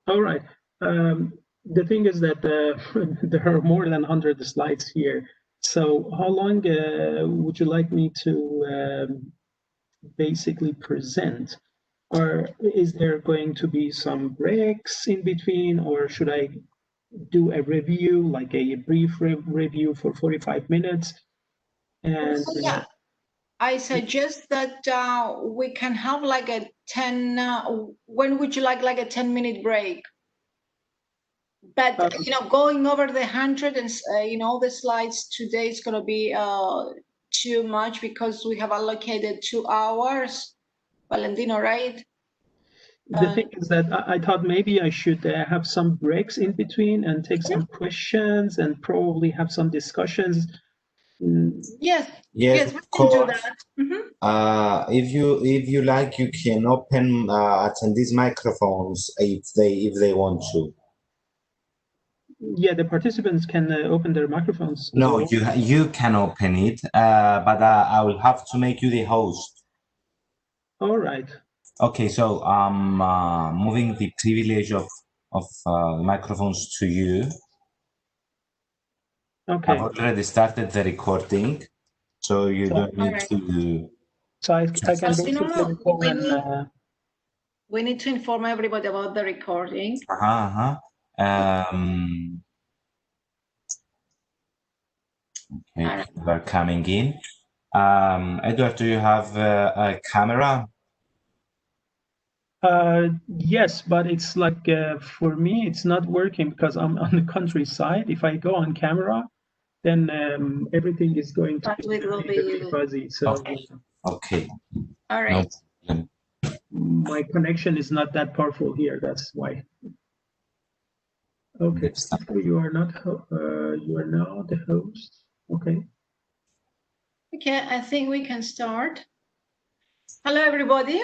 All right. The thing is that there are more than 100 slides here. So how long would you like me to basically present? Or is there going to be some breaks in between, or should I do a review, like a brief review for 45 minutes? And yeah, I suggest that we can have like a 10, when would you like a 10-minute break? But, you know, going over the 100 and, you know, the slides today is going to be too much because we have allocated 2 hours, Valentino, right? The thing is that I thought maybe I should have some breaks in between and take some questions and probably have some discussions. Yes, yes, we of can do course. that. If you like, you can open attendees' microphones if they want to. Yeah, the participants can open their microphones. No, you can open it, but I will have to make you the host. All right. Okay, so I'm moving the privilege of microphones to you. Okay. I've already started the recording, so you don't need to. So I can basically go and. We need to inform everybody about the recording. Okay, we're coming in. Edward, do you have a camera? Yes, but it's like for me, it's not working because I'm on the countryside. If I go on camera, then everything is going to be fuzzy. So okay. All right. No. My connection is not that powerful here. That's why. Okay, so you are not you are now the host. Okay. Okay, I think we can start. Hello, everybody.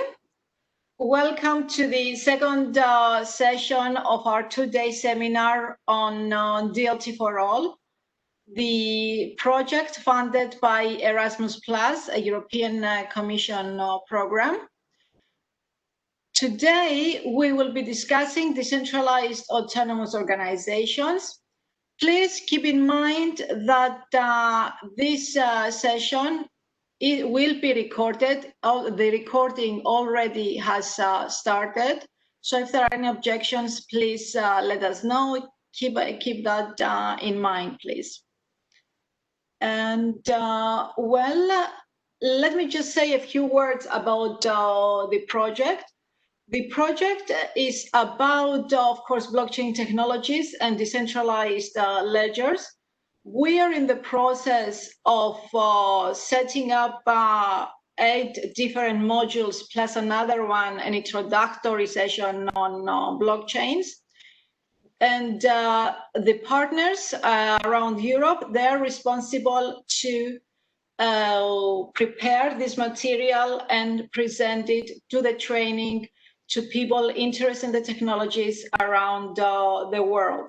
Welcome to the second session of our 2-day seminar on DLT4ALL, the project funded by Erasmus+, a European Commission program. Today, we will be discussing decentralized autonomous organizations. Please keep in mind that this session will be recorded. The recording already has started. So if there are any objections, please let us know. Keep that in mind, please. And well, let me just say a few words about the project. The project is about, of course, blockchain technologies and decentralized ledgers. We are in the process of setting up 8 different modules plus another one, an introductory session on blockchains. And the partners around Europe, they're responsible to prepare this material and present it to the training to people interested in the technologies around the world.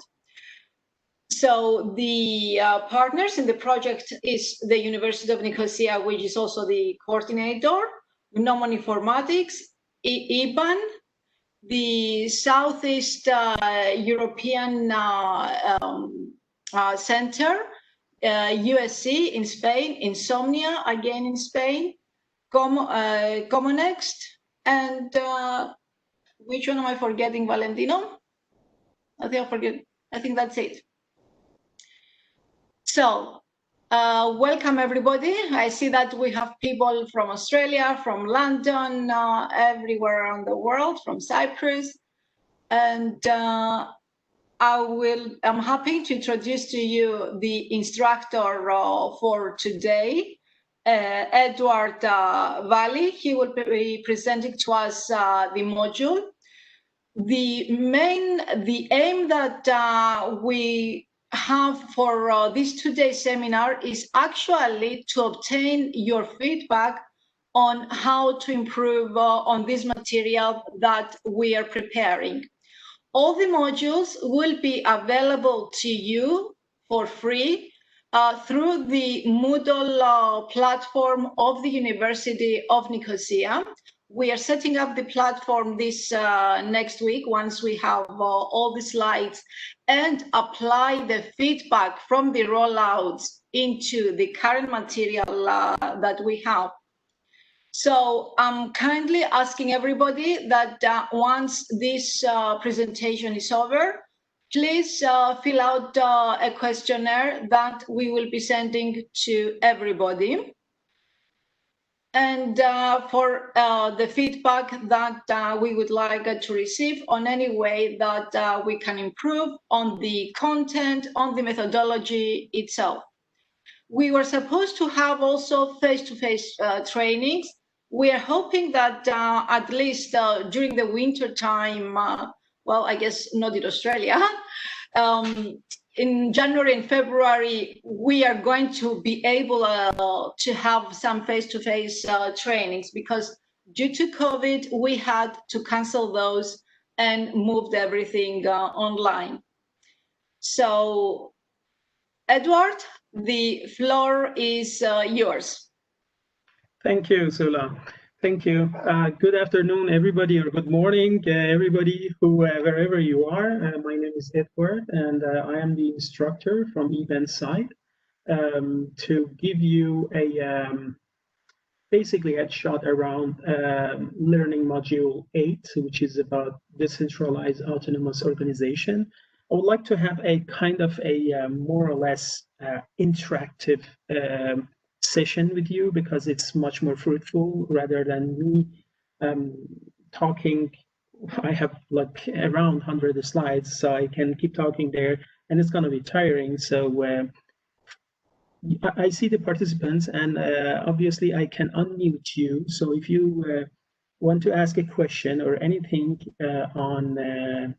So the partners in the project is the University of Nicosia, which is also the coordinator, Gnomon Informatics, IBAN, the Southeast European Center, USC in Spain, Insomnia again in Spain, Commonext, and which one am I forgetting, Valentino? I think that's it. So, welcome everybody. I see that we have people from Australia, from London, everywhere around the world, from Cyprus. And I'm happy to introduce to you the instructor for today, Edward Valli. He will be presenting to us the module. The aim that we have for this 2-day seminar is actually to obtain your feedback on how to improve on this material that we are preparing. All the modules will be available to you for free through the Moodle platform of the University of Nicosia. We are setting up the platform this next week once we have all the slides and apply the feedback from the rollouts into the current material that we have. So I'm kindly asking everybody that once this presentation is over, please fill out a questionnaire that we will be sending to everybody. And for the feedback that we would like to receive on any way that we can improve on the content, on the methodology itself. We were supposed to have also face-to-face trainings. We are hoping that at least during the winter time, well, I guess not in Australia, in January and February, we are going to be able to have some face-to-face trainings, because due to COVID, we had to cancel those and moved everything online. So, Edward, the floor is yours. Thank you, Sula. Thank you. Good afternoon, everybody, or good morning, everybody, wherever you are. My name is Edward, and I am the instructor from event side to give you a basically a shot around learning module 8, which is about decentralized autonomous organization. I would like to have a kind of a more or less interactive session with you, because it's much more fruitful rather than me talking. I have like around 100 slides, so I can keep talking there, and it's going to be tiring. So I see the participants, and obviously I can unmute you. So if you want to ask a question or anything on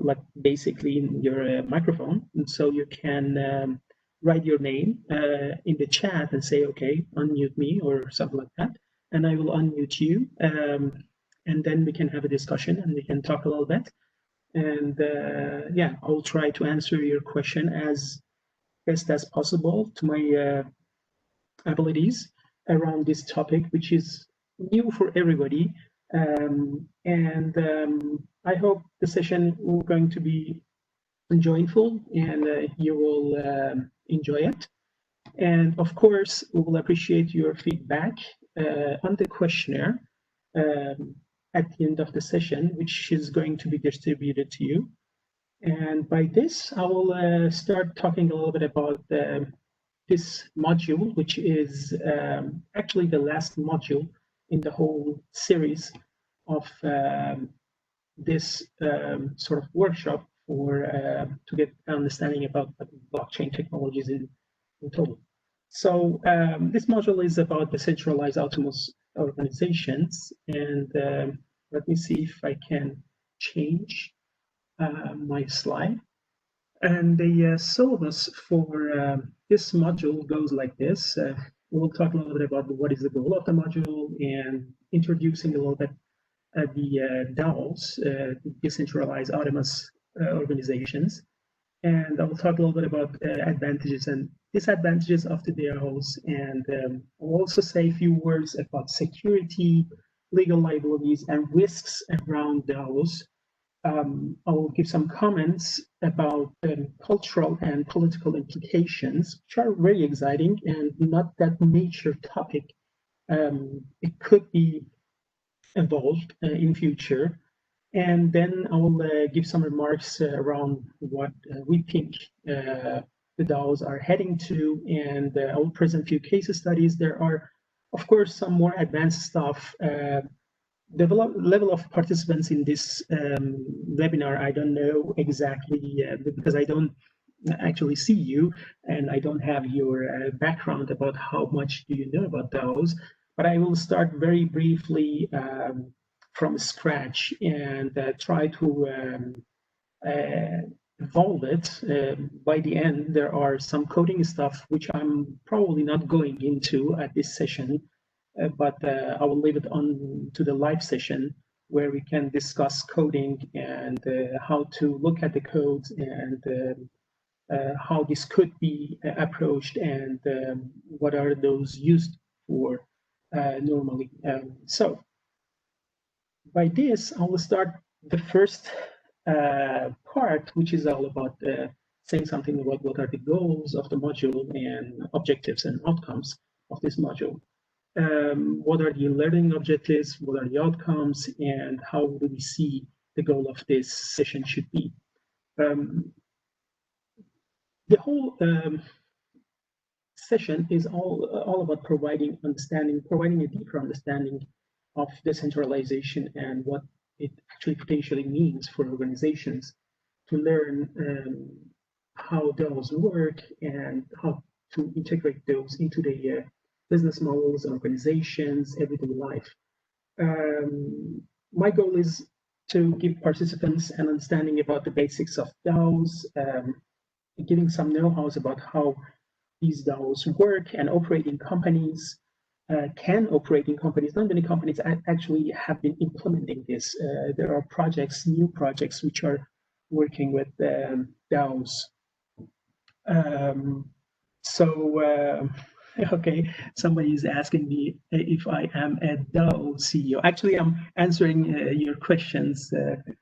like basically in your microphone, and so you can write your name in the chat and say, okay, unmute me or something like that, and I will unmute you, and then we can have a discussion and we can talk a little bit. And yeah, I'll try to answer your question as best as possible to my abilities around this topic, which is new for everybody. I hope the session will going to be enjoyable, and you will enjoy it. And of course, we will appreciate your feedback on the questionnaire at the end of the session, which is going to be distributed to you. And by this, I will start talking a little bit about this module, which is actually the last module in the whole series of this sort of workshop for to get understanding about blockchain technologies in total. So this module is about decentralized autonomous organizations, and let me see if I can change my slide. And the syllabus for this module goes like this. We'll talk a little bit about what is the goal of the module and introducing a little bit the DAOs, decentralized autonomous organizations. And I will talk a little bit about advantages and disadvantages of the DAOs. And I'll also say a few words about security, legal liabilities, and risks around DAOs. I will give some comments about cultural and political implications, which are very exciting and not that major topic. It could be evolved in future. And then I will give some remarks around what we think the DAOs are heading to, and I will present a few case studies. There are, of course, some more advanced stuff. The level of participants in this webinar, I don't know exactly because I don't actually see you, and I don't have your background about how much do you know about DAOs. But I will start very briefly from scratch and try to evolve it. By the end, there are some coding stuff which I'm probably not going into at this session, but I will leave it on to the live session where we can discuss coding and how to look at the codes and how this could be approached and what are those used for normally. So by this, I will start the first part, which is all about saying something about what are the goals of the module and objectives and outcomes of this module. What are the learning objectives, what are the outcomes, and how do we see the goal of this session should be. The whole session is all about providing a deeper understanding of decentralization and what it actually potentially means for organizations to learn how those work and how to integrate those into their business models and organizations, everyday life. My goal is to give participants an understanding about the basics of DAOs, giving some know-hows about how these DAOs work and operating companies can operate in companies. Not many companies actually have been implementing this. There are projects, new projects, which are working with DAOs. Okay, somebody is asking me if I am a DAO CEO. Actually, I'm answering your questions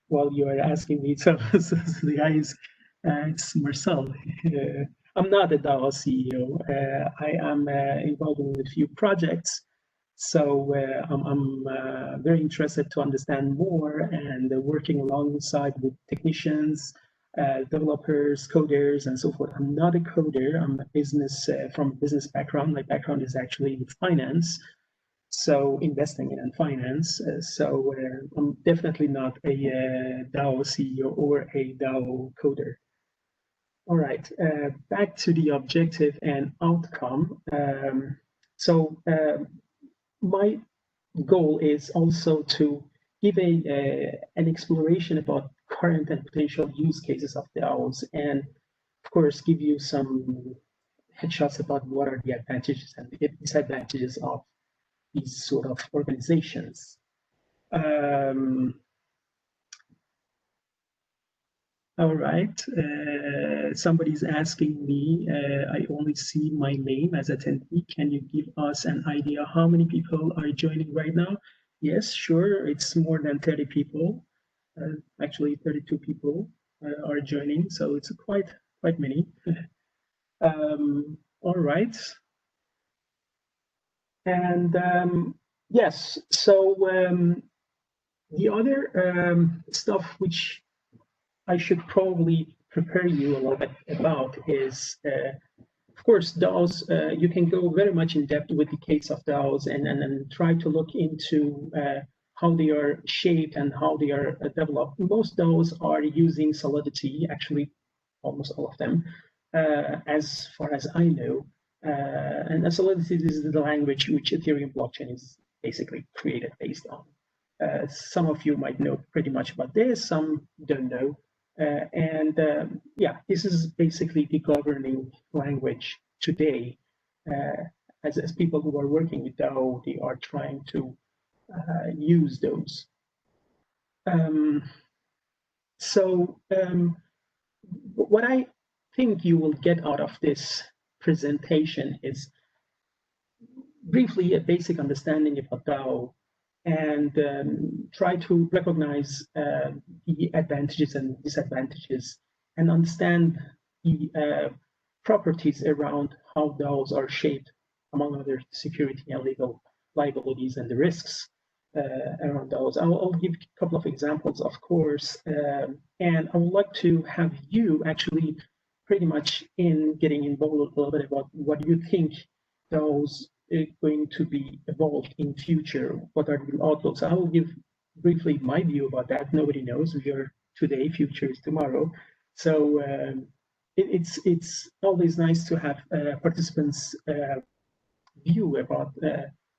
while you are asking me. So the guys, it's Marcel. I'm not a DAO CEO. I am involved in a few projects. So I'm very interested to understand more and working alongside with technicians, developers, coders, and so forth. I'm not a coder. I'm a business from a business background. My background is actually in finance, so investing in finance. So I'm definitely not a DAO CEO or a DAO coder. All right, back to the objective and outcome. My goal is also to give an exploration about current and potential use cases of DAOs, and of course give you some headshots about what are the advantages and the disadvantages of these sort of organizations. All right, somebody's asking me, I only see my name as attendee. Can you give us an idea how many people are joining right now? Yes, sure, it's more than 30 people. Actually 32 people are joining, so it's quite many. All right. And yes, so the other stuff which I should probably prepare you a little bit about is, of course, DAOs. You can go very much in depth with the case of DAOs and try to look into how they are shaped and how they are developed. Most DAOs are using Solidity, actually, almost all of them, as far as I know. And Solidity is the language which Ethereum blockchain is basically created based on. Some of you might know pretty much about this, some don't know. Yeah, this is basically the governing language today. As people who are working with DAO, they are trying to use those. What I think you will get out of this presentation is briefly a basic understanding about DAO, and try to recognize the advantages and disadvantages and understand the properties around how DAOs are shaped, among other security and legal liabilities and the risks around DAOs. I'll give a couple of examples, of course, and I would like to have you actually pretty much in getting involved a little bit about what you think DAOs going to be evolved in future. What are the outlooks? I will give briefly my view about that. Nobody knows. We are today, future is tomorrow. So it's always nice to have participants' view about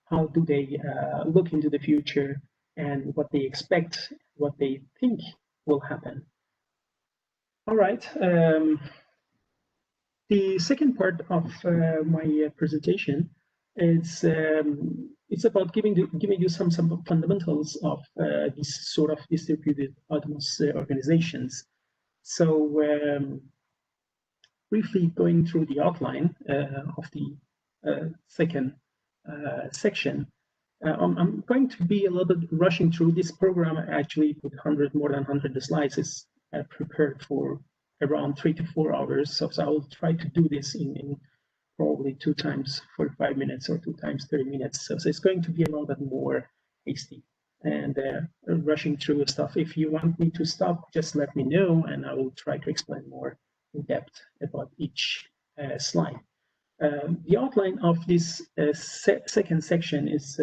how do they look into the future and what they expect, what they think will happen. All right. The second part of my presentation is it's about giving you some fundamentals of these sort of distributed autonomous organizations. So briefly going through the outline of the second section, I'm going to be a little bit rushing through this program. Actually, with more than 100 slides is prepared for around 3 to 4 hours. So I will try to do this in probably 2 times 45 minutes or 2 times 30 minutes. So it's going to be a little bit more hasty and rushing through stuff. If you want me to stop, just let me know, and I will try to explain more in depth about each slide. The outline of this second section is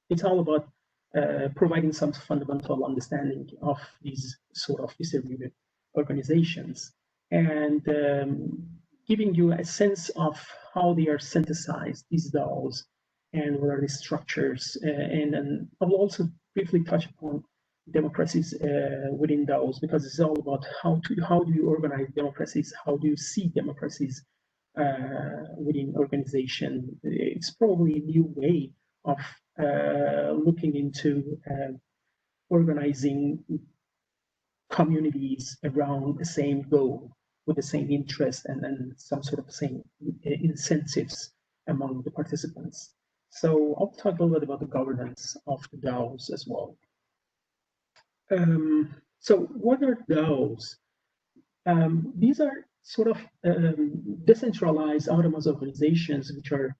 it's all about providing some fundamental understanding of these sort of distributed organizations and giving you a sense of how they are synthesized, these DAOs, and what are the structures. And then I will also briefly touch upon democracies within DAOs, because it's all about how do you organize democracies, how do you see democracies within organization. It's probably a new way of looking into organizing communities around the same goal, with the same interest and some sort of same incentives among the participants. So I'll talk a little bit about the governance of the DAOs as well. So what are DAOs? These are sort of decentralized autonomous organizations which are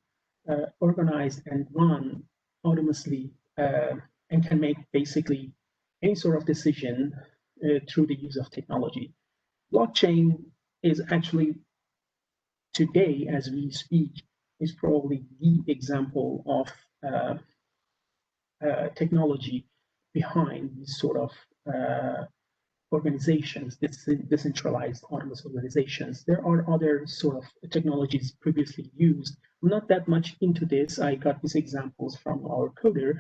organized and run autonomously and can make basically any sort of decision through the use of technology. Blockchain is actually, today as we speak, is probably the example of technology behind these sort of organizations, decentralized autonomous organizations. There are other sort of technologies previously used. I'm not that much into this. I got these examples from our coder.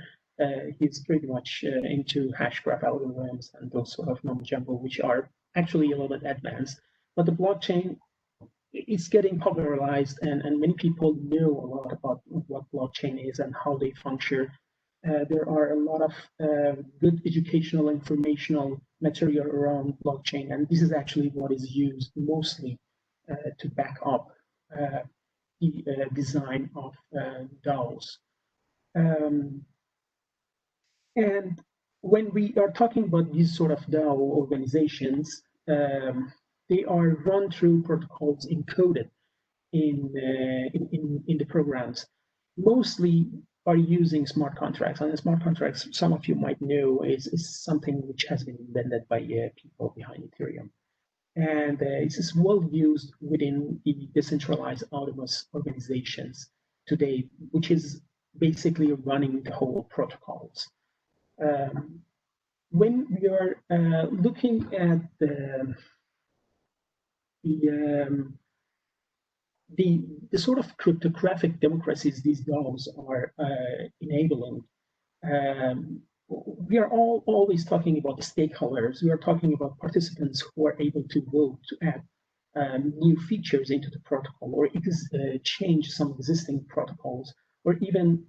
He's pretty much into hash graph algorithms and those sort of non-jumbo, which are actually a little bit advanced. But the blockchain is getting popularized, and many people know a lot about what blockchain is and how they function. There are a lot of good educational, informational material around blockchain, and this is actually what is used mostly to back up the design of DAOs. And when we are talking about these sort of DAO organizations, they are run through protocols encoded in the programs. Mostly are using smart contracts, and the smart contracts, some of you might know, is something which has been invented by people behind Ethereum. And this is well used within the decentralized autonomous organizations today, which is basically running the whole protocols. When we are looking at the sort of cryptographic democracies these DAOs are enabling, we are always talking about the stakeholders. We are talking about participants who are able to vote to add new features into the protocol, or change some existing protocols, or even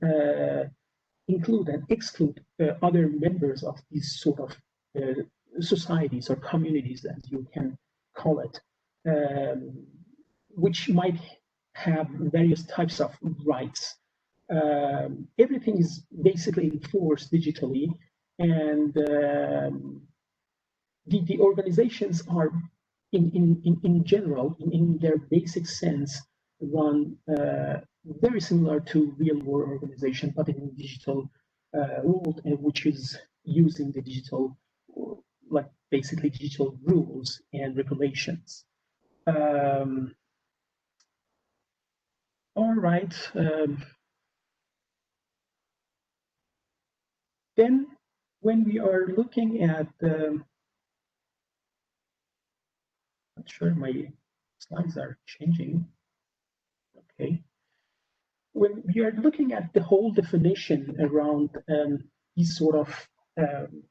include and exclude other members of these sort of societies or communities, as you can call it, which might have various types of rights. Everything is basically enforced digitally, and the organizations are, in general, in their basic sense, run very similar to real-world organization, but in digital world, which is using the digital, like basically digital rules and regulations. All right. Then, when we are looking at, not sure my slides are changing. Okay. When we are looking at the whole definition around these sort of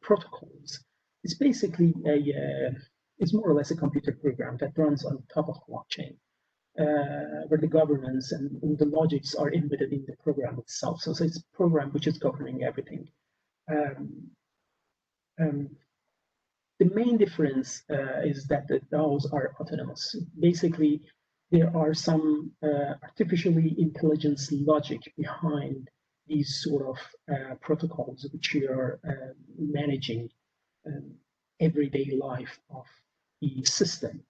protocols, it's basically it's more or less a computer program that runs on top of blockchain, where the governance and the logics are embedded in the program itself. So it's a program which is governing everything. The main difference is that the DAOs are autonomous. Basically, there are some artificially intelligence logic behind these sort of protocols which are managing everyday life of the system.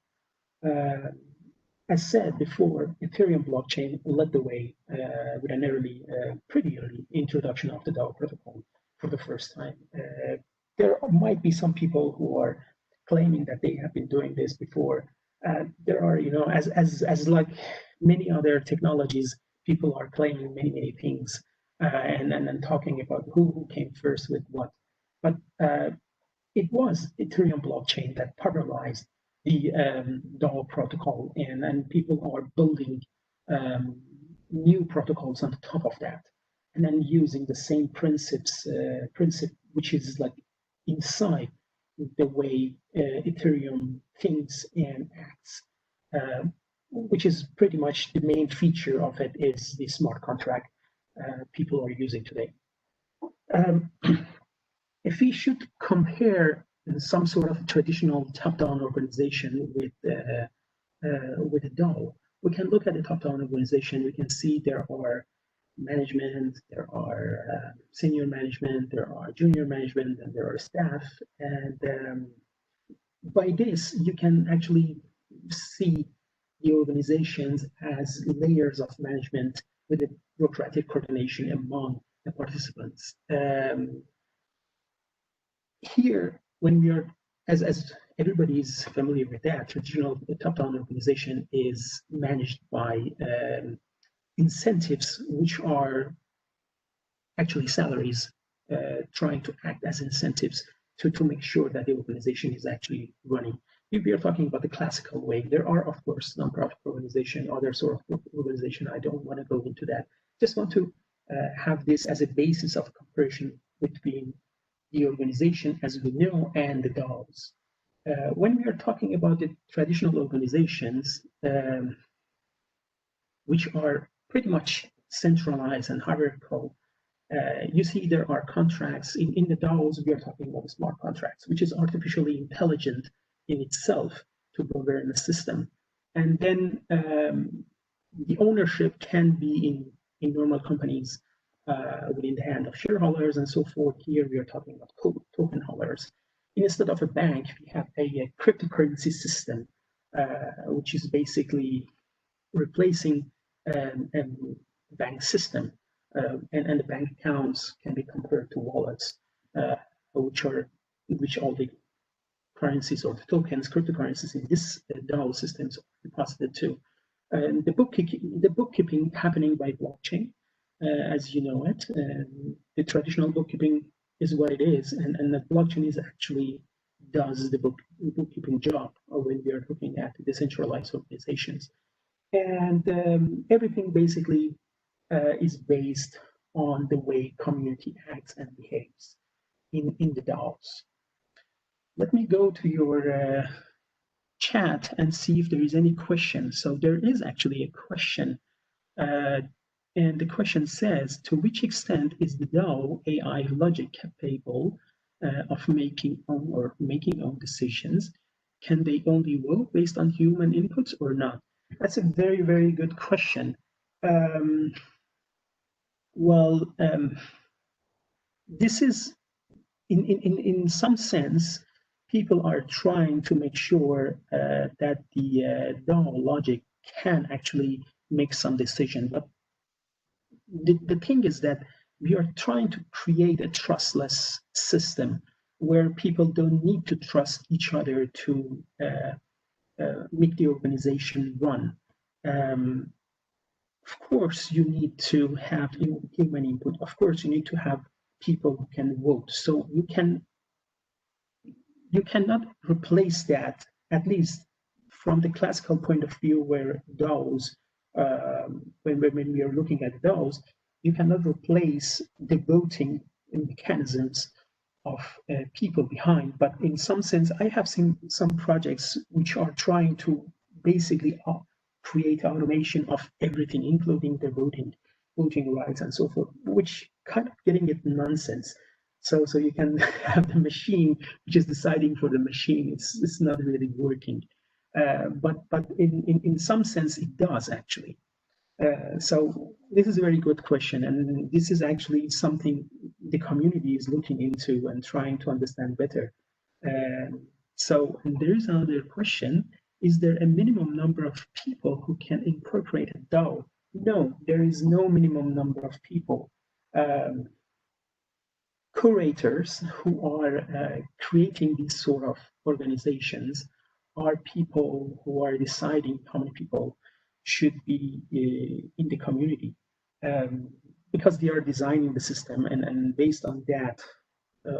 As said before, Ethereum blockchain led the way with an pretty early introduction of the DAO protocol for the first time. There might be some people who are claiming that they have been doing this before. There are, as like many other technologies, people are claiming many things and talking about who came first with what. But it was Ethereum blockchain that popularized the DAO protocol, and people are building new protocols on top of that, and then using the same principle which is like inside the way Ethereum thinks and acts, which is pretty much the main feature of it is the smart contract people are using today. If we should compare some sort of traditional top-down organization with a DAO, we can look at the top-down organization. We can see there are management, there are senior management, there are junior management, and there are staff. And by this, you can actually see the organizations as layers of management with a bureaucratic coordination among the participants. Here, when we are, as everybody is familiar with that, traditional top-down organization is managed by incentives, which are actually salaries, trying to act as incentives to make sure that the organization is actually running. If we are talking about the classical way, there are, of course, nonprofit organization, other sort of organization. I don't want to go into that. Just want to have this as a basis of comparison between the organization as we know and the DAOs. When we are talking about the traditional organizations, which are pretty much centralized and hierarchical, you see there are contracts. In the DAOs, we are talking about smart contracts, which is artificially intelligent in itself to govern the system. And then the ownership can be in normal companies within the hand of shareholders and so forth. Here we are talking about token holders. Instead of a bank, we have a cryptocurrency system, which is basically replacing a bank system, and the bank accounts can be compared to wallets, which all the currencies or the tokens, cryptocurrencies in this DAO systems are deposited to. And the bookkeeping happening by blockchain, as you know it. The traditional bookkeeping is what it is, and the blockchain is actually does the bookkeeping job when we are looking at decentralized organizations. And everything basically is based on the way community acts and behaves in the DAOs. Let me go to your chat and see if there is any question. So there is actually a question. And the question says, to which extent is the DAO AI logic capable of making own decisions? Can they only vote based on human inputs or not? That's a very, very good question. This is, in some sense, people are trying to make sure that the DAO logic can actually make some decision. But the thing is that we are trying to create a trustless system where people don't need to trust each other to make the organization run. Of course, you need to have human input. Of course, you need to have people who can vote. So you cannot replace that, at least from the classical point of view, where DAOs, when we are looking at DAOs, you cannot replace the voting mechanisms of people behind. But in some sense, I have seen some projects which are trying to basically create automation of everything, including the voting rights and so forth, which kind of getting it nonsense. So you can have the machine which is deciding for the machine. It's not really working. But in some sense, it does actually. So this is a very good question, and this is actually something the community is looking into and trying to understand better. And there is another question: is there a minimum number of people who can incorporate a DAO? No, there is no minimum number of people. Curators who are creating these sort of organizations are people who are deciding how many people should be in the community, because they are designing the system, and based on that,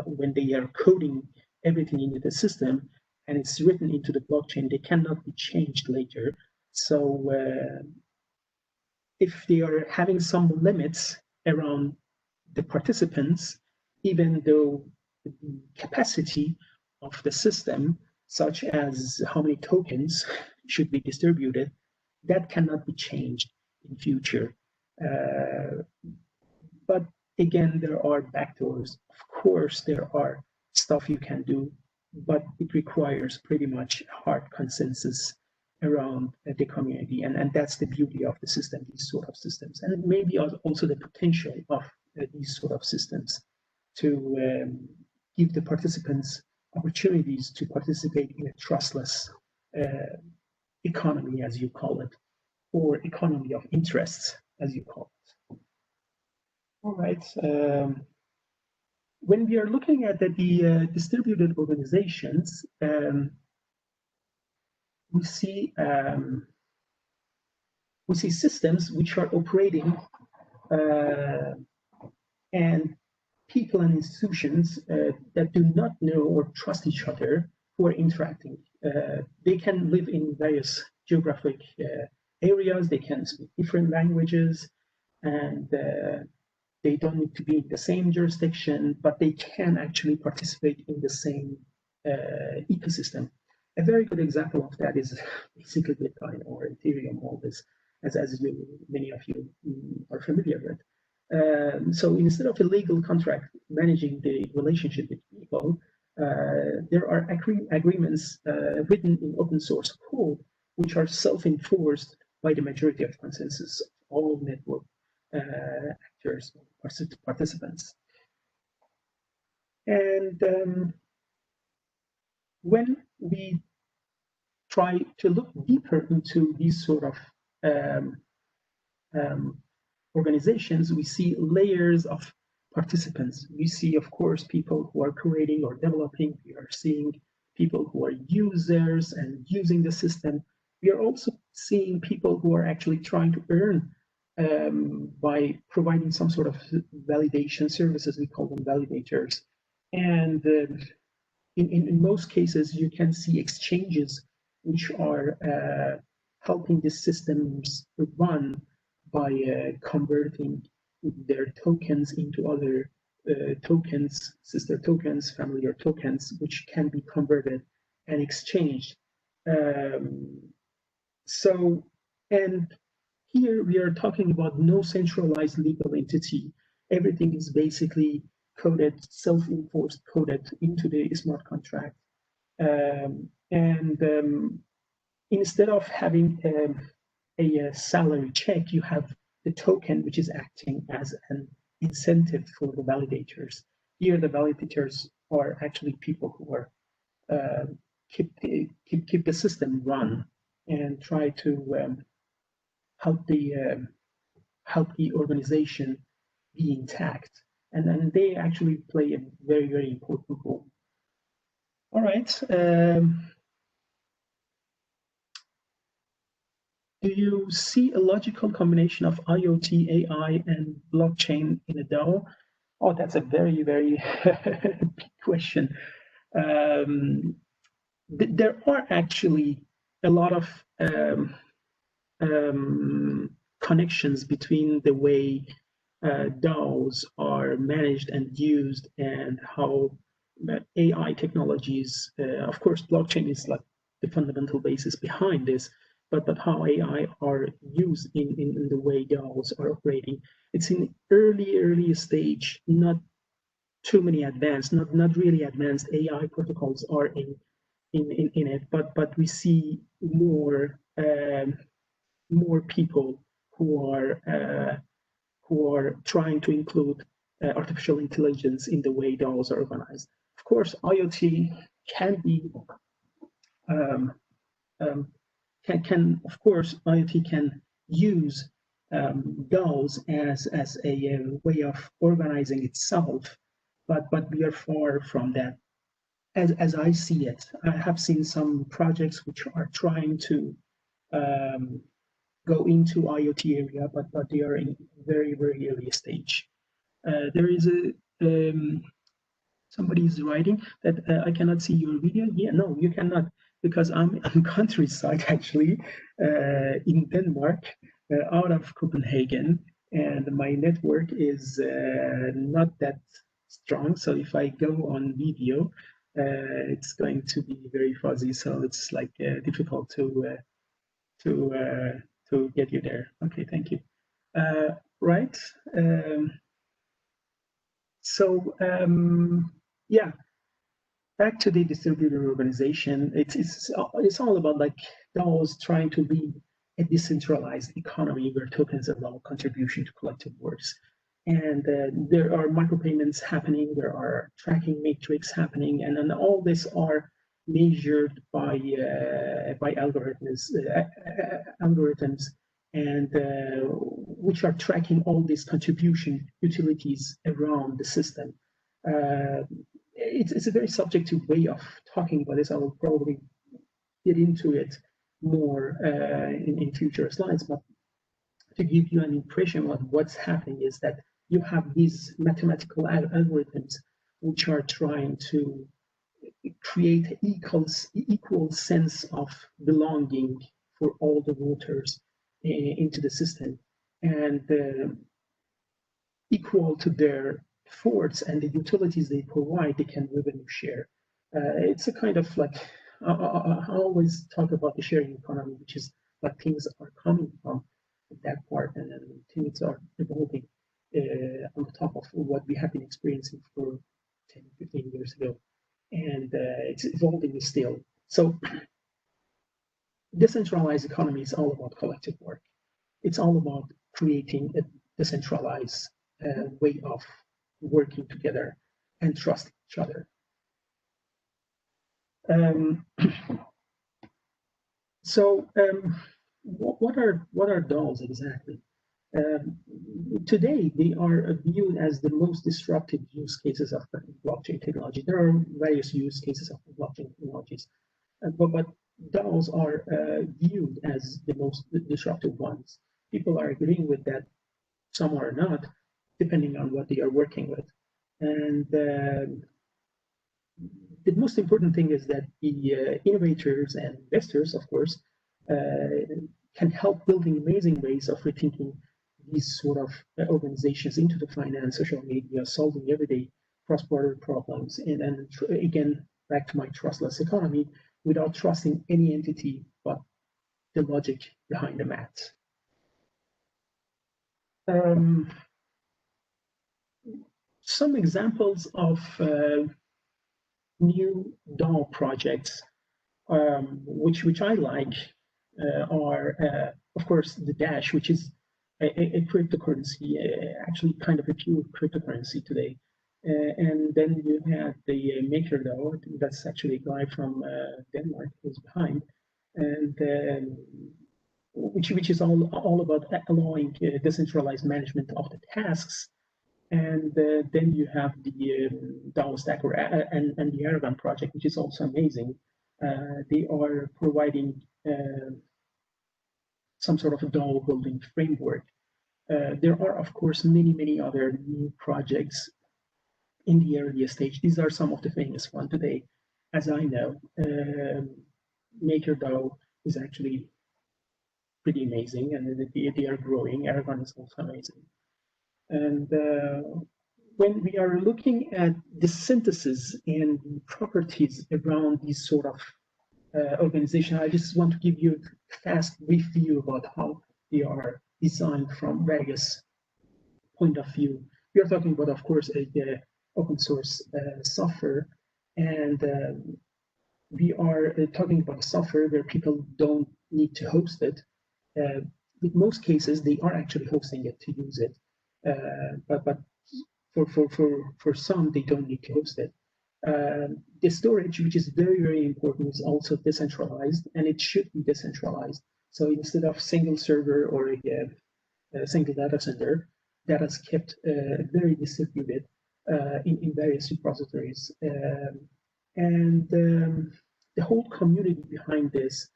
when they are coding everything into the system and it's written into the blockchain, they cannot be changed later. So if they are having some limits around the participants, even though the capacity of the system, such as how many tokens should be distributed, that cannot be changed in future. But again, there are backdoors. Of course, there are stuff you can do, but it requires pretty much hard consensus around the community. And that's the beauty of the system, these sort of systems. And maybe also the potential of these sort of systems to give the participants opportunities to participate in a trustless economy, as you call it, or economy of interests, as you call it. All right. When we are looking at the distributed organizations, we see systems which are operating, and people and institutions that do not know or trust each other who are interacting. They can live in various geographic areas, they can speak different languages, and they don't need to be in the same jurisdiction, but they can actually participate in the same ecosystem. A very good example of that is basically Bitcoin or Ethereum, all this, as many of you are familiar with. So instead of a legal contract managing the relationship with people, there are agreements written in open source code, which are self-enforced by the majority of consensus of all network actors, participants. And when we try to look deeper into these sort of organizations, we see layers of participants. We see, of course, people who are creating or developing. We are seeing people who are users and using the system. We are also seeing people who are actually trying to earn by providing some sort of validation services. We call them validators. And in most cases, you can see exchanges which are helping the systems run by converting their tokens into other tokens, sister tokens, familiar tokens, which can be converted and exchanged. And here we are talking about no centralized legal entity. Everything is basically coded, self-enforced, coded into the smart contract. Instead of having a salary check, you have the token, which is acting as an incentive for the validators. Here, the validators are actually people who are keep the system run and try to help the organization be intact, and they actually play a very, very important role. All right. Do you see a logical combination of IoT, AI, and blockchain in a DAO? Oh, that's a very, very big question. There are actually a lot of connections between the way DAOs are managed and used and how AI technologies, of course, blockchain is like the fundamental basis behind this, but how AI are used in the way DAOs are operating. It's in early stage, not too many advanced, not really advanced AI protocols are in it, but we see more people who are trying to include artificial intelligence in the way DAOs are organized. Of course, IoT can be IoT can use DAOs as a way of organizing itself, but we are far from that. As I see it, I have seen some projects which are trying to go into IoT area, but they are in very early stage. There is somebody is writing that I cannot see your video. Yeah, no, you cannot, because I'm in countryside actually, in Denmark, out of Copenhagen, and my network is not that strong. So if I go on video, it's going to be very fuzzy. So it's like difficult to get you there. Okay, thank you. Right. Yeah, back to the distributed organization. It's all about like DAOs trying to be a decentralized economy where tokens allow contribution to collective works. And there are micropayments happening, there are tracking metrics happening, and then all this are measured by algorithms, and which are tracking all these contribution utilities around the system. It's a very subjective way of talking about this. I will probably get into it more in future slides, but to give you an impression of what's happening is that you have these mathematical algorithms which are trying to create equal sense of belonging for all the voters into the system, and equal to their efforts and the utilities they provide, they can revenue share. It's a kind of like, I always talk about the sharing economy, which is like things are coming from that part, and then things are evolving on top of what we have been experiencing for 10, 15 years ago. And it's evolving still. So decentralized economy is all about collective work. It's all about creating a decentralized way of working together and trusting each other. What are DAOs exactly? Today, they are viewed as the most disruptive use cases of blockchain technology. There are various use cases of blockchain technologies, but DAOs are viewed as the most disruptive ones. People are agreeing with that, some are not, depending on what they are working with. And the most important thing is that the innovators and investors, of course, can help building amazing ways of rethinking these sort of organizations into the finance, social media, solving everyday cross-border problems. And then again, back to my trustless economy, without trusting any entity but the logic behind the math. Some examples of new DAO projects, which I like, are, of course, the Dash, which is a cryptocurrency, actually kind of a pure cryptocurrency today. And then you have the MakerDAO, that's actually a guy from Denmark who's behind, and which is all about allowing decentralized management of the tasks. And then you have the DAO Stacker and the Aragon project, which is also amazing. They are providing some sort of a DAO building framework. There are, of course, many other new projects in the early stage. These are some of the famous ones today, as I know. MakerDAO is actually pretty amazing, and they are growing. Aragon is also amazing. And when we are looking at the synthesis and the properties around these sort of organization, I just want to give you a fast brief view about how they are designed from various point of view. We are talking about, of course, a open source software, and we are talking about software where people don't need to host it. in most cases, they are actually hosting it to use it. But for some, they don't need to host it. The storage, which is very, very important, is also decentralized, and it should be decentralized. So instead of single server or a single data center, that is kept very distributed in various repositories. And the whole community behind this,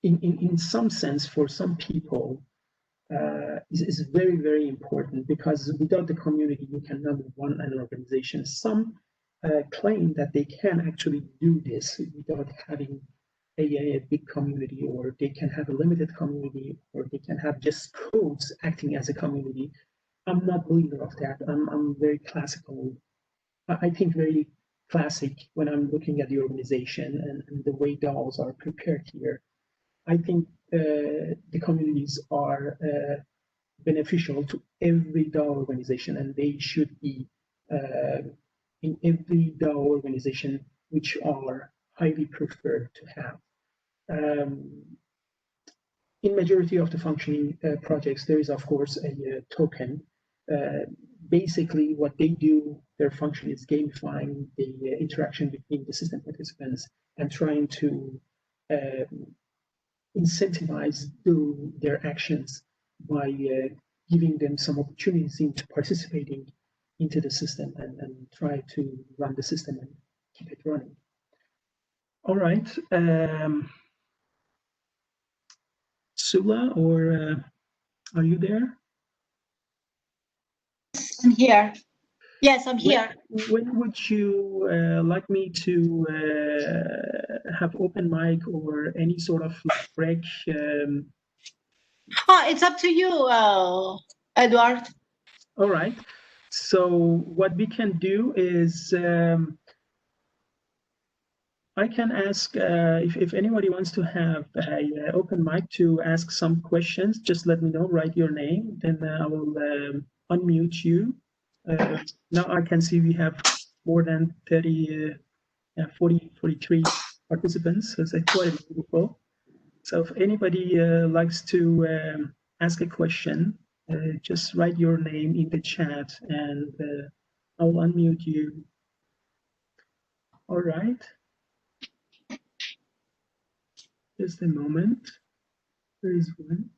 in some sense, for some people, is very, very important, because without the community, you cannot run an organization. Some claim that they can actually do this without having a big community, or they can have a limited community, or they can have just codes acting as a community. I'm not a believer of that. I'm very classical. I think very classic when I'm looking at the organization and the way DAOs are prepared here. I think the communities are beneficial to every DAO organization, and they should be in every DAO organization, which are highly preferred to have. In majority of the functioning projects, there is, of course, a token. Basically, what they do, their function is gamifying the interaction between the system participants and trying to incentivize their actions by giving them some opportunities into participating into the system and try to run the system and keep it running. All right. Sula, or are you there? I'm here. Yes, I'm here. When would you like me to have open mic or any sort of break? It's up to you, Edward. All right. So what we can do is I can ask if anybody wants to have an open mic to ask some questions, just let me know, write your name, then I will unmute you. Now I can see we have more than 43 participants, so it's quite beautiful. So if anybody likes to ask a question, just write your name in the chat and I'll unmute you. All right. Just a moment. There is one.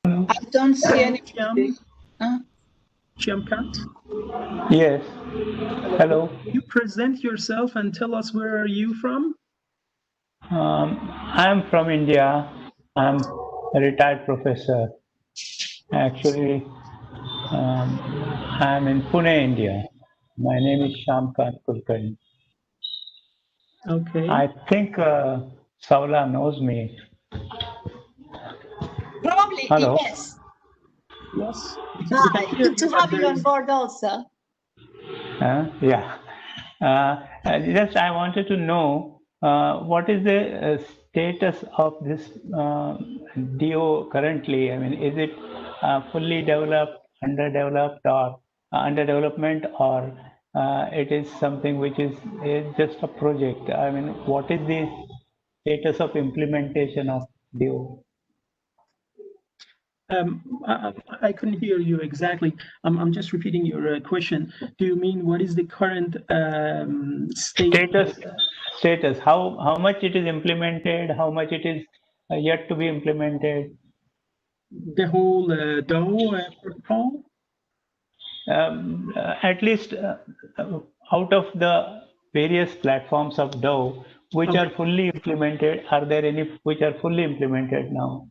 I don't see any. Shyamkant? Yes. Hello. You present yourself and tell us where are you from? I'm from India. I'm a retired professor. Actually, I'm in Pune, India. My name is Shyamkant Kulkarni. Okay. I think Saula knows me. Probably, Hello. yes. Yes. Good to have you on board also. Yeah. Just I wanted to know what is the status of this DO currently? I mean, is it fully developed, underdeveloped, or under development, or it is something which is just a project? I mean, what is the status of implementation of DO? I couldn't hear you exactly. I'm just repeating your question. Do you mean what is the current status? How much it is implemented? How much it is yet to be implemented? The whole DAO protocol? At least out of the various platforms of DAO, which are fully implemented, are there any which are fully implemented now?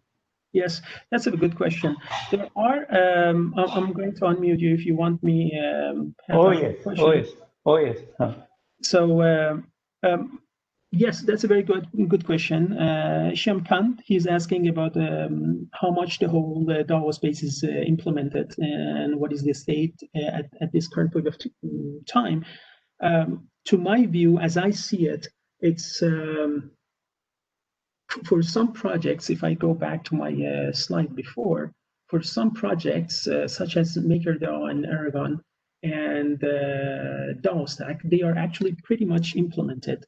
Yes, that's a good question. There are, I'm going to unmute you if you want me. Oh yes. So, yes, that's a very good question. Shyamkant, he's asking about how much the whole DAO space is implemented and what is the state at this current point of time. To my view, as I see it, it's for some projects, if I go back to my slide before, for some projects such as MakerDAO and Aragon, and DAO stack, they are actually pretty much implemented.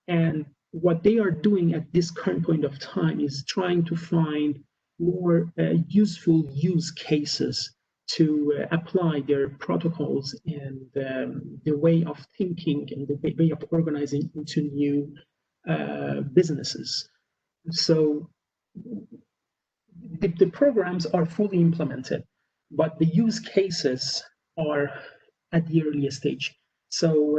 And what they are doing at this current point of time is trying to find more useful use cases to apply their protocols and the way of thinking and the way of organizing into new businesses. So the programs are fully implemented, but the use cases are at the earliest stage. So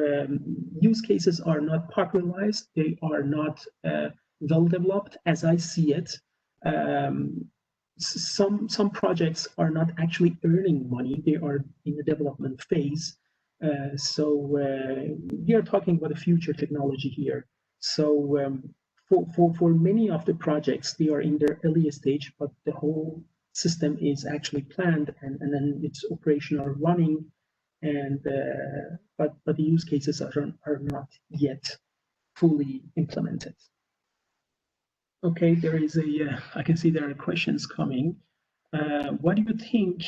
use cases are not popularized, they are not well developed as I see it. Some projects are not actually earning money, they are in the development phase. So we are talking about a future technology here. So for many of the projects, they are in their earliest stage, but the whole system is actually planned and then it's operational running. And but the use cases are not yet fully implemented. Okay, there is I can see there are questions coming. What do you think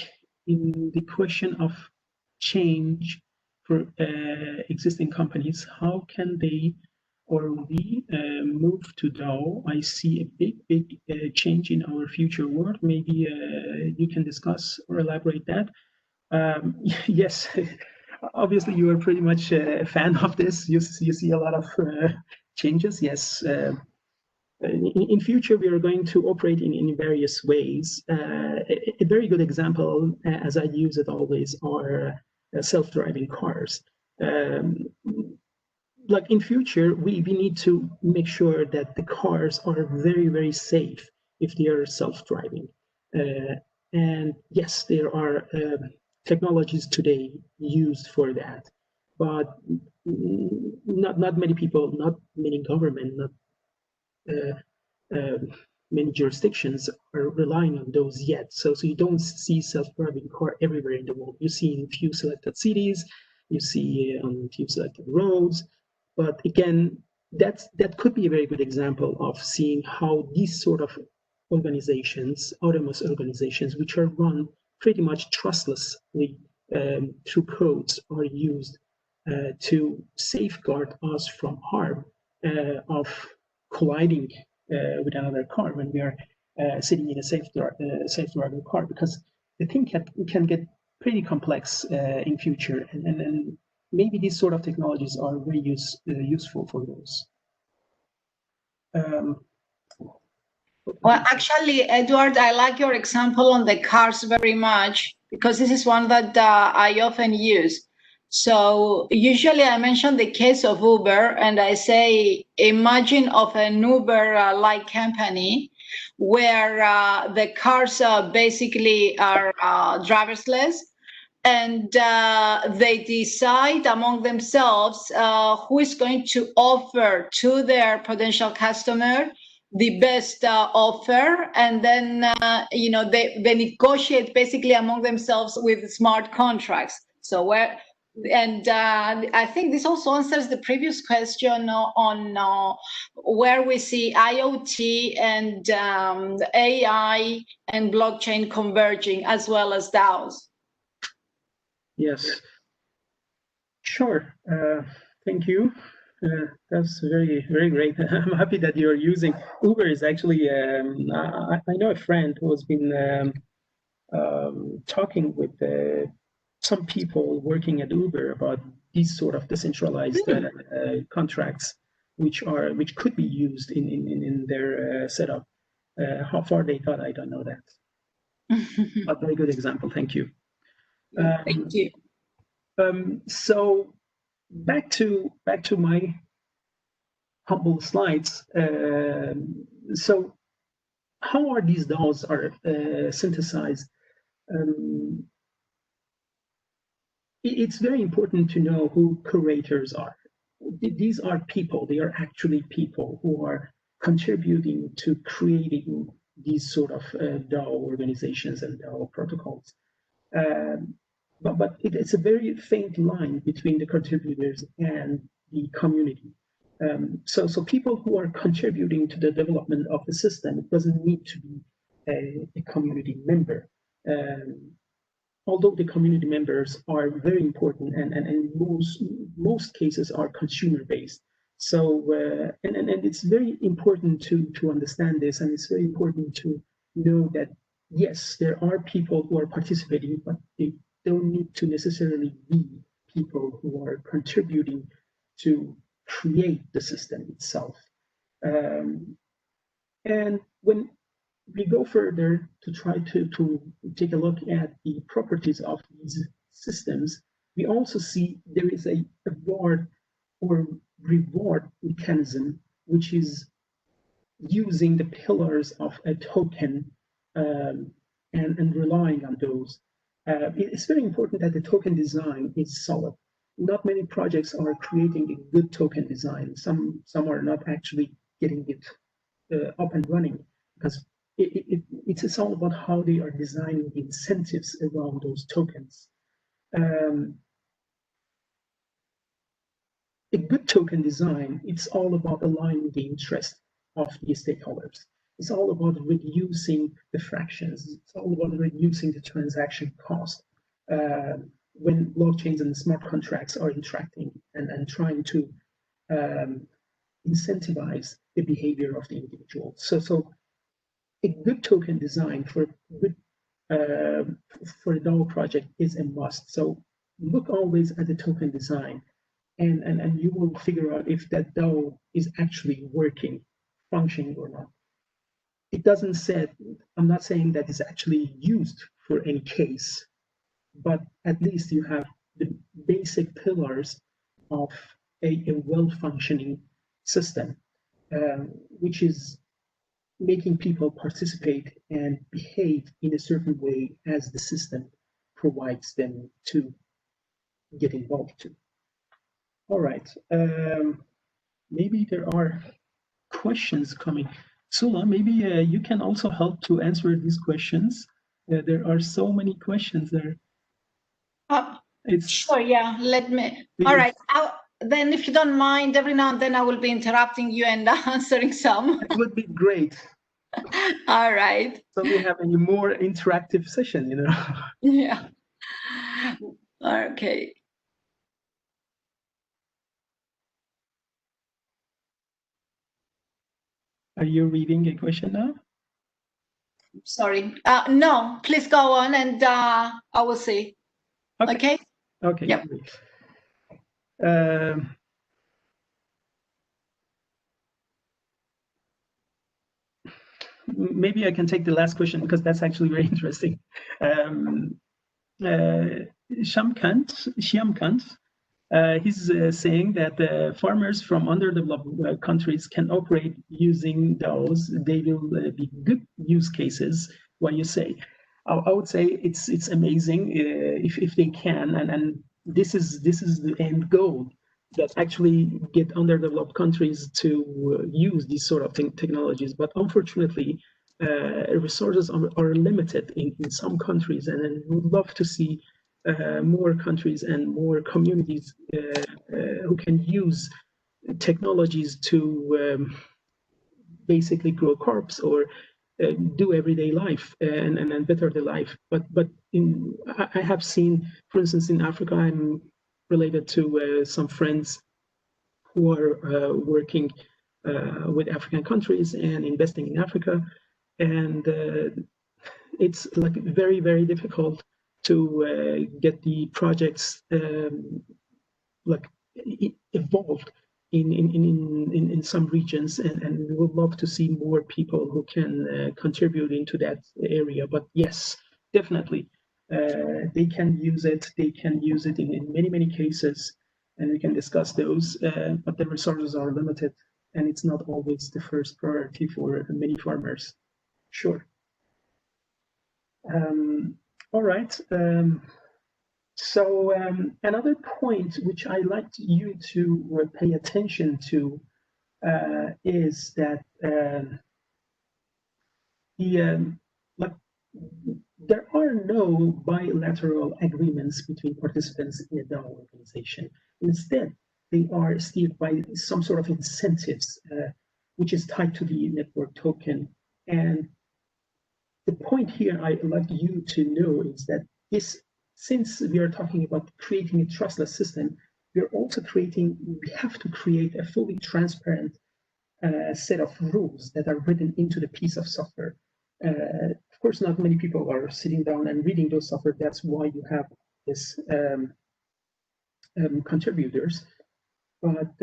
in the question of change for existing companies? How can they or we move to DAO? I see a big change in our future world. Maybe you can discuss or elaborate that. Yes, obviously you are pretty much a fan of this. You see a lot of changes. Yes, in future we are going to operate in various ways. A very good example, as I use it always, are self-driving cars. Like in future, we need to make sure that the cars are very safe if they are self-driving. And yes, there are technologies today used for that, but not many people, not many government, not many jurisdictions are relying on those yet. So you don't see self-driving car everywhere in the world. You see in few selected cities, you see on few selected roads, but again, that could be a very good example of seeing how these sort of organizations, autonomous organizations, which are run pretty much trustlessly through codes, are used to safeguard us from harm of colliding with another car when we are sitting in a safe driving car, because the thing can get pretty complex in future, and maybe these sort of technologies are very useful for those. Well, actually, Edward, I like your example on the cars very much, because this is one that I often use. So usually I mention the case of Uber, and I say, imagine of an Uber-like company where the cars basically are driverless, and they decide among themselves who is going to offer to their potential customer the best offer, and then they negotiate basically among themselves with smart contracts. So I think this also answers the previous question on where we see IoT and AI and blockchain converging, as well as DAOs. Yes, sure. Thank you. That's very great. I'm happy that you're using Uber. Is actually I know a friend who has been talking with some people working at Uber about these sort of decentralized contracts, which could be used in their setup. How far they got, I don't know that. A very good example. Thank you. Thank you. So back to my humble slides. So how are these DAOs are synthesized? It's very important to know who curators are. These are people. They are actually people who are contributing to creating these sort of DAO organizations and DAO protocols. But it's a very faint line between the contributors and the community. So people who are contributing to the development of the system, it doesn't need to be a community member. although the community members are very important and in most cases are consumer-based. So, and it's very important to understand this, and it's very important to know that, yes, there are people who are participating, but they don't need to necessarily be people who are contributing to create the system itself. And when we go further to try to take a look at the properties of these systems, we also see there is a reward or reward mechanism, which is using the pillars of a token and relying on those. It's very important that the token design is solid. Not many projects are creating a good token design. Some are not actually getting it up and running, because it's all about how they are designing the incentives around those tokens. A good token design, it's all about aligning the interest of the stakeholders. It's all about reducing the fractions. It's all about reducing the transaction cost when blockchains and smart contracts are interacting and trying to incentivize the behavior of the individual. So a good token design for a DAO project is a must. So look always at the token design, and you will figure out if that DAO is actually working, functioning or not. It doesn't say, I'm not saying that it's actually used for any case, but at least you have the basic pillars of a well-functioning system, which is making people participate and behave in a certain way as the system provides them to get involved to. All right, maybe there are questions coming. Sula, maybe you can also help to answer these questions. There are so many questions there. Sure, yeah, let me. All right, then if you don't mind, every now and then I will be interrupting you and answering some. It would be great. All right. So we have a more interactive session, you know. Yeah. Okay. Are you reading a question now? Sorry. No, please go on and I will see. Okay? Okay. Yep. Maybe I can take the last question because that's actually very interesting. Shyamkant, he's saying that farmers from underdeveloped countries can operate using DAOs. They will be good use cases. What you say? I would say it's amazing if they can, and this is the end goal, that actually get underdeveloped countries to use these sort of technologies. But unfortunately, resources are limited in some countries, and we would love to see more countries and more communities who can use technologies to basically grow crops or do everyday life and better their life. But I have seen, for instance, in Africa, I'm related to some friends who are working with African countries and investing in Africa, and it's like very, very difficult to get the projects like evolved in some regions, and we would love to see more people who can contribute into that area. But yes, definitely, they can use it. They can use it in many cases, and we can discuss those. But the resources are limited, and it's not always the first priority for many farmers. Sure. All right. So another point which I like you to pay attention to is that there are no bilateral agreements between participants in a DAO organization. Instead, they are steered by some sort of incentives, which is tied to the network token. And the point here I'd like you to know is that this since we are talking about creating a trustless system, we have to create a fully transparent set of rules that are written into the piece of software. Of course, not many people are sitting down and reading those software. That's why you have this contributors. But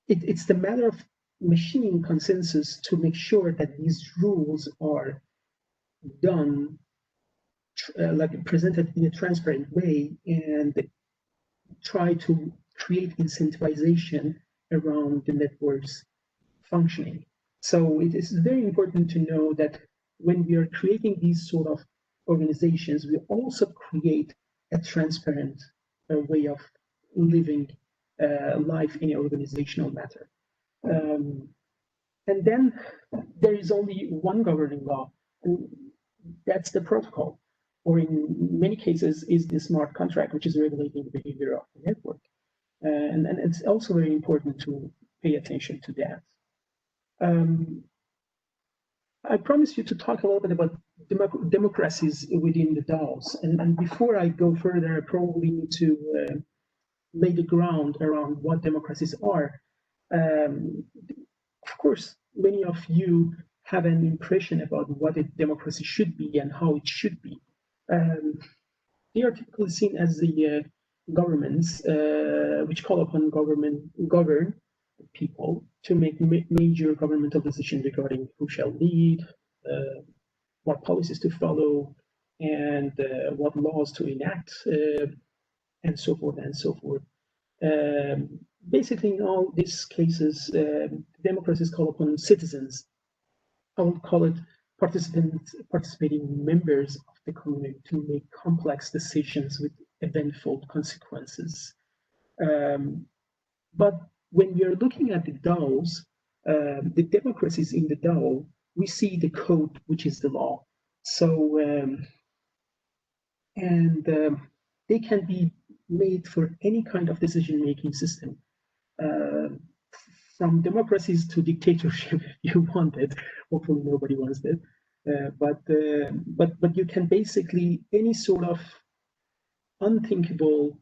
it's the matter of machining consensus to make sure that these rules are done, like presented in a transparent way, and try to create incentivization around the network's functioning. So it is very important to know that when we are creating these sort of organizations, we also create a transparent way of living life in an organizational matter. And then there is only one governing law, and that's the protocol, or in many cases is the smart contract, which is regulating the behavior of the network. And it's also very important to pay attention to that. I promised you to talk a little bit about democracies within the DAOs. And before I go further, I probably need to lay the ground around what democracies are. Of course, many of you have an impression about what a democracy should be and how it should be. They are typically seen as the governments which call upon govern people to make major governmental decisions regarding who shall lead, what policies to follow, and what laws to enact, and so forth and so forth. Basically, in all these cases, democracies call upon citizens. I would call it participating members of the community to make complex decisions with eventful consequences. But when we are looking at the DAOs, the democracies in the DAO, we see the code, which is the law. So, they can be made for any kind of decision-making system, from democracies to dictatorship, if you want it. Hopefully, nobody wants that. But you can basically any sort of unthinkable,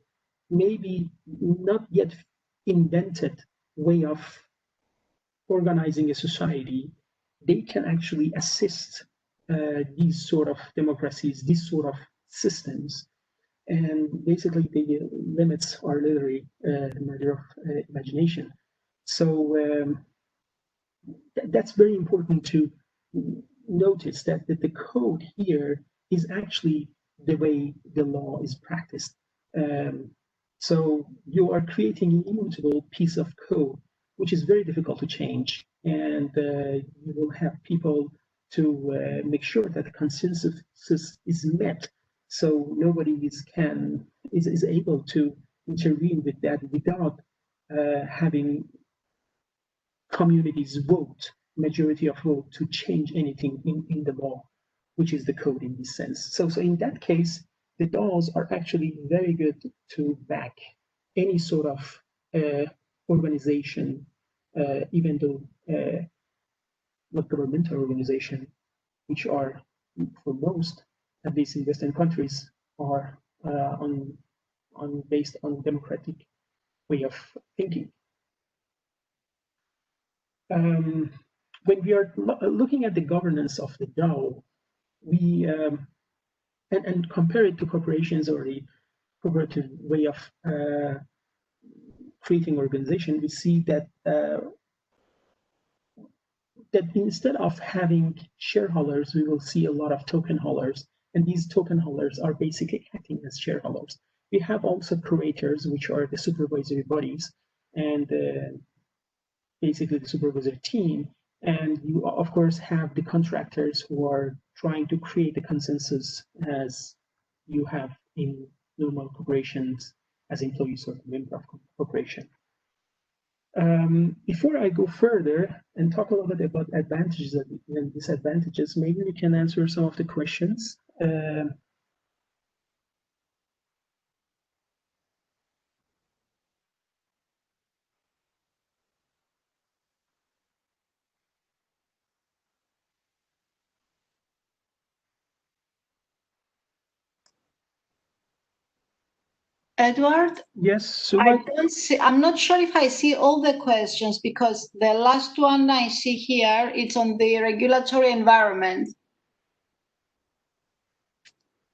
maybe not yet invented way of organizing a society, they can actually assist these sort of democracies, these sort of systems. And basically, the limits are literally a matter of imagination. So that's very important to notice that the code here is actually the way the law is practiced. So you are creating an immutable piece of code, which is very difficult to change. And you will have people to make sure that the consensus is met. So nobody is able to intervene with that without having communities vote, majority of vote, to change anything in the law, which is the code in this sense. So in that case, the DAOs are actually very good to back any sort of organization, even though not governmental organization, which are for most, at least in Western countries, are based on democratic way of thinking. When we are looking at the governance of the DAO, we and compare it to corporations or the cooperative way of creating organization, we see that that instead of having shareholders, we will see a lot of token holders, and these token holders are basically acting as shareholders. We have also curators, which are the supervisory bodies, and basically the supervisory team. And you, of course, have the contractors who are trying to create a consensus as you have in normal corporations as employees or member of corporation. Before I go further and talk a little bit about advantages and disadvantages, maybe we can answer some of the questions. Edward? Yes, so I don't see, I'm not sure if I see all the questions because the last one I see here, it's on the regulatory environment.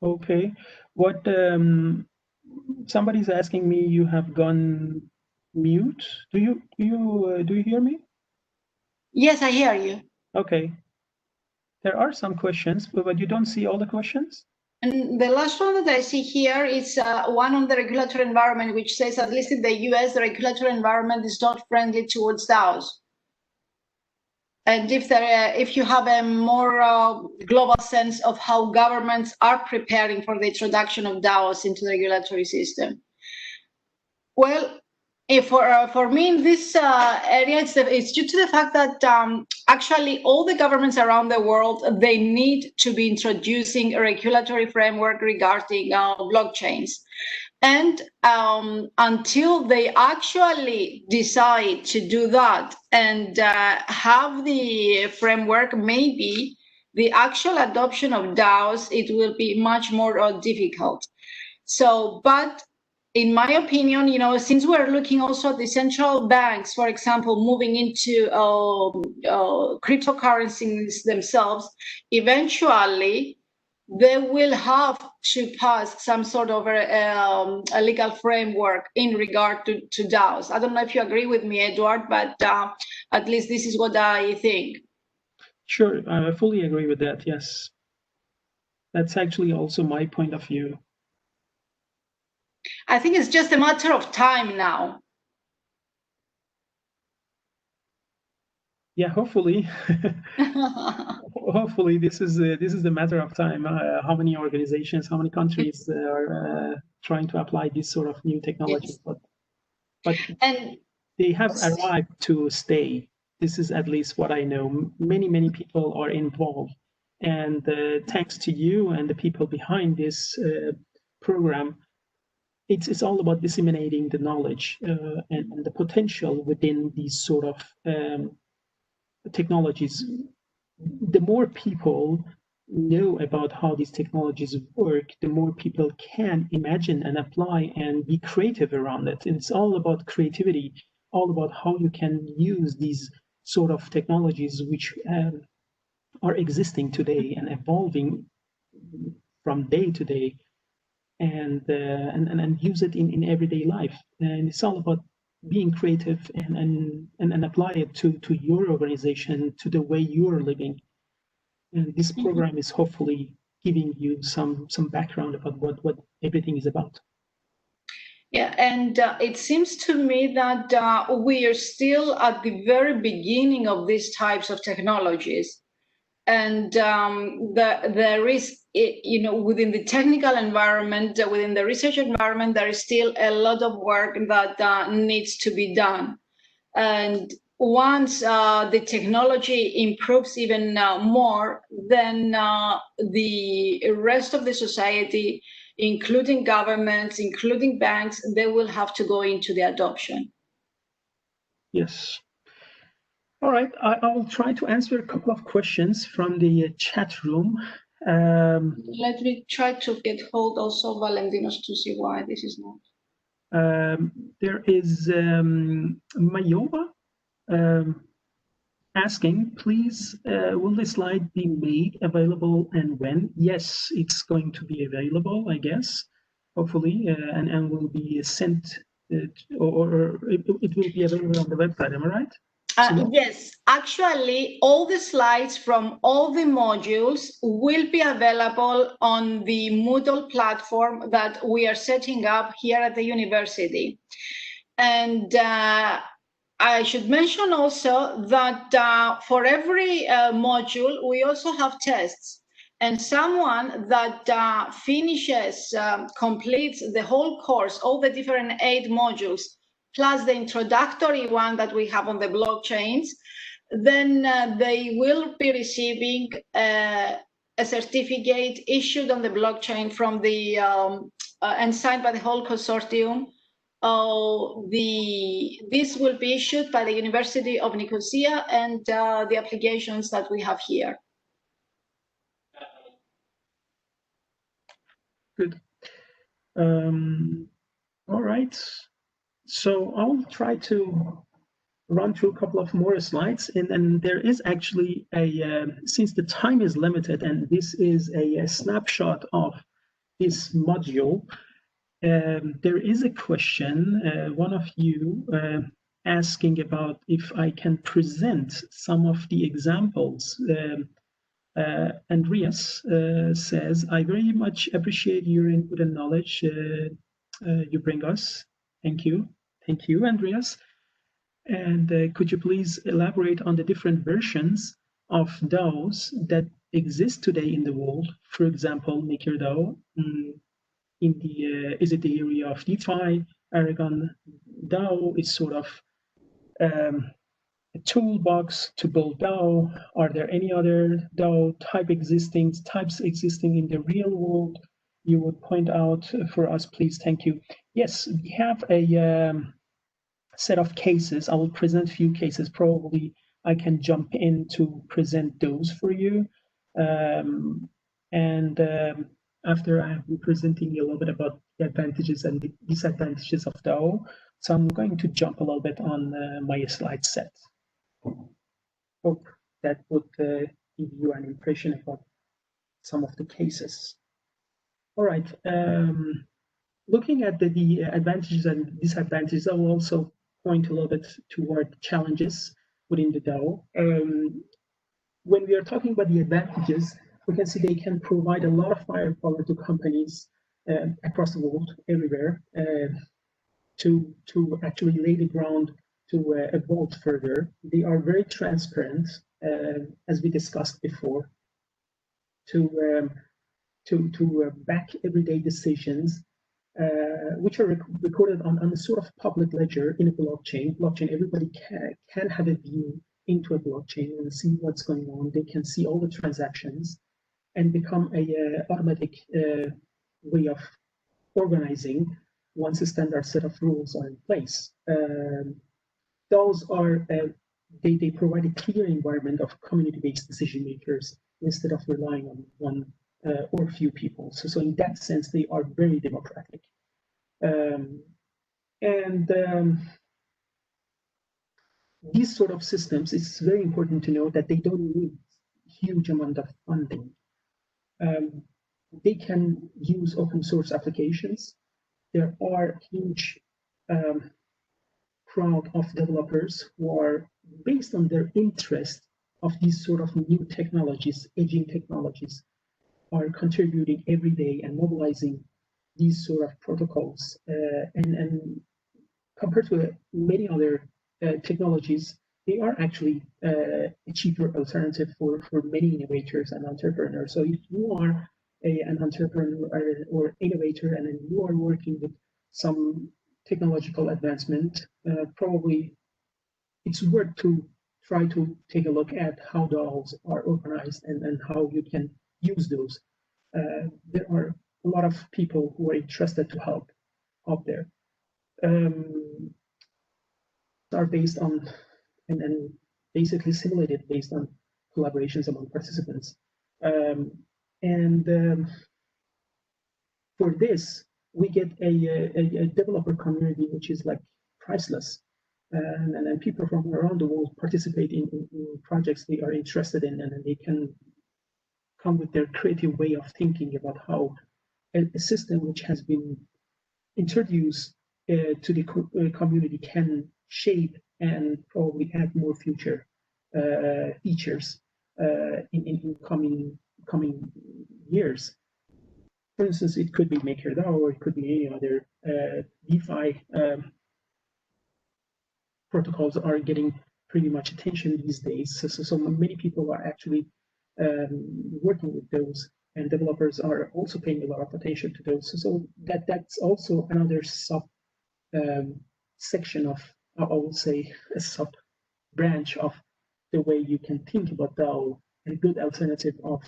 okay. What somebody's asking me, you have gone mute. Do you hear me? Yes, I hear you. Okay. There are some questions, but you don't see all the questions? And the last one that I see here is one on the regulatory environment, which says, at least in the US, the regulatory environment is not friendly towards DAOs. And if you have a more global sense of how governments are preparing for the introduction of DAOs into the regulatory system. Well, for me in this area, it's due to the fact that actually all the governments around the world, they need to be introducing a regulatory framework regarding blockchains. And until they actually decide to do that and have the framework, maybe the actual adoption of DAOs, it will be much more difficult. So, but in my opinion, you know, since we're looking also at the central banks, for example, moving into cryptocurrencies themselves, eventually they will have to pass some sort of a legal framework in regard to DAOs. I don't know if you agree with me, Edward, but at least this is what I think. Sure, I fully agree with that, yes. That's actually also my point of view. I think it's just a matter of time now. Yeah, hopefully. Hopefully, this is the matter of time. How many organizations, how many countries are trying to apply this sort of new technology? Yes. But and they have arrived to stay. This is at least what I know. Many people are involved, and thanks to you and the people behind this program, it's all about disseminating the knowledge and the potential within these sort of technologies. The more people know about how these technologies work, the more people can imagine and apply and be creative around it. And it's all about creativity, all about how you can use these sort of technologies which are existing today and evolving from day to day, and use it in everyday life. And it's all about being creative and apply it to your organization, to the way you're living. And this program is hopefully giving you some background about what everything is about. Yeah, and it seems to me that we are still at the very beginning of these types of technologies. And there is, you know, within the technical environment, within the research environment, there is still a lot of work that needs to be done. And once the technology improves even more, then the rest of the society, including governments, including banks, they will have to go into the adoption. Yes. All right, I will try to answer a couple of questions from the chat room. Let me try to get hold also of Valentinos to see why this is not. There is Mayova asking, please, will the slide be made available and when? Yes, it's going to be available, I guess, hopefully, and will be sent, or it will be available on the website, am I right? Yes, actually, all the slides from all the modules will be available on the Moodle platform that we are setting up here at the university. And I should mention also that for every module, we also have tests. And someone that finishes, completes the whole course, all the different 8 modules, plus the introductory one that we have on the blockchains, then they will be receiving a certificate issued on the blockchain from the and signed by the whole consortium. This will be issued by the University of Nicosia and the applications that we have here. Good. All right. So I'll try to run through a couple of more slides, and there is actually a, since the time is limited and this is a snapshot of this module, there is a question, one of you asking about if I can present some of the examples. Andreas says, I very much appreciate your input and knowledge you bring us. Thank you. Thank you, Andreas. And could you please elaborate on the different versions of DAOs that exist today in the world? For example, MakerDAO, is it the area of DeFi? Aragon DAO is sort of a toolbox to build DAO. Are there any other DAO types existing in the real world you would point out for us, please? Thank you. Yes, we have a set of cases. I will present a few cases. Probably I can jump in to present those for you. After I have been presenting you a little bit about the advantages and the disadvantages of DAO, so I'm going to jump a little bit on my slide set. Hope that would give you an impression about some of the cases. All right. Looking at the advantages and disadvantages, I will also point a little bit toward challenges within the DAO. When we are talking about the advantages, we can see they can provide a lot of firepower to companies across the world, everywhere, to actually lay the ground to evolve further. They are very transparent, as we discussed before, to back everyday decisions, which are recorded on a sort of public ledger in a blockchain. Everybody can have a view into a blockchain and see what's going on. They can see all the transactions and become a automatic way of organizing once a standard set of rules are in place. Those are, they provide a clear environment of community-based decision makers instead of relying on one or a few people. So in that sense, they are very democratic. These sort of systems, it's very important to know that they don't need huge amount of funding. They can use open source applications. There are huge crowd of developers who are, based on their interest of these sort of new technologies, edging technologies, are contributing every day and mobilizing these sort of protocols. And compared to many other technologies, they are actually a cheaper alternative for many innovators and entrepreneurs. So if you are an entrepreneur or innovator and you are working with some technological advancement, probably it's worth to try to take a look at how DAOs are organized and how you can use those. There are a lot of people who are interested to help out there. Are based on and basically simulated based on collaborations among participants. For this, we get a developer community which is like priceless. And people from around the world participate in projects they are interested in, and they can come with their creative way of thinking about how a system which has been introduced to the community can shape and probably add more future features in coming years. For instance, it could be MakerDAO, or it could be any other DeFi protocols are getting pretty much attention these days. So many people are actually working with those, and developers are also paying a lot of attention to those. So that's also another sub section of, I would say, a sub branch of the way you can think about DAO, a good alternative of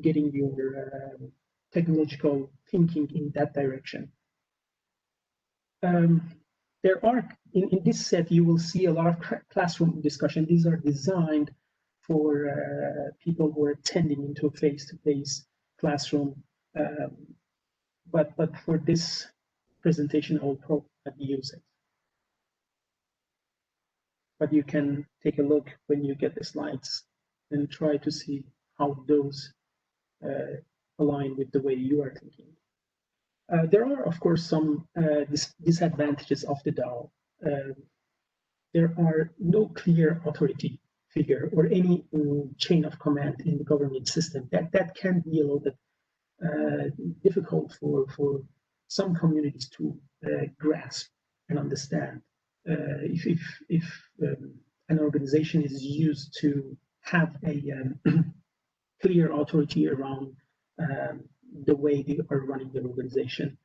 getting your technological thinking in that direction. There are, in this set, you will see a lot of classroom discussion. These are designed for people who are attending into a face-to-face classroom. But for this presentation I will probably use it. But you can take a look when you get the slides and try to see how those align with the way you are thinking. There are, of course, some disadvantages of the DAO. There are no clear authority figure or any chain of command in the government system. That can be a little bit difficult for some communities to grasp and understand. If an organization is used to have a clear authority around the way they are running their organization.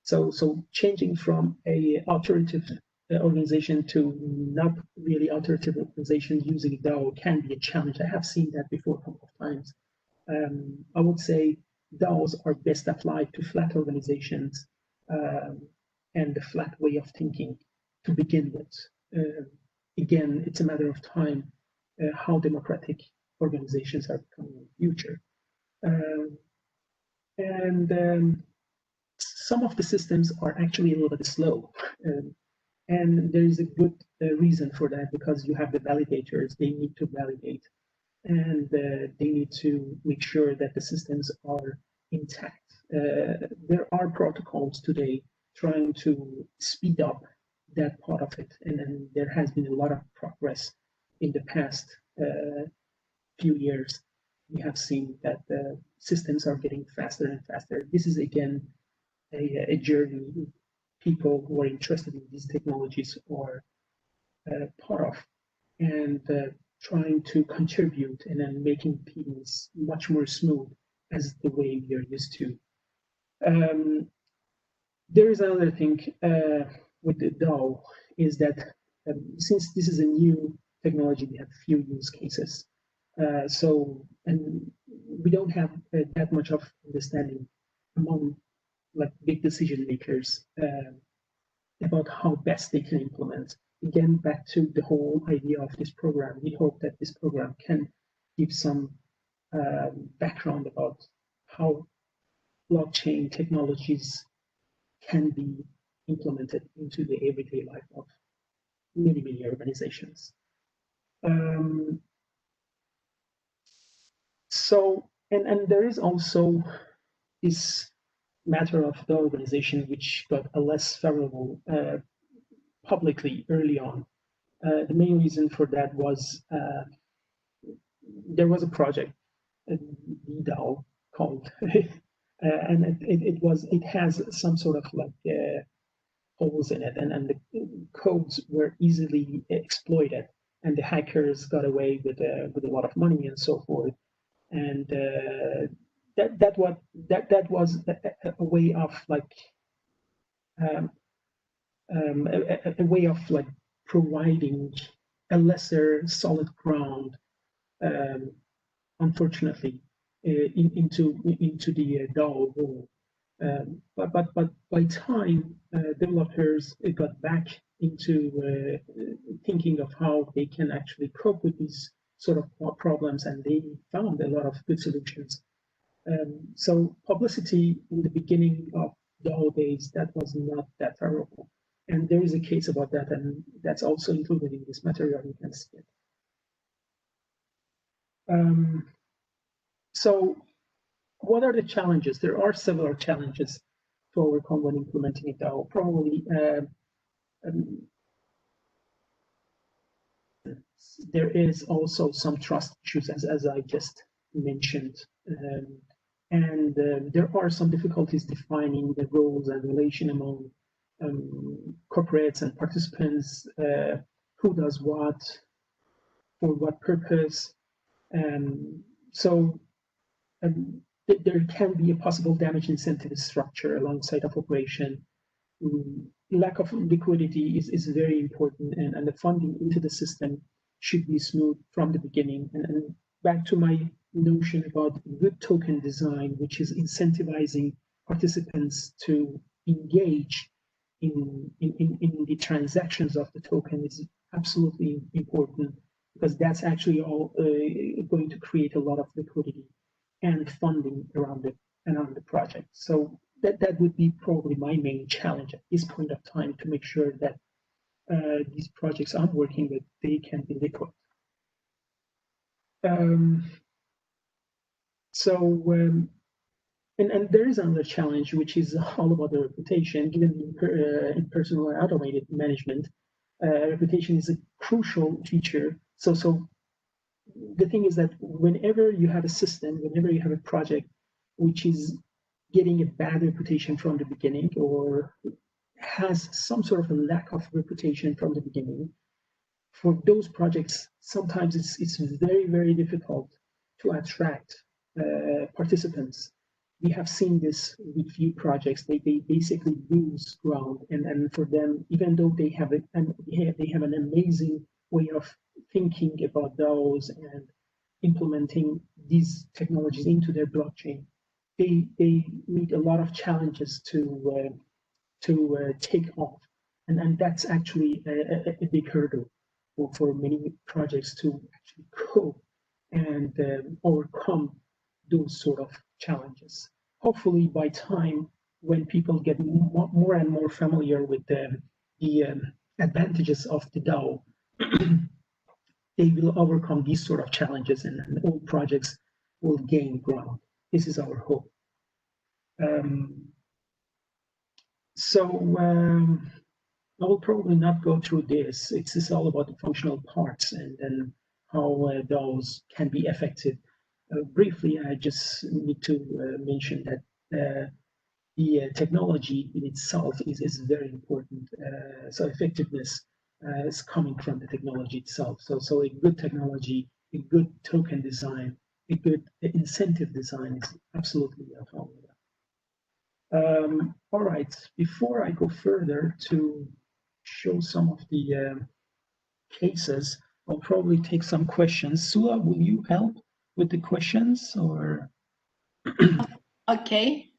So changing from a authoritative organization to not really authoritative organization using DAO can be a challenge. I have seen that before a couple of times. I would say DAOs are best applied to flat organizations and the flat way of thinking to begin with. Again, it's a matter of time how democratic organizations are becoming in the future. Some of the systems are actually a little bit slow. And there is a good reason for that, because you have the validators, they need to validate, and they need to make sure that the systems are intact. There are protocols today trying to speed up that part of it, and then there has been a lot of progress in the past few years. We have seen that the systems are getting faster and faster. This is again a journey people who are interested in these technologies are part of, and trying to contribute and then making things much more smooth as the way we are used to. There is another thing with the DAO is that since this is a new technology, we have few use cases. And we don't have that much of understanding among like big decision makers about how best they can implement. Again, back to the whole idea of this program, we hope that this program can give some background about how blockchain technologies can be implemented into the everyday life of many, many organizations. And there is also this matter of the organization which got a less favorable publicly early on. The main reason for that was there was a project, a DAO called, and it has some sort of like holes in it, and the codes were easily exploited, and the hackers got away with a lot of money and so forth. And that was a way of like a way of like providing a lesser solid ground, unfortunately, into the DAO role. But by time developers got back into thinking of how they can actually cope with these sort of problems, and they found a lot of good solutions. So publicity in the beginning of DAO days, that was not that terrible. And there is a case about that, and that's also included in this material. You can see it. So what are the challenges? There are several challenges to overcome when implementing a DAO. Probably there is also some trust issues, as I just mentioned. And there are some difficulties defining the roles and relation among corporates and participants, who does what, for what purpose. There can be a possible damage incentive structure alongside of operation. Lack of liquidity is very important, and the funding into the system should be smooth from the beginning. And back to my notion about good token design, which is incentivizing participants to engage in the transactions of the token, is absolutely important, because that's actually all going to create a lot of liquidity and funding around the project. So that would be probably my main challenge at this point of time, to make sure that these projects I'm working with, they can be liquid. And there is another challenge, which is all about the reputation. Given impersonal and automated management, reputation is a crucial feature. So the thing is that whenever you have a system, whenever you have a project which is getting a bad reputation from the beginning, or has some sort of a lack of reputation from the beginning, for those projects, sometimes it's very, very difficult to attract participants. We have seen this with few projects. They basically lose ground, and for them, even though they have an amazing way of thinking about DAOs and implementing these technologies into their blockchain, they meet a lot of challenges to take off, and that's actually a big hurdle for many projects to actually cope and overcome those sort of challenges. Hopefully, by time when people get more and more familiar with the advantages of the DAO, they will overcome these sort of challenges, and all projects will gain ground. This is our hope. I will probably not go through this. It's all about the functional parts and how those can be effective. Briefly, I just need to mention that the technology in itself is very important. So effectiveness is coming from the technology itself. So a good technology, a good token design, a good incentive design is absolutely a formula. All right, before I go further to show some of the cases, I'll probably take some questions. Sula, will you help with the questions, or? Okay,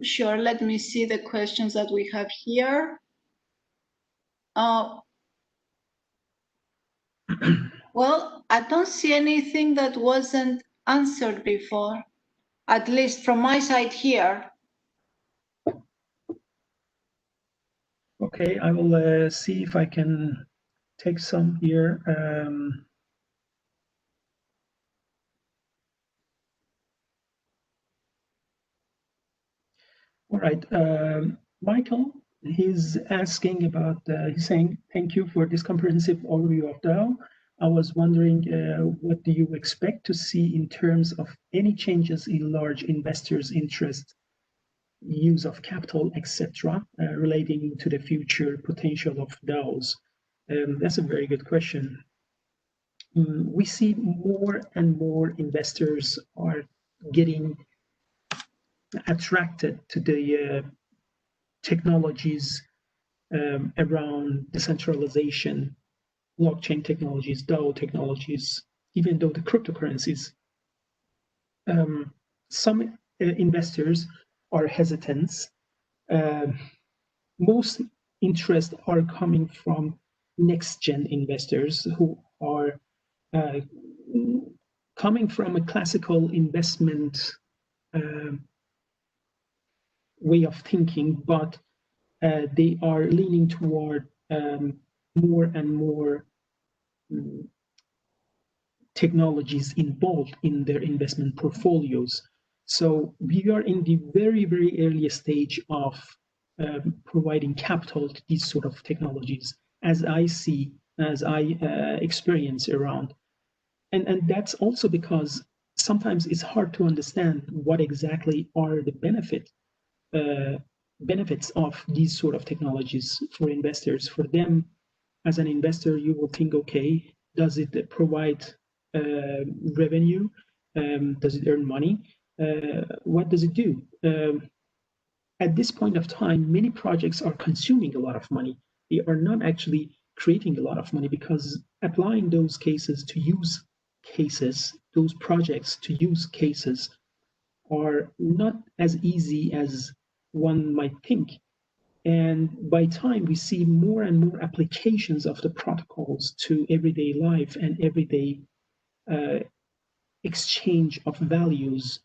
sure. Let me see the questions that we have here. Well, I don't see anything that wasn't answered before, at least from my side here. Okay, I will see if I can take some here. All right, Michael, he's asking about, he's saying, thank you for this comprehensive overview of DAO. I was wondering, what do you expect to see in terms of any changes in large investors' interest, use of capital, etc., relating to the future potential of DAOs? That's a very good question. We see more and more investors are getting attracted to the technologies around decentralization, blockchain technologies, DAO technologies, even though the cryptocurrencies. Some investors are hesitant. Most interest are coming from next-gen investors who are coming from a classical investment way of thinking, but they are leaning toward more and more technologies involved in their investment portfolios. So we are in the very, very early stage of providing capital to these sort of technologies, as I see, as I experience around. And that's also because sometimes it's hard to understand what exactly are the benefits of these sort of technologies for investors. For them, as an investor, you will think, okay, does it provide revenue? Does it earn money? What does it do? At this point of time, many projects are consuming a lot of money. They are not actually creating a lot of money, because applying those cases to use cases, those projects to use cases, are not as easy as one might think. And by time we see more and more applications of the protocols to everyday life and everyday exchange of values,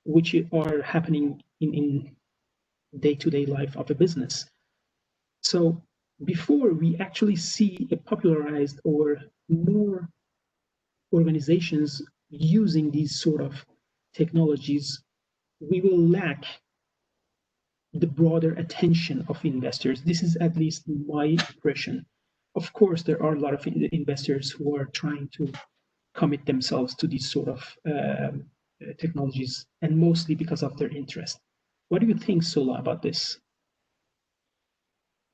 which are happening in day-to-day life of a business. So before we actually see a popularized or more organizations using these sort of technologies, we will lack the broader attention of investors. This is at least my impression. Of course, there are a lot of investors who are trying to commit themselves to these sort of technologies, and mostly because of their interest. What do you think, Sula, about this?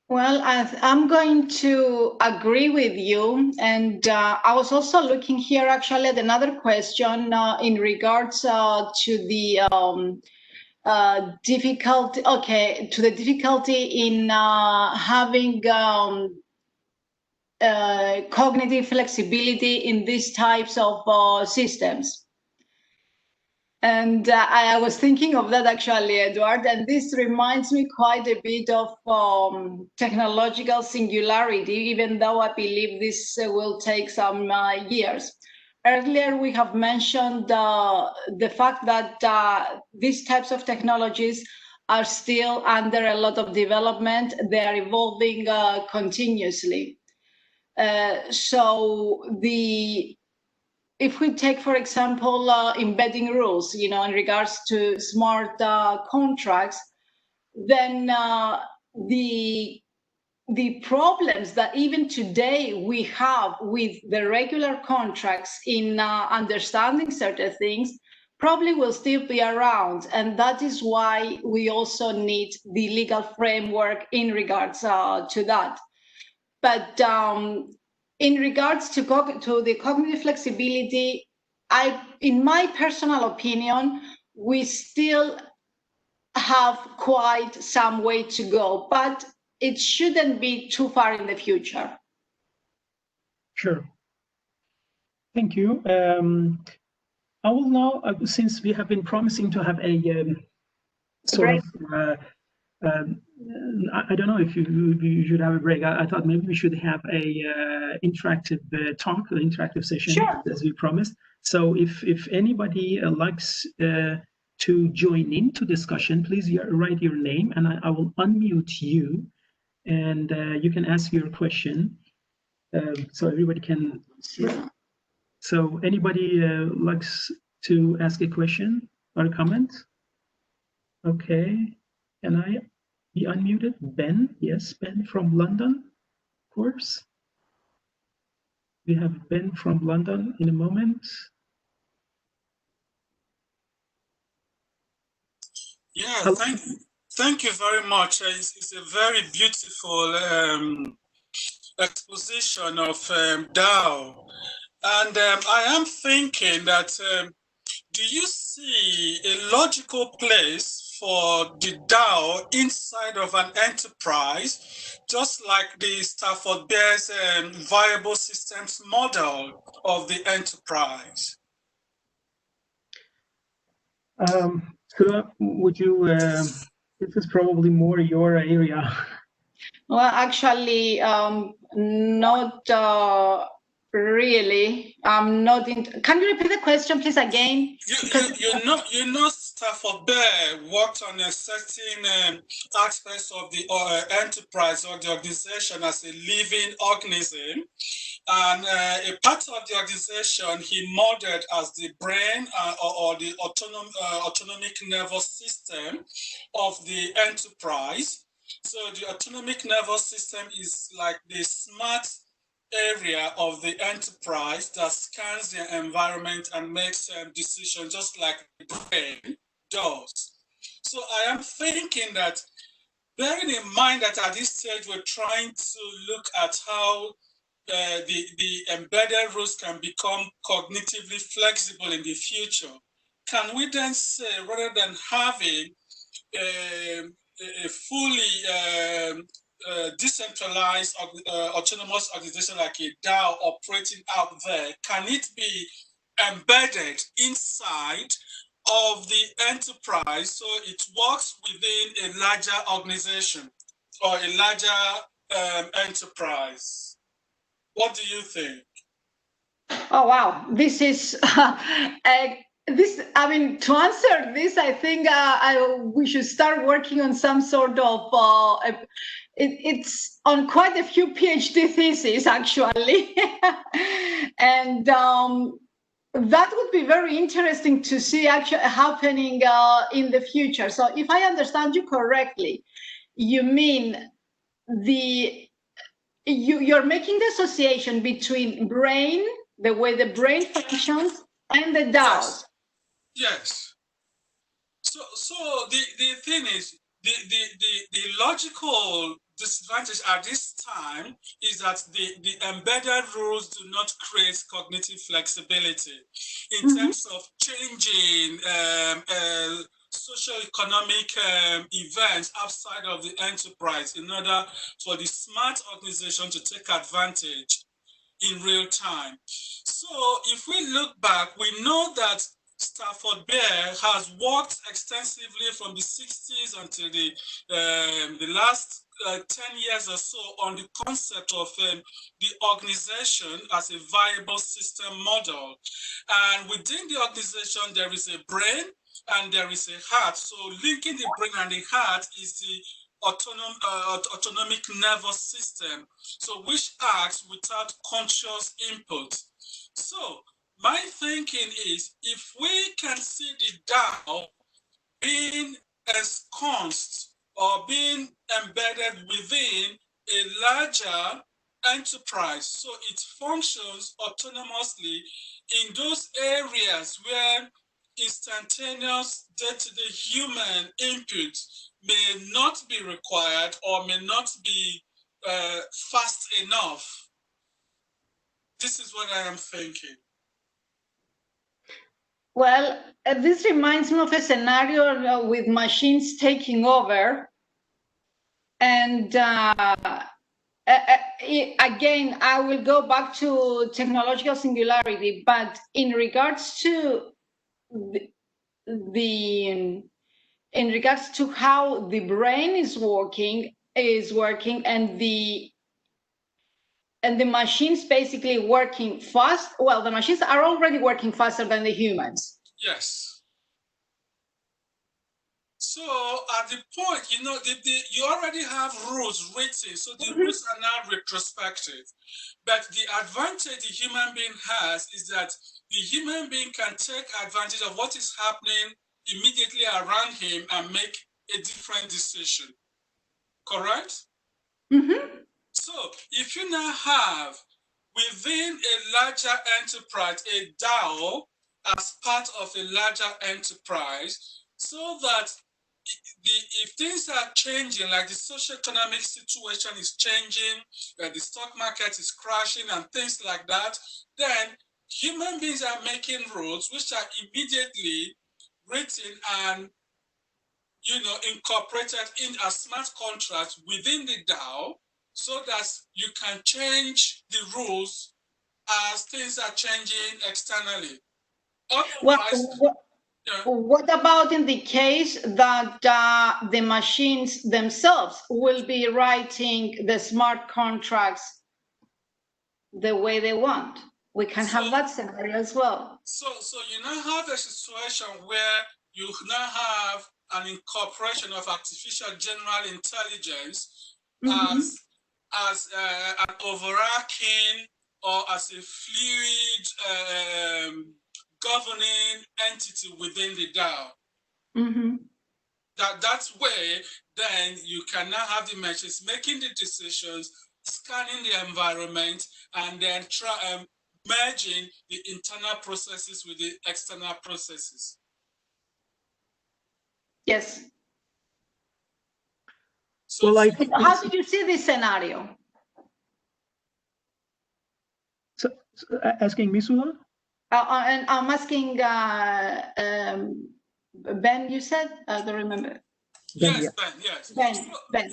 Well, I'm going to agree with you. And I was also looking here actually at another question in regards to the difficulty, to the difficulty in having cognitive flexibility in these types of systems. And I was thinking of that actually, Edward, and this reminds me quite a bit of technological singularity, even though I believe this will take some years. Earlier, we have mentioned the fact that these types of technologies are still under a lot of development. They are evolving continuously. If we take, for example, embedding rules, in regards to smart contracts, then the problems that even today we have with the regular contracts in understanding certain things probably will still be around. And that is why we also need the legal framework in regards to that. But in regards to the cognitive flexibility, in my personal opinion, we still have quite some way to go, but it shouldn't be too far in the future. Sure. Thank you. I will now, since we have been promising to have a sort of I don't know if you should have a break. I thought maybe we should have a interactive talk, an interactive session, sure, as we promised. So if anybody likes to join into discussion, please write your name, and I will unmute you, and you can ask your question, so everybody can see. So anybody likes to ask a question or a comment? Okay, can I be unmuted? Ben, yes, Ben from London, of course. We have Ben from London in a moment. Yeah, thank you very much. It's a very beautiful exposition of DAO. And I am thinking that, do you see a logical place for the DAO inside of an enterprise, just like the Stafford Bear's viable systems model of the enterprise? Sula, would you, this is probably more your area. Well, actually, not really. I'm not in. Can you repeat the question, please, again? You know, Stafford Bear worked on a certain aspects of the enterprise or the organization as a living organism. And a part of the organization he modeled as the brain or the autonomic nervous system of the enterprise. So the autonomic nervous system is like the smart area of the enterprise that scans the environment and makes decisions just like the brain does. So I am thinking that, bearing in mind that at this stage we're trying to look at how the embedded rules can become cognitively flexible in the future, can we then say, rather than having a fully decentralized autonomous organization like a DAO operating out there, can it be embedded inside of the enterprise so it works within a larger organization or a larger enterprise? What do you think? Oh, wow. This is I mean, to answer this, I think we should start working on some sort of, it's on quite a few PhD theses, actually. And that would be very interesting to see actually happening in the future. So if I understand you correctly, you mean you're making the association between brain, the way the brain functions, and the DAOs. Yes. So the thing is, the logical disadvantage at this time is that the embedded rules do not create cognitive flexibility in terms of changing socio-economic events outside of the enterprise in order for the smart organization to take advantage in real time. So if we look back, we know that Stafford Bear has worked extensively from the 60s until the last 10 years or so on the concept of the organization as a viable system model. And within the organization, there is a brain and there is a heart. So linking the brain and the heart is the autonomic nervous system, so which acts without conscious input. So my thinking is, if we can see the DAO being ensconced or being embedded within a larger enterprise, so it functions autonomously in those areas where instantaneous day-to-day human input may not be required or may not be fast enough. This is what I am thinking. Well, this reminds me of a scenario with machines taking over. And again, I will go back to technological singularity, but in regards to in regards to how the brain is working, and the machines basically working fast. Well, the machines are already working faster than the humans. Yes. So at the point, you know, you already have rules written, so the rules are now retrospective. But the advantage the human being has is that the human being can take advantage of what is happening immediately around him and make a different decision. Correct? So if you now have within a larger enterprise, a DAO as part of a larger enterprise, so that if things are changing, like the socio-economic situation is changing, the stock market is crashing and things like that, then human beings are making rules which are immediately written and, you know, incorporated in as smart contracts within the DAO, so that you can change the rules as things are changing externally. Otherwise, what about in the case that the machines themselves will be writing the smart contracts the way they want? We can have that scenario as well. So you now have a situation where you now have an incorporation of artificial general intelligence as an overarching or as a fluid governing entity within the DAO. That's where then you can now have the machines making the decisions, scanning the environment, and then merging the internal processes with the external processes. Yes. So well, I think how do you see this scenario? So asking Misula? And I'm asking Ben, you said? I don't remember. Yes, Ben, yes. Ben.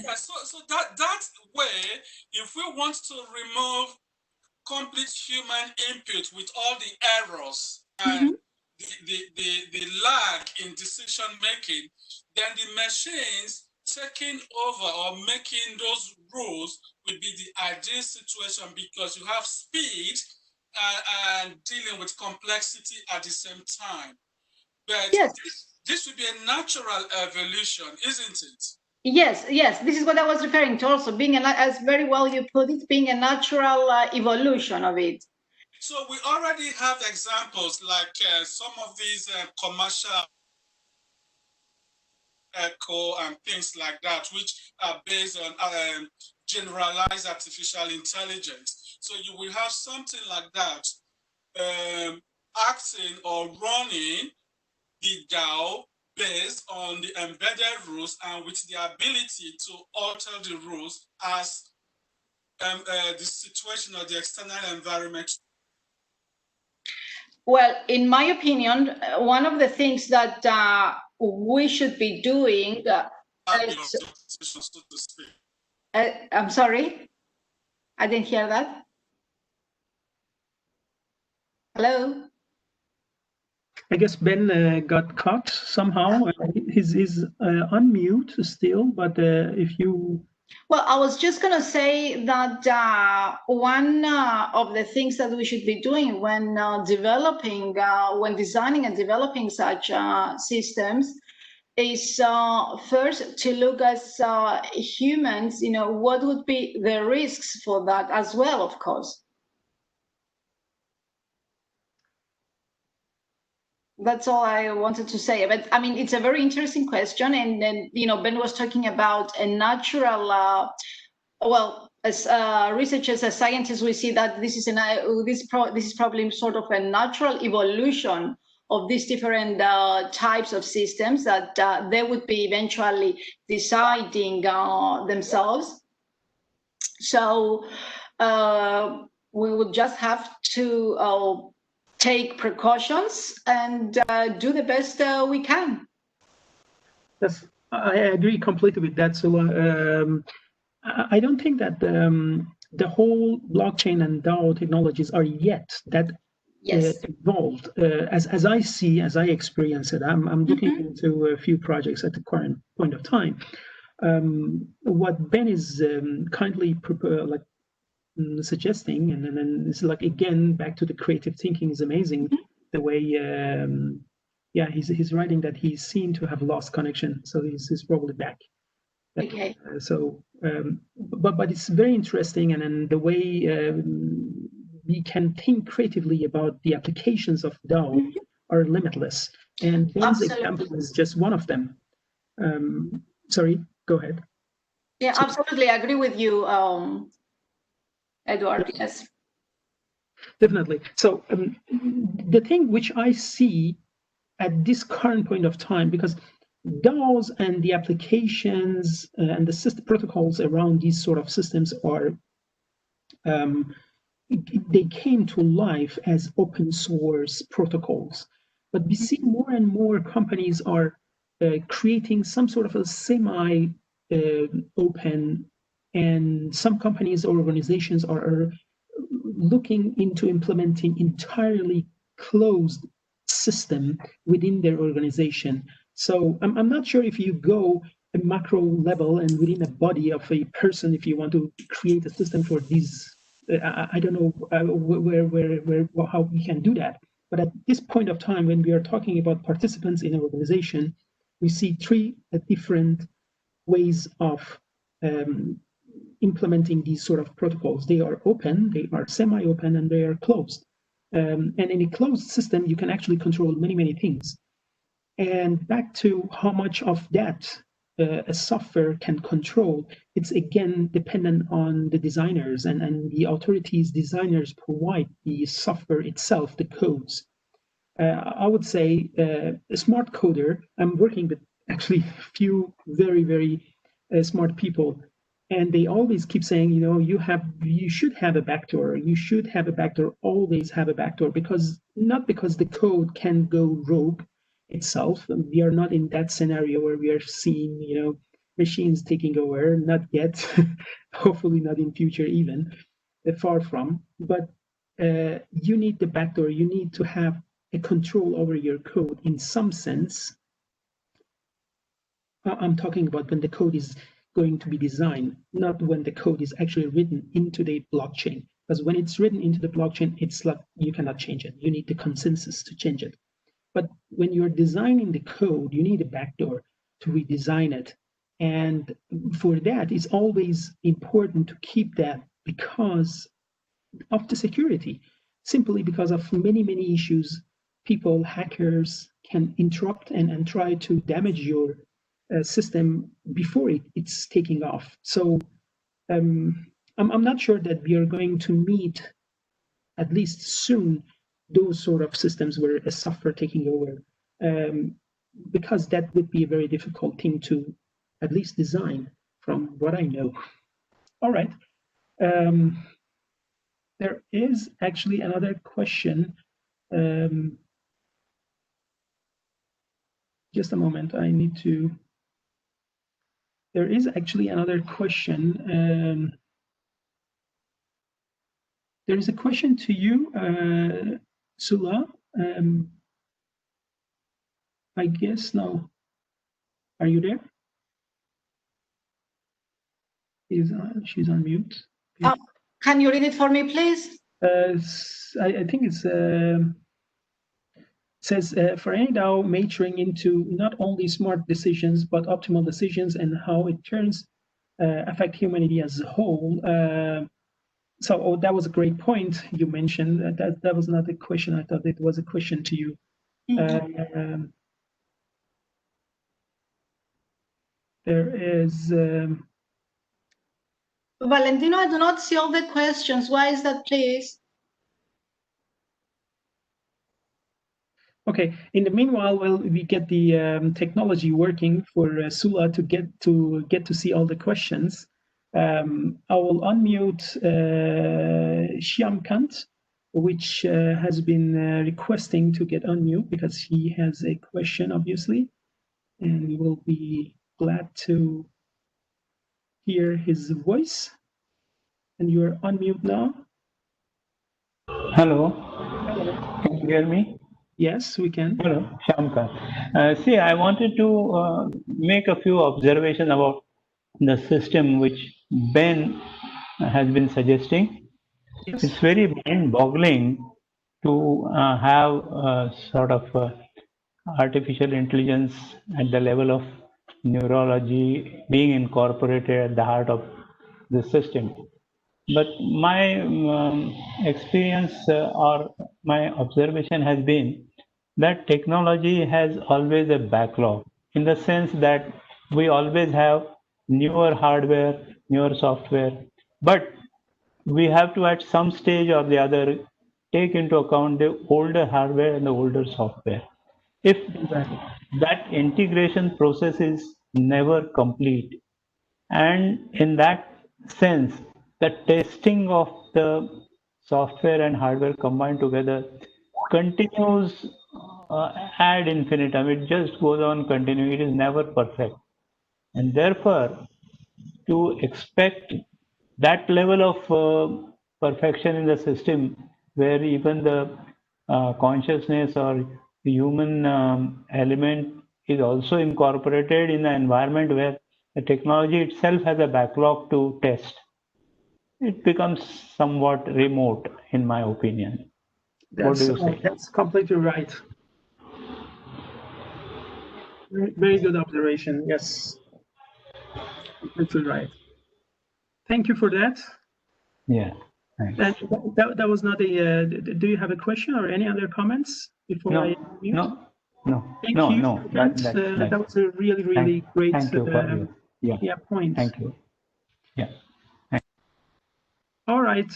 Yeah, so that way, if we want to remove complete human input with all the errors and the lag in decision making, then the machines taking over or making those rules will be the ideal situation, because you have speed and dealing with complexity at the same time. But Yes. this would be a natural evolution, isn't it? Yes, yes. This is what I was referring to also, being, as very well you put it, being a natural evolution of it. So we already have examples like some of these commercial echo and things like that, which are based on generalized artificial intelligence. So you will have something like that acting or running the DAO based on the embedded rules and with the ability to alter the rules as the situation or the external environment. Well, in my opinion, one of the things that we should be doing I'm sorry, I didn't hear that. Hello? I guess Ben got caught somehow. He's on mute still, but if you... Well, I was just going to say that one of the things that we should be doing when when designing and developing such systems is first to look as humans, what would be the risks for that as well, of course. That's all I wanted to say. But I mean, it's a very interesting question. And then, Ben was talking about a natural, well, as researchers, as scientists, we see that this is probably sort of a natural evolution of these different types of systems that they would be eventually deciding themselves. So we would just have to take precautions and do the best we can. Yes, I agree completely with that. So I don't think that the whole blockchain and DAO technologies are yet that evolved. As I see, as I experience it, I'm looking into a few projects at the current point of time. What Ben is kindly suggesting, and then it's like, again, back to the creative thinking is amazing. The way, he's writing that he seemed to have lost connection, so he's probably back. Okay. But it's very interesting, and then the way we can think creatively about the applications of DAO are limitless. And Ben's example is just one of them. Sorry, go ahead. Yeah, absolutely, I agree with you, Edward. Yes. Definitely. So the thing which I see at this current point of time, because DAOs and the applications and the system protocols around these sort of systems are, they came to life as open source protocols. But we see more and more companies are creating some sort of a semi-open, and some companies or organizations are looking into implementing entirely closed system within their organization. So I'm not sure if you go a macro level and within a body of a person, if you want to create a system for these, I don't know how we can do that. But at this point of time, when we are talking about participants in an organization, we see three different ways of implementing these sort of protocols. They are open, they are semi-open, and they are closed. And in a closed system, you can actually control many things. And back to how much of that a software can control, it's again dependent on the designers and the authorities. Designers provide the software itself, the codes. I would say a smart coder, I'm working with actually a few very smart people, and they always keep saying, you should have a backdoor, always have a backdoor, not because the code can go rogue itself. We are not in that scenario where we are seeing, machines taking over, not yet, hopefully not in future even, far from. But you need the backdoor, you need to have a control over your code in some sense. I'm talking about when the code is going to be designed, not when the code is actually written into the blockchain. Because when it's written into the blockchain, it's like you cannot change it. You need the consensus to change it. But when you're designing the code, you need a backdoor to redesign it. And for that, it's always important to keep that because of the security, simply because of many, many issues. People, hackers can interrupt and try to damage your system before it's taking off. So I'm not sure that we are going to meet, at least soon, those sort of systems where a software taking over, because that would be a very difficult thing to at least design from what I know. All right. There is actually another question. Just a moment, I need to. There is actually another question. There is a question to you, Sula. I guess no. Are you there? She's on mute. Can you read it for me, please? I think it's says for any DAO maturing into not only smart decisions but optimal decisions and how it turns affect humanity as a whole. So that was a great point you mentioned. That was not a question. I thought it was a question to you. There is. Valentino, I do not see all the questions. Why is that, please? Okay. In the meanwhile, while we get the technology working for Sula to get to see all the questions, I will unmute Shyamkant, which has been requesting to get unmute because he has a question, obviously, and we will be glad to hear his voice. And you are on mute now. Hello. Hello. Can you hear me? Yes, we can. Hello, Shyamkant. See, I wanted to make a few observations about the system which Ben has been suggesting. Yes. It's very mind-boggling to have a sort of artificial intelligence at the level of neurology being incorporated at the heart of the system. But my experience or my observation has been that technology has always a backlog, in the sense that we always have newer hardware, newer software, but we have to at some stage or the other take into account the older hardware and the older software. If that integration process is never complete, and in that sense, the testing of the software and hardware combined together continues ad infinitum. It just goes on continuing. It is never perfect. And therefore, to expect that level of perfection in the system, where even the consciousness or the human element is also incorporated in the environment where the technology itself has a backlog to test, it becomes somewhat remote, in my opinion. What do you say? That's completely right. Very good observation. Yes, completely right. Thank you for that. Yeah. Thanks. And that was not a. Do you have a question or any other comments before I mute? No. Thank you. That was a really great. Thank you for you. Yeah. Point. Thank you. Yeah. All right.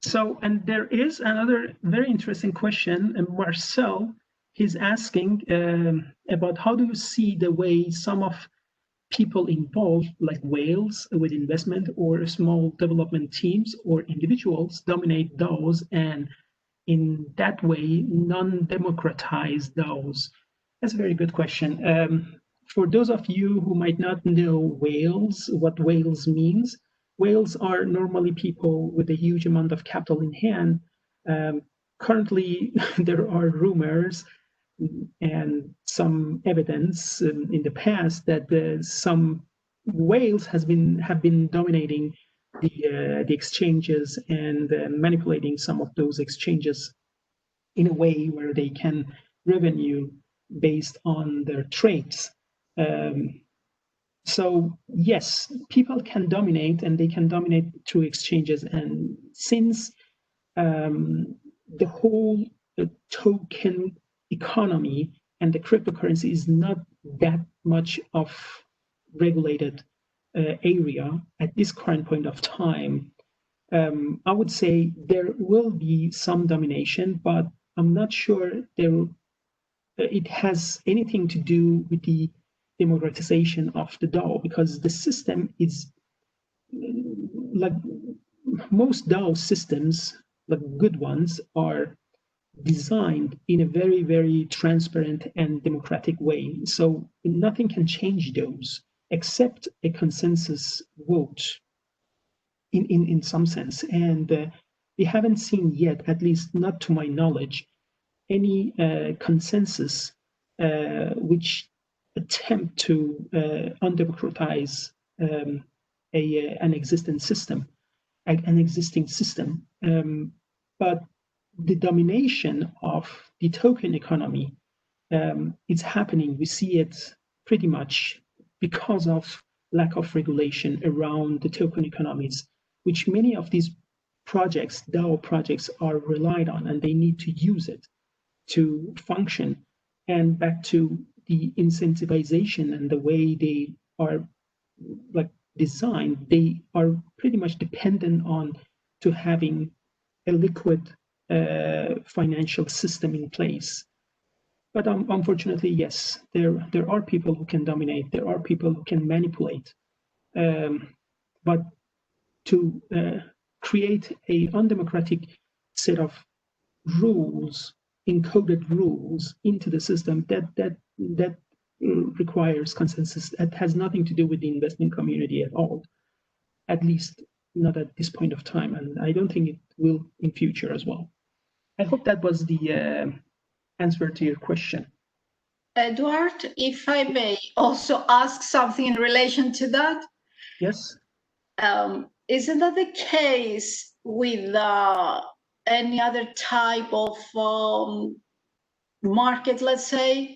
So, and there is another very interesting question. And Marcel, he's asking about how do you see the way some of people involved, like whales with investment or small development teams or individuals, dominate DAOs and in that way non-democratize DAOs? That's a very good question. For those of you who might not know whales, what whales means, whales are normally people with a huge amount of capital in hand. Currently, there are rumors and some evidence in the past that some whales have been dominating the exchanges and manipulating some of those exchanges in a way where they can revenue based on their trades. So yes, people can dominate, and they can dominate through exchanges. And since the whole token economy and the cryptocurrency is not that much of regulated area at this current point of time, I would say there will be some domination, but I'm not sure it has anything to do with the democratization of the DAO, because the system is like most DAO systems, like good ones, are designed in a very, very transparent and democratic way. So nothing can change those except a consensus vote in some sense. And we haven't seen yet, at least not to my knowledge, any consensus which attempt to undemocratize an existing system. But the domination of the token economy is happening. We see it pretty much because of lack of regulation around the token economies, which many of these projects, DAO projects, are relied on, and they need to use it to function. And back to the incentivization and the way they are like designed, they are pretty much dependent on to having a liquid financial system in place. But unfortunately, yes, there are people who can dominate. There are people who can manipulate. But to create a undemocratic set of rules, encoded rules into the system, that requires consensus. That has nothing to do with the investment community at all, at least not at this point of time, and I don't think it will in future as well. I hope that was the answer to your question. Edward, if I may also ask something in relation to that. Yes. Isn't that the case with any other type of market, let's say,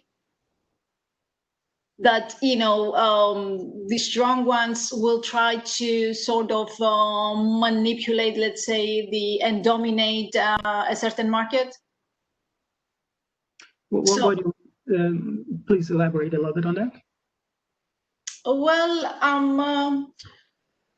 that, you know, the strong ones will try to sort of manipulate, let's say, and dominate a certain market? What do you, please elaborate a little bit on that?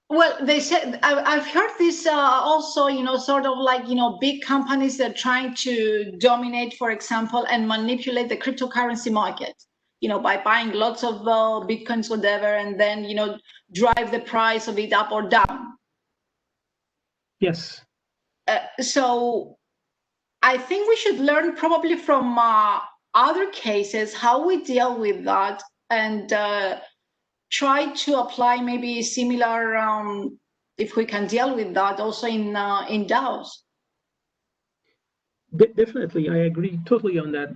Well, they said, I've heard this also, you know, sort of like, you know, big companies that are trying to dominate, for example, and manipulate the cryptocurrency market, you know, by buying lots of Bitcoins, whatever, and then, you know, drive the price of it up or down. Yes. So I think we should learn probably from other cases how we deal with that, and try to apply maybe similar, if we can deal with that also in DAOs. Definitely, I agree totally on that.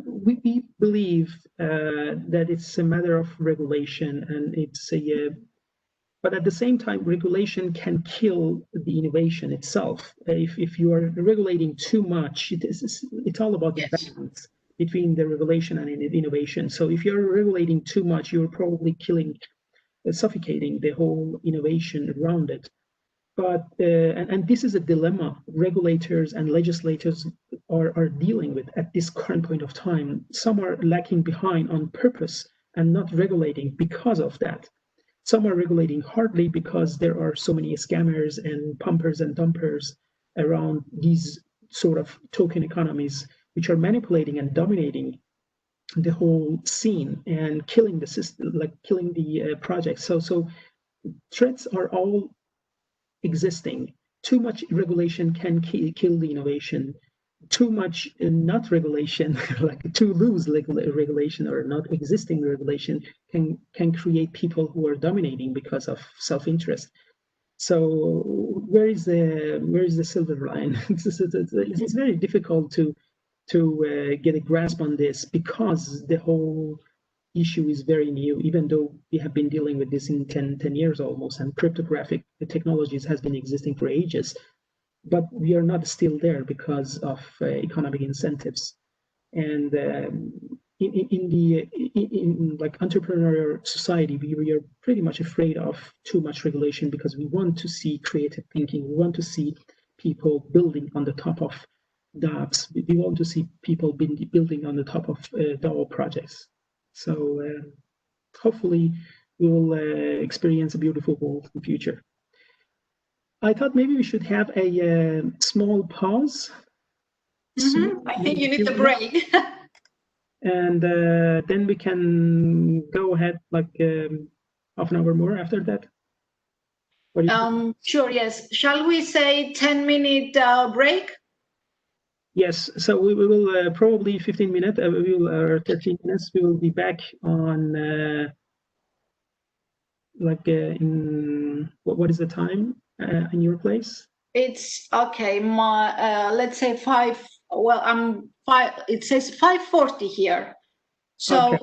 We believe that it's a matter of regulation, and it's but at the same time, regulation can kill the innovation itself. If you are regulating too much, it's all about the balance between the regulation and innovation. So if you're regulating too much, you're probably suffocating the whole innovation around it. But and this is a dilemma regulators and legislators are dealing with at this current point of time. Some are lacking behind on purpose and not regulating because of that. Some are regulating hardly because there are so many scammers and pumpers and dumpers around these sort of token economies, which are manipulating and dominating the whole scene and killing the system, like killing the project. So threats are all existing. Too much regulation can kill the innovation. Too much not regulation, like too loose regulation or not existing regulation, can create people who are dominating because of self-interest. So where is the silver line? It's very difficult to get a grasp on this, because the whole issue is very new, even though we have been dealing with this in 10 years almost, and cryptographic technologies has been existing for ages, but we are not still there because of economic incentives. And in like entrepreneurial society, we are pretty much afraid of too much regulation because we want to see creative thinking. We want to see people building on the top of DAOs. We want to see people building on the top of DAO projects. So hopefully we will experience a beautiful world in the future. I thought maybe we should have a small pause. I think you need a break. And then we can go ahead like half an hour more after that. Sure, yes. Shall we say 10-minute break? Yes, so we will probably 15 minutes, we will, or 13 minutes, we will be back on in, what is the time in your place? It's okay, let's say 5, well, I'm 5, it says 5:40 here. So Okay.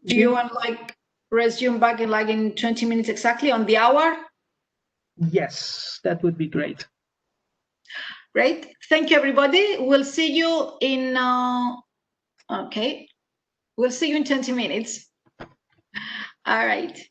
do you want like resume back in like in 20 minutes exactly on the hour? Yes, that would be great. Great. Thank you, everybody. We'll see you in, okay. We'll see you in 20 minutes. All right.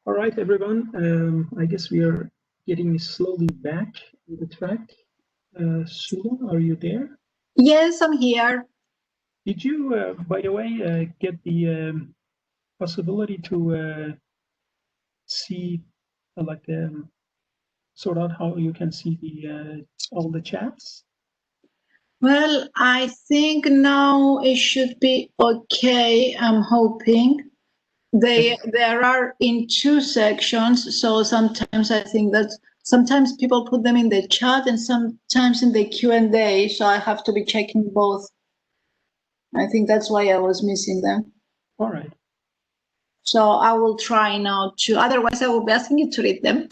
All right, everyone. I guess we are getting slowly back on the track. Sula, are you there? Yes, I'm here. Did you, by the way, get the possibility to see, sort out how you can see the all the chats? Well, I think now it should be okay. I'm hoping. There are in two sections, so sometimes I think that sometimes people put them in the chat and sometimes in the Q&A, so I have to be checking both. I think that's why I was missing them. All right. So I will try now to, otherwise I will be asking you to read them.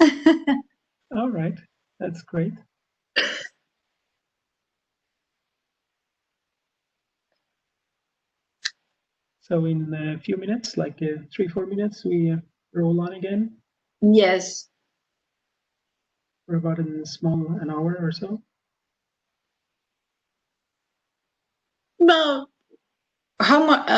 All right, that's great. So in a few minutes, like 3-4 minutes, we roll on again. Yes. For about an hour or so. Well, how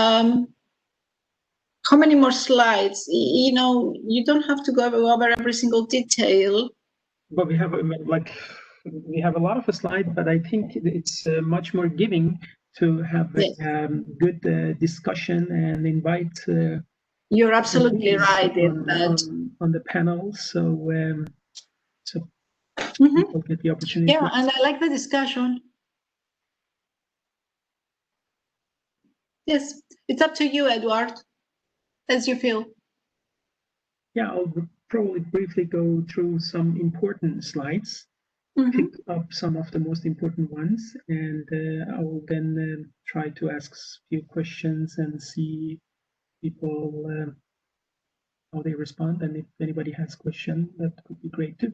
many more slides? You know, you don't have to go over every single detail. But we have a lot of slides, but I think it's much more giving to have a good discussion and invite. You're absolutely right in that. On the panel, so people get the opportunity. Yeah, and I like the discussion. Yes, it's up to you, Edward, as you feel. Yeah, I'll probably briefly go through some important slides, pick up some of the most important ones, and I will then try to ask a few questions and see people how they respond, and if anybody has questions, that could be great too.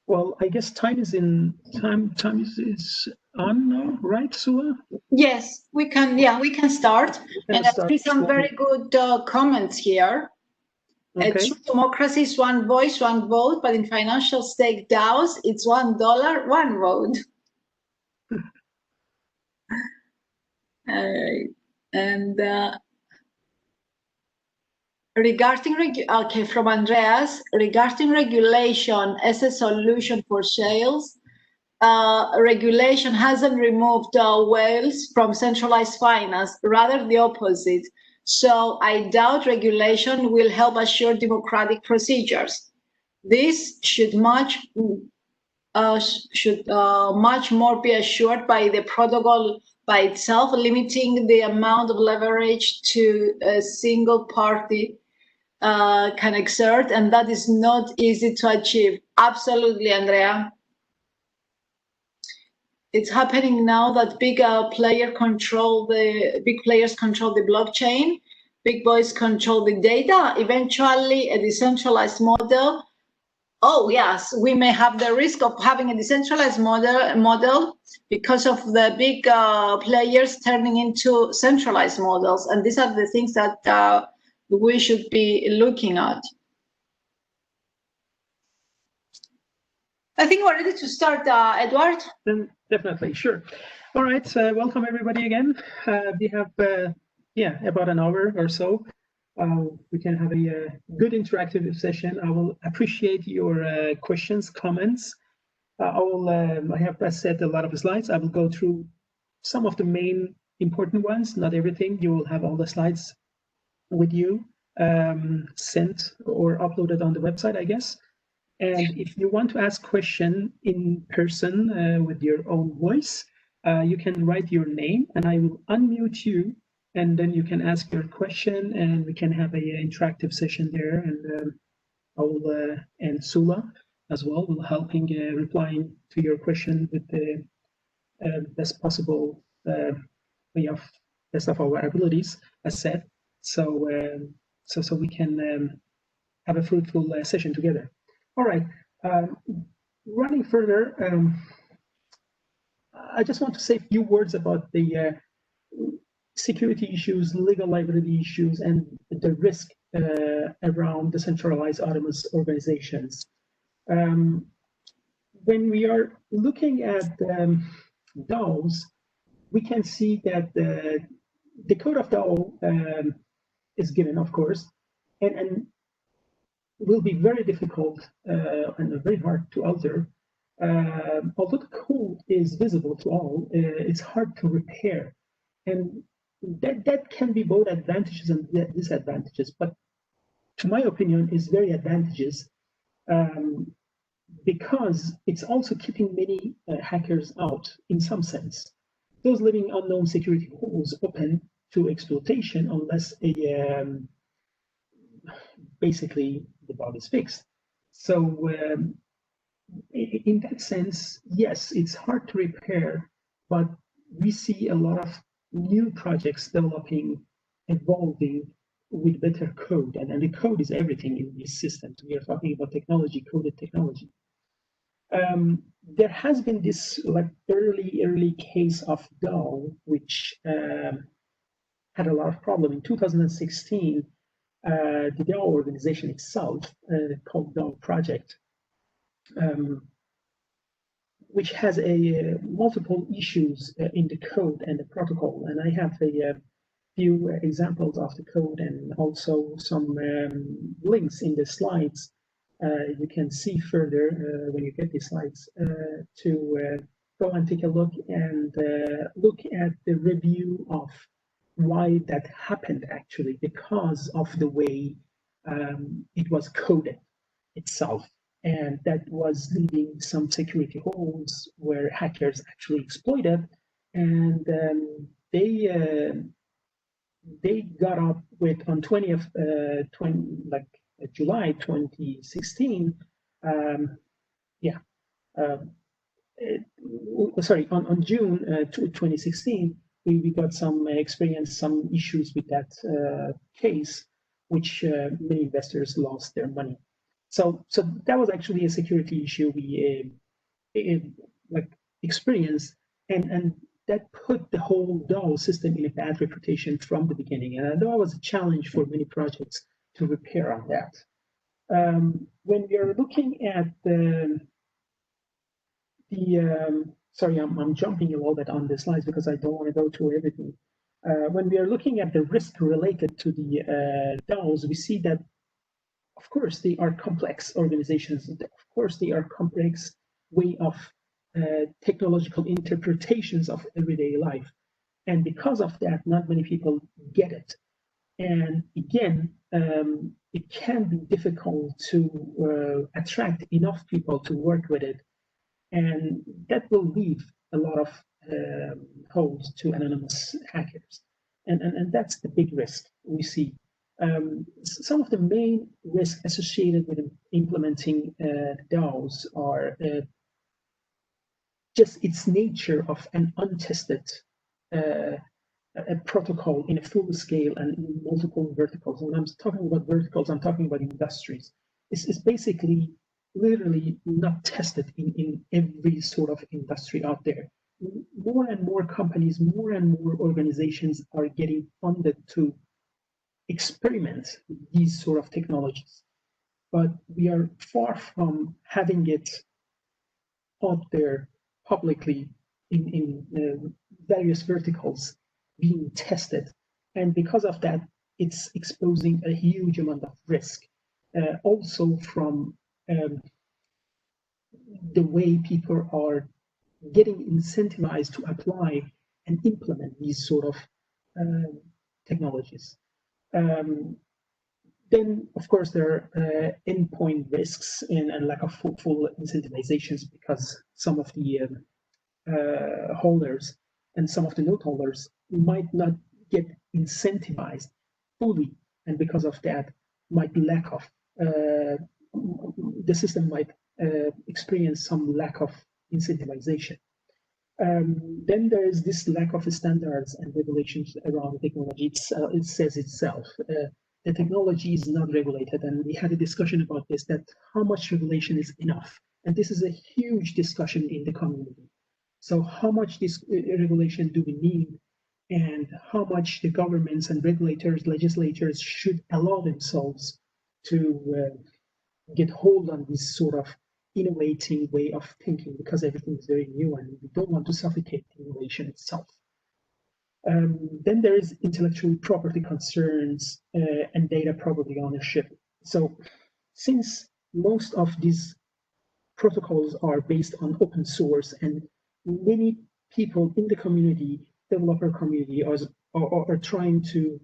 Well, I guess time is on now, right, Sua? Yes, we can. Yeah, we can start. And I see some very good comments here. Okay. True democracy is one voice, one vote, but in financial stake DAOs, it's $1, one vote. Regarding from Andreas, regarding regulation as a solution for sales, regulation hasn't removed whales from centralized finance, rather the opposite. So I doubt regulation will help assure democratic procedures. This should much more be assured by the protocol by itself, limiting the amount of leverage to a single party can exert, and that is not easy to achieve. Absolutely, Andrea. It's happening now that big players control the blockchain, big boys control the data. Eventually, a decentralized model. Oh yes, we may have the risk of having a decentralized model because of the big players turning into centralized models, and these are the things that we should be looking at. I think we're ready to start, Edward. Definitely, sure. All right, so welcome everybody again. We have, about an hour or so. We can have a good interactive session. I will appreciate your questions, comments. I have set a lot of slides. I will go through some of the main important ones, not everything. You will have all the slides with you. sent or uploaded on the website, I guess. And if you want to ask question in person with your own voice, you can write your name and I will unmute you, and then you can ask your question and we can have a interactive session there. And and Sula as well will helping replying to your question with the best possible way of best of our abilities, as said. So so we can have a fruitful session together. All right, running further, I just want to say a few words about the security issues, legal liability issues, and the risk around decentralized autonomous organizations. When we are looking at DAOs, we can see that the code of DAO is given, of course, and will be very difficult and very hard to alter. Although the code is visible to all, it's hard to repair. And that can be both advantages and disadvantages, but to my opinion is very advantageous because it's also keeping many hackers out in some sense. Those leaving unknown security holes open to exploitation unless basically the bug is fixed. So in that sense, yes, it's hard to repair, but we see a lot of new projects developing, evolving with better code, and the code is everything in these systems. We are talking about technology, coded technology. There has been this like early case of DAO, which had a lot of problem. In 2016, the DAO organization itself, called DAO Project, which has a multiple issues in the code and the protocol. And I have a few examples of the code and also some links in the slides. You can see further when you get the slides to go and take a look and look at the review of why that happened actually, because of the way it was coded itself. And that was leaving some security holes where hackers actually exploited, and they got up with on July 2016. Sorry, on June 2016, we got some some issues with that case, which many investors lost their money. So that was actually a security issue we experienced, and that put the whole DAO system in a bad reputation from the beginning. And that was a challenge for many projects to repair on that. When we are looking at sorry, I'm jumping a little bit on the slides because I don't want to go through everything. When we are looking at the risk related to the DAOs, we see that of course, they are complex organizations. Of course, they are complex way of technological interpretations of everyday life. And because of that, not many people get it. And again, it can be difficult to attract enough people to work with it. And that will leave a lot of holes to anonymous hackers. And that's the big risk we see. Some of the main risks associated with implementing DAOs are just its nature of an untested a protocol in a full scale and in multiple verticals. When I'm talking about verticals, I'm talking about industries. It's basically literally not tested in every sort of industry out there. More and more companies, more and more organizations are getting funded to experiment with these sort of technologies, but we are far from having it out there publicly in various verticals being tested. And because of that, it's exposing a huge amount of risk. Also from the way people are getting incentivized to apply and implement these sort of technologies. Then, of course, there are endpoint risks and lack of full incentivizations, because some of the holders and some of the note holders might not get incentivized fully, and because of that, might lack of the system might experience some lack of incentivization. Then there is this lack of standards and regulations around technology. It says itself. The technology is not regulated, and we had a discussion about this, that how much regulation is enough. And this is a huge discussion in the community. So how much this regulation do we need, and how much the governments and regulators, legislators should allow themselves to get hold on this sort of innovating way of thinking, because everything is very new and we don't want to suffocate the innovation itself. Then there is intellectual property concerns and data property ownership. So since most of these protocols are based on open source, and many people in the community, developer community, are trying to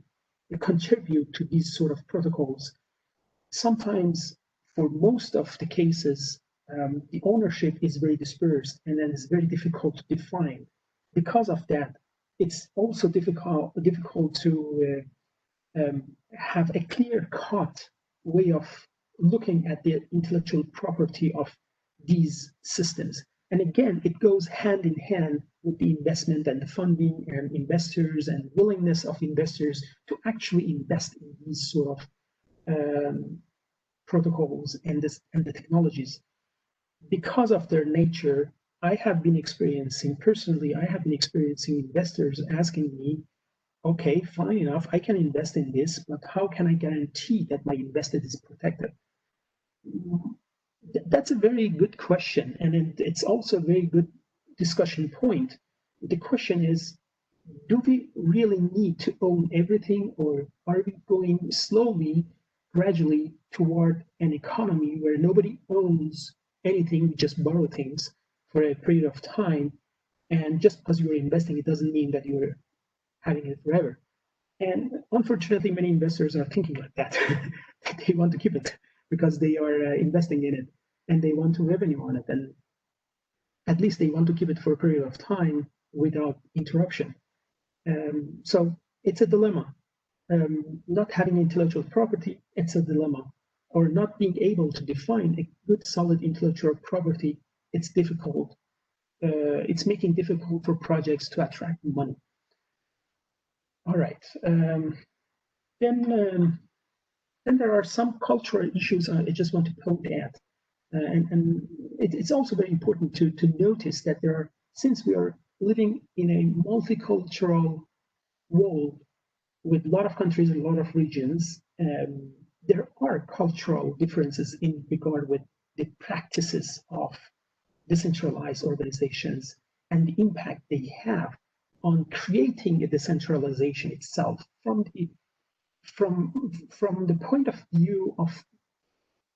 contribute to these sort of protocols, sometimes for most of the cases, the ownership is very dispersed, and then it's very difficult to define. Because of that, it's also difficult to have a clear-cut way of looking at the intellectual property of these systems. And again, it goes hand in hand with the investment and the funding and investors and willingness of investors to actually invest in these sort of protocols and the technologies. Because of their nature, I have been experiencing investors asking me, okay, fine enough, I can invest in this, but how can I guarantee that my invested is protected? That's a very good question, and it's also a very good discussion point. The question is, do we really need to own everything, or are we going slowly, gradually toward an economy where nobody owns anything, we just borrow things for a period of time, and just because you're investing, it doesn't mean that you're having it forever. And unfortunately, many investors are thinking like that. They want to keep it because they are investing in it and they want to revenue on it, and at least they want to keep it for a period of time without interruption. So it's a dilemma. Not having intellectual property, it's a dilemma. Or not being able to define a good, solid intellectual property, it's difficult. It's making it difficult for projects to attract money. All right. Then there are some cultural issues I just want to point out. And it's also very important to notice that since we are living in a multicultural world with a lot of countries and a lot of regions, there are cultural differences in regard with the practices of decentralized organizations and the impact they have on creating a decentralization itself. From the point of view of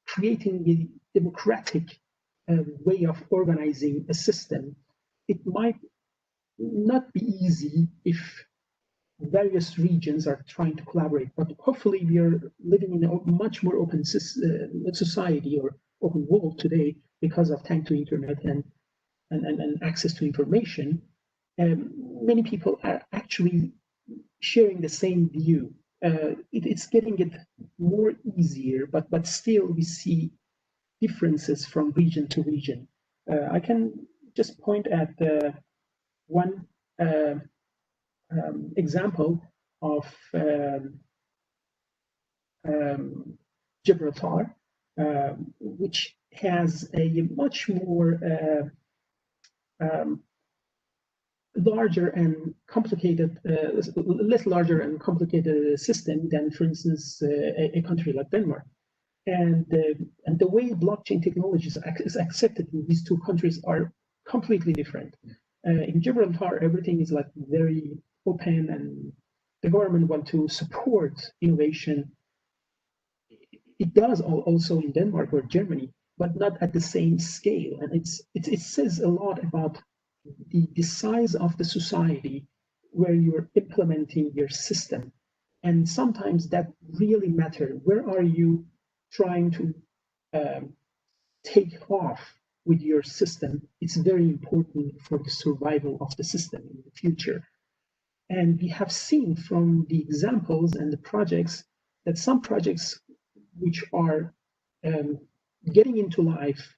creating a democratic way of organizing a system, it might not be easy if various regions are trying to collaborate, but hopefully we are living in a much more open society or open world today because of thanks to internet and access to information. Many people are actually sharing the same view. It's getting it more easier, but still we see differences from region to region. I can just point at one example of Gibraltar, which has a much more larger and complicated, less larger and complicated system than, for instance, a country like Denmark. And the way blockchain technologies is accepted in these two countries are completely different. In Gibraltar, everything is like very open, and the government want to support innovation. It does also in Denmark or Germany, but not at the same scale. And it says a lot about the size of the society where you're implementing your system. And sometimes that really matters. Where are you trying to take off with your system? It's very important for the survival of the system in the future. And we have seen from the examples and the projects that some projects which are getting into life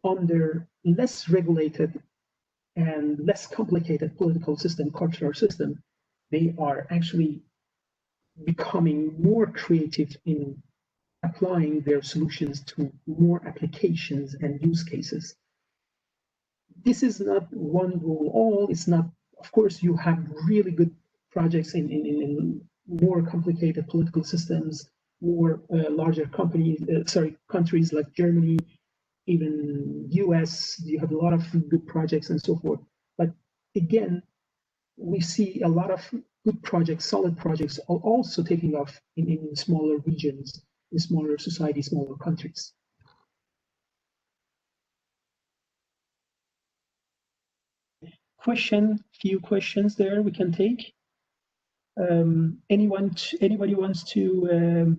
under less regulated and less complicated political system, cultural system, they are actually becoming more creative in applying their solutions to more applications and use cases. This is not one rule all. It's not, of course, you have really good projects in more complicated political systems, more larger countries like Germany, even US, you have a lot of good projects and so forth. But again, we see a lot of good projects, solid projects, also taking off in smaller regions, in smaller societies, smaller countries. Few questions there we can take. Anybody wants to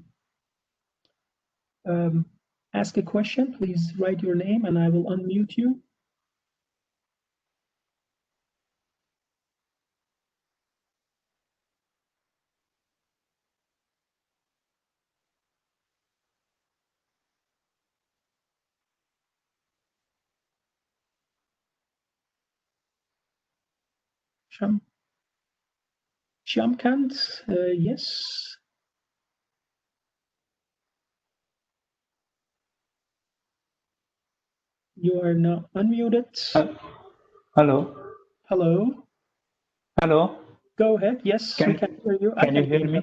ask a question? Please write your name and I will unmute you. Shamkant, yes. You are now unmuted. Hello. Hello. Hello. Go ahead. Yes, we can hear you. Can you hear me?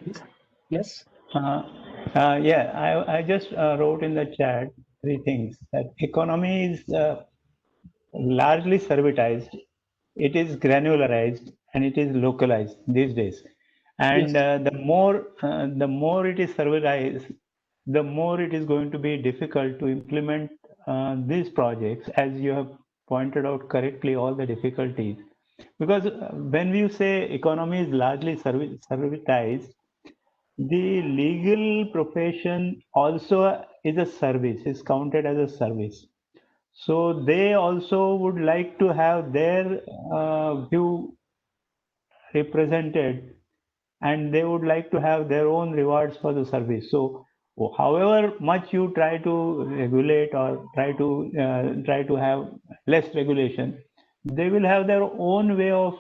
Yes. Yeah, I just wrote in the chat 3 things. That economy is largely servitized, it is granularized, and it is localized these days. And yes, the more it is servitized, the more it is going to be difficult to implement these projects, as you have pointed out correctly, all the difficulties. Because when you say economy is largely servitized, the legal profession also is a service, is counted as a service. So they also would like to have their view represented, and they would like to have their own rewards for the service. So however much you try to regulate or try to have less regulation, they will have their own way of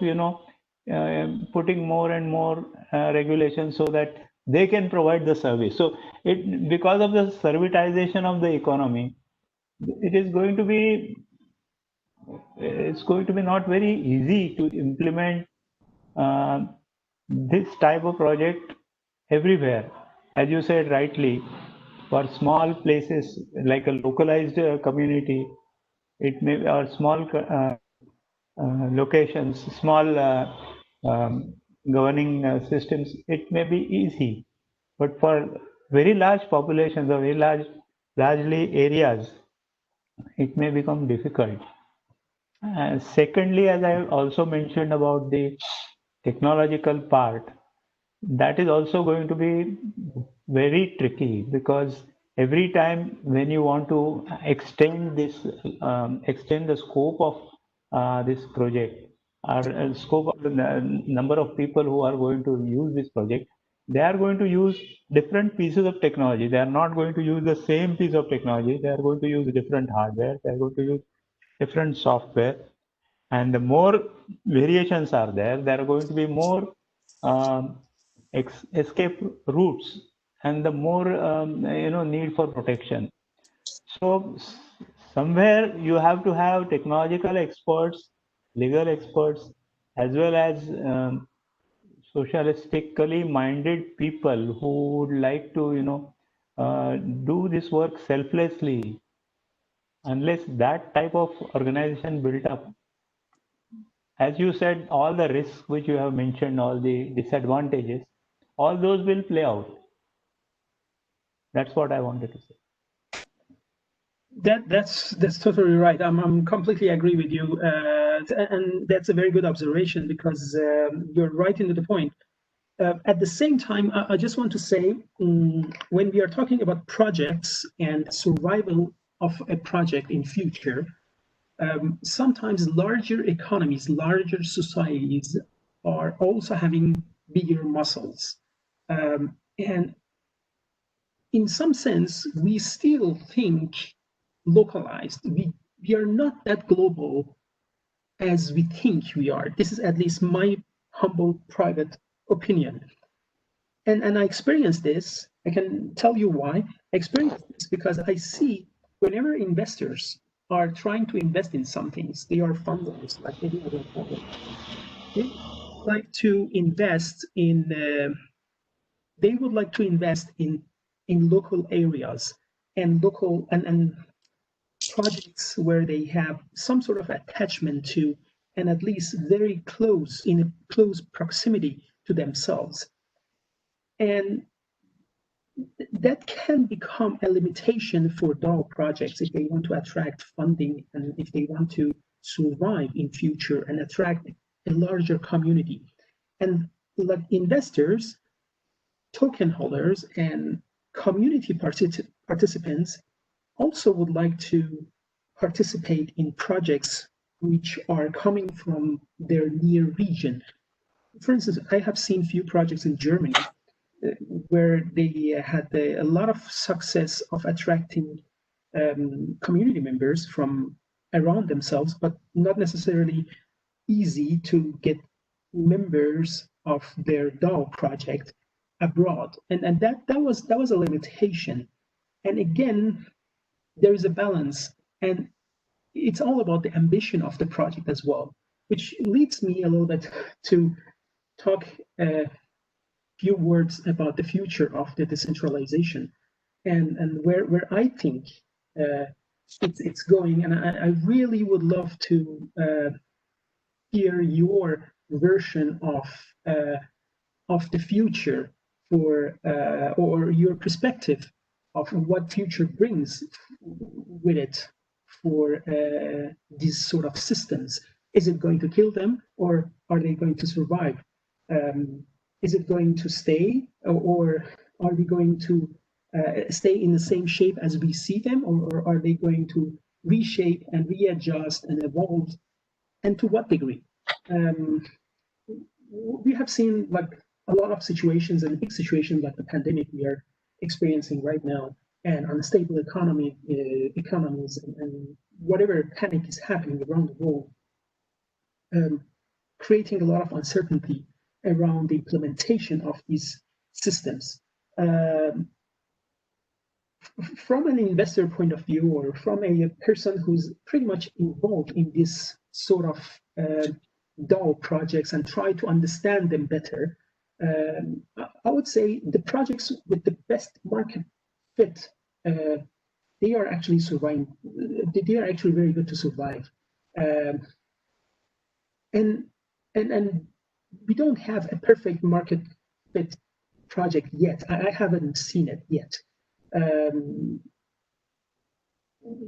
putting more and more regulations so that they can provide the service. So because of the servitization of the economy, it's going to be not very easy to implement this type of project everywhere. As you said rightly, for small places like a localized community, it may, or small locations, small governing systems, it may be easy. But for very large populations or very largely areas, it may become difficult. Secondly, as I also mentioned about the technological part, that is also going to be very tricky, because every time when you want to extend the scope of this project, or scope of the number of people who are going to use this project, they are going to use different pieces of technology. They are not going to use the same piece of technology. They are going to use different hardware. They are going to use different software. And the more variations are there are going to be more escape routes, and the more need for protection. So somewhere you have to have technological experts, legal experts, as well as socialistically minded people who would like to do this work selflessly. Unless that type of organization built up, as you said, all the risks which you have mentioned, all the disadvantages, all those will play out. That's what I wanted to say. That's totally right. I'm completely agree with you, and that's a very good observation, because you're right into the point. At the same time, I just want to say, when we are talking about projects and survival of a project in future, sometimes larger economies, larger societies are also having bigger muscles. And in some sense, we still think localized. We are not that global as we think we are. This is at least my humble private opinion. And I experienced this. I can tell you why. I experienced this because I see whenever investors are trying to invest in some things, they are funders like any other fund. They like to invest in. They would like to invest in local areas and local and projects where they have some sort of attachment to, and at least very close, in a close proximity to themselves. And that can become a limitation for DAO projects if they want to attract funding and if they want to survive in future and attract a larger community. And like investors, token holders, and community participants also would like to participate in projects which are coming from their near region. For instance, I have seen few projects in Germany where they had a lot of success of attracting community members from around themselves, but not necessarily easy to get members of their DAO project abroad, and that was a limitation. And again, there is a balance, and it's all about the ambition of the project as well, which leads me a little bit to talk a few words about the future of the decentralization and where I think it's going. And I really would love to hear your version of the future for or your perspective of what future brings with it for these sort of systems. Is it going to kill them, or are they going to survive? Is it going to stay, or are we going to stay in the same shape as we see them, or are they going to reshape and readjust and evolve, and to what degree? We have seen like a lot of situations, and big situations like the pandemic we are experiencing right now, and unstable economies, and whatever panic is happening around the world, creating a lot of uncertainty around the implementation of these systems. From an investor point of view, or from a person who's pretty much involved in this sort of DAO projects and try to understand them better, I would say the projects with the best market fit, they are actually surviving. They are actually very good to survive. And we don't have a perfect market fit project yet. I haven't seen it yet.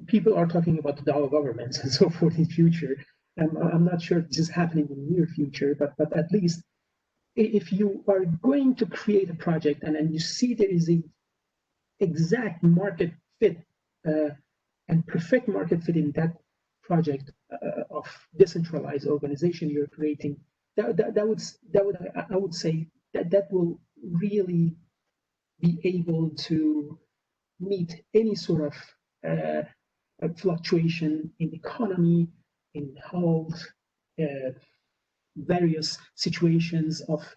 People are talking about the DAO governments and so forth in future. I'm not sure if this is happening in the near future, but at least if you are going to create a project and you see there is a exact market fit and perfect market fit in that project of decentralized organization you're creating, I would say that will really be able to meet any sort of fluctuation in economy, in health, various situations of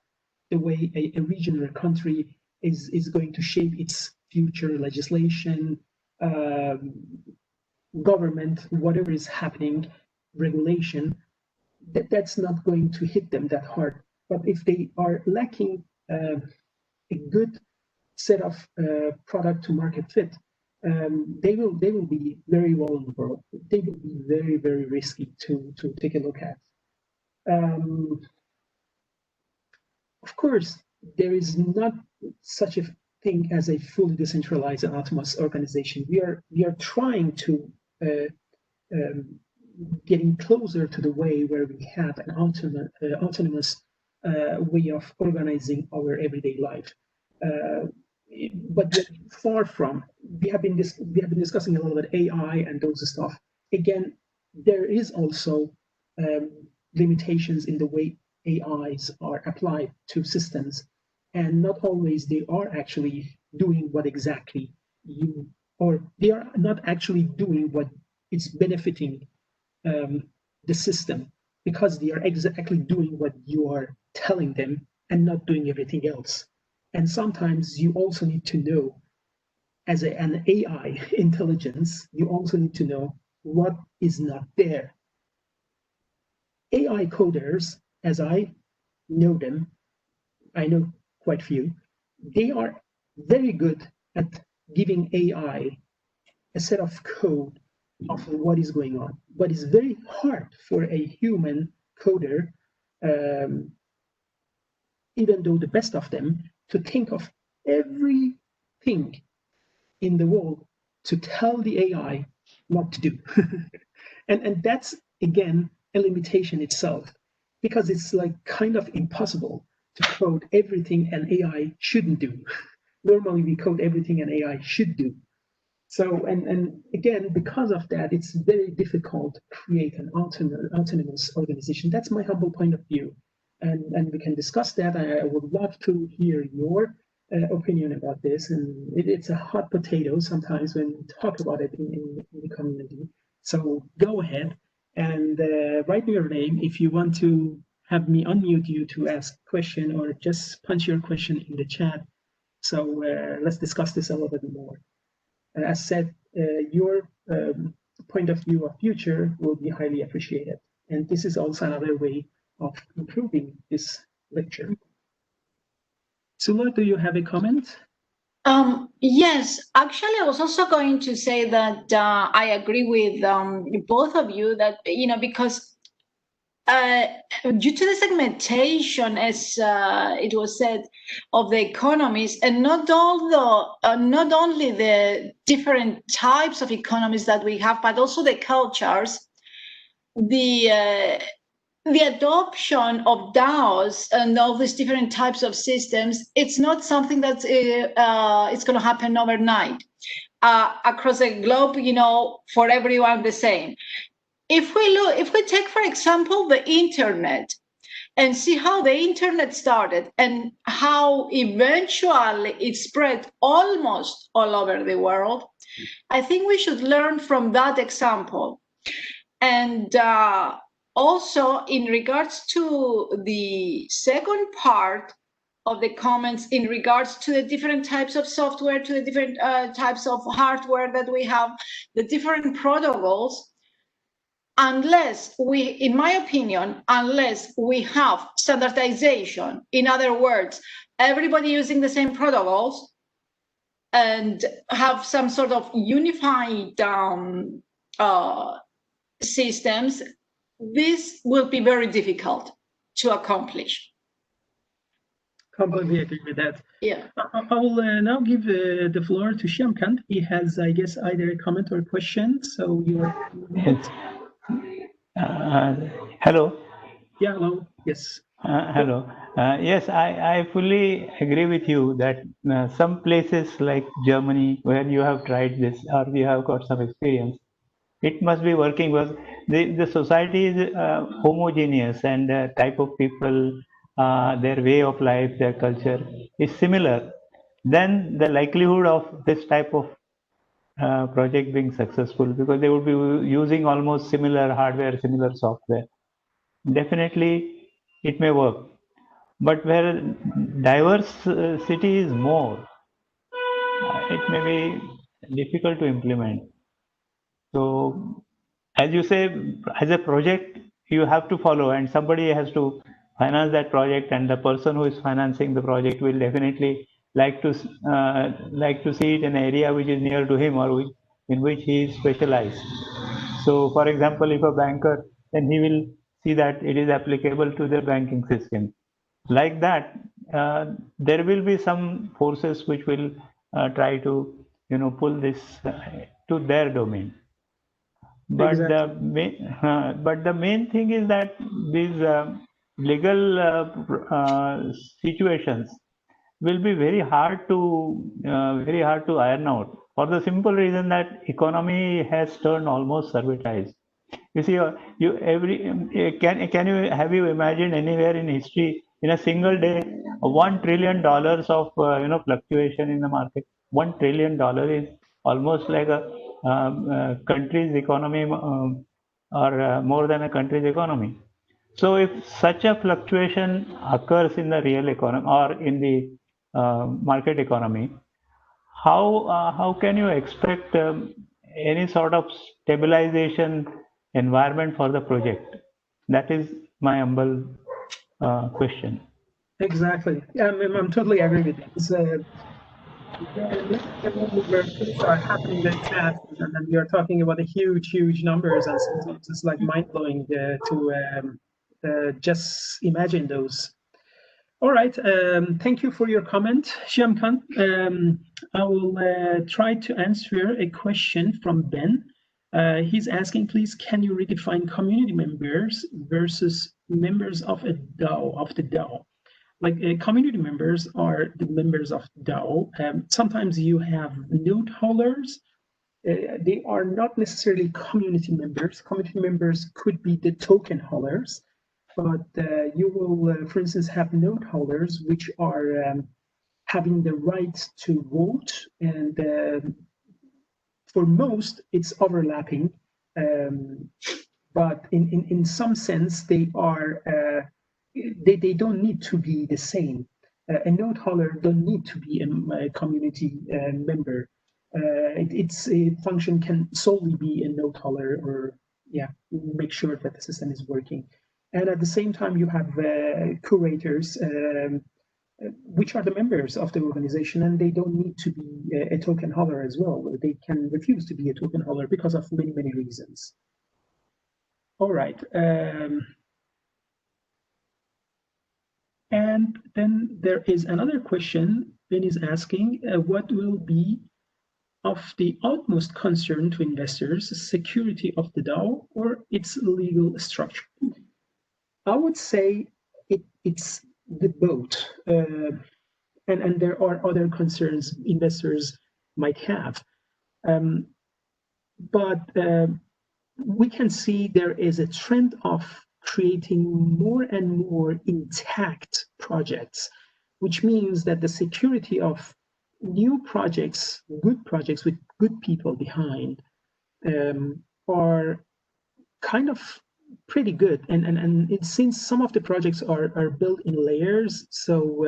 the way a region or a country is going to shape its future legislation, government, whatever is happening, regulation, that's not going to hit them that hard. But if they are lacking a good set of product to market fit, they will be very vulnerable. They will be very, very risky to take a look at. Of course, there is not such a thing as a fully decentralized and autonomous organization. We are trying to getting closer to the way where we have an autonomous way of organizing our everyday life. But far from, we have been discussing a lot about AI and those stuff. Again, there is also limitations in the way AIs are applied to systems, and not always they are actually doing what exactly you, or they are not actually doing what is benefiting the system, because they are exactly doing what you are telling them and not doing everything else. And sometimes you also need to know, as an AI intelligence, you also need to know what is not there. AI coders, as I know them, I know quite few, they are very good at giving AI a set of code of what is going on, but it's very hard for a human coder, even though the best of them, to think of everything in the world to tell the AI what to do. and that's, again, a limitation itself, because it's like kind of impossible to code everything an AI shouldn't do. Normally we code everything an AI should do. So, and again, because of that, it's very difficult to create an autonomous organization. That's my humble point of view. And we can discuss that. I would love to hear your opinion about this. And it's a hot potato sometimes when we talk about it in the community. So go ahead and write me your name if you want to have me unmute you to ask a question, or just punch your question in the chat. So let's discuss this a little bit more. As said, your point of view of future will be highly appreciated. And this is also another way of improving this lecture. Sula, do you have a comment? Yes, actually, I was also going to say that I agree with both of you that, because due to the segmentation, as it was said, of the economies, and not only the different types of economies that we have, but also the cultures, the adoption of DAOs and all these different types of systems, it's not something that's it's going to happen overnight across the globe, for everyone the same. If we take, for example, the internet, and see how the internet started and how eventually it spread almost all over the world, I think we should learn from that example. And also, in regards to the second part of the comments, in regards to the different types of software, to the different types of hardware that we have, the different protocols, unless we, in my opinion, unless we have standardization, in other words, everybody using the same protocols and have some sort of unified systems, this will be very difficult to accomplish. Completely agree with that. Yeah. I will now give the floor to Shyamkant. He has, I guess, either a comment or a question. So you're. Yes. Hello. Yeah, hello. Yes. Hello. Yes, I fully agree with you that some places like Germany, where you have tried this or you have got some experience, it must be working well. The society is homogeneous, and the type of people, their way of life, their culture is similar. Then the likelihood of this type of project being successful, because they would be using almost similar hardware, similar software, definitely it may work. But where diversity is more, it may be difficult to implement. So, as you say, as a project, you have to follow, and somebody has to finance that project, and the person who is financing the project will definitely like to see it in an area which is near to him, or in which he is specialized. So, for example, if a banker, then he will see that it is applicable to the banking system. Like that, there will be some forces which will try to, pull this to their domain. But Exactly. the main thing is that these legal situations will be very hard to iron out, for the simple reason that economy has turned almost servitized. You see, can you have you imagined anywhere in history in a single day $1 trillion of fluctuation in the market? $1 trillion is almost like a country's economy, or more than a country's economy. So if such a fluctuation occurs in the real economy or in the market economy, how can you expect any sort of stabilization environment for the project? That is my humble question. Exactly. Yeah, I'm totally agree with you. Where things are happening very fast, and then we are talking about a huge numbers, and sometimes it's like mind blowing to just imagine those. All right. Thank you for your comment, Shyamkan. I will try to answer a question from Ben. He's asking, please, can you redefine community members versus members of a DAO, of the DAO? Like community members are the members of DAO. Sometimes you have node holders. They are not necessarily community members. Community members could be the token holders. But you will, for instance, have node holders which are having the right to vote, and for most it's overlapping. But in some sense, they are they don't need to be the same. A node holder don't need to be a community member. Its function can solely be a node holder, or make sure that the system is working. And at the same time, you have curators, which are the members of the organization, and they don't need to be a token holder as well. They can refuse to be a token holder because of many reasons. All right. And then there is another question. Ben is asking, what will be of the utmost concern to investors, security of the DAO or its legal structure? I would say it's the both, and there are other concerns investors might have, but we can see there is a trend of creating more and more intact projects, which means that the security of new projects, good projects with good people behind, are kind of pretty good, and since some of the projects are built in layers, so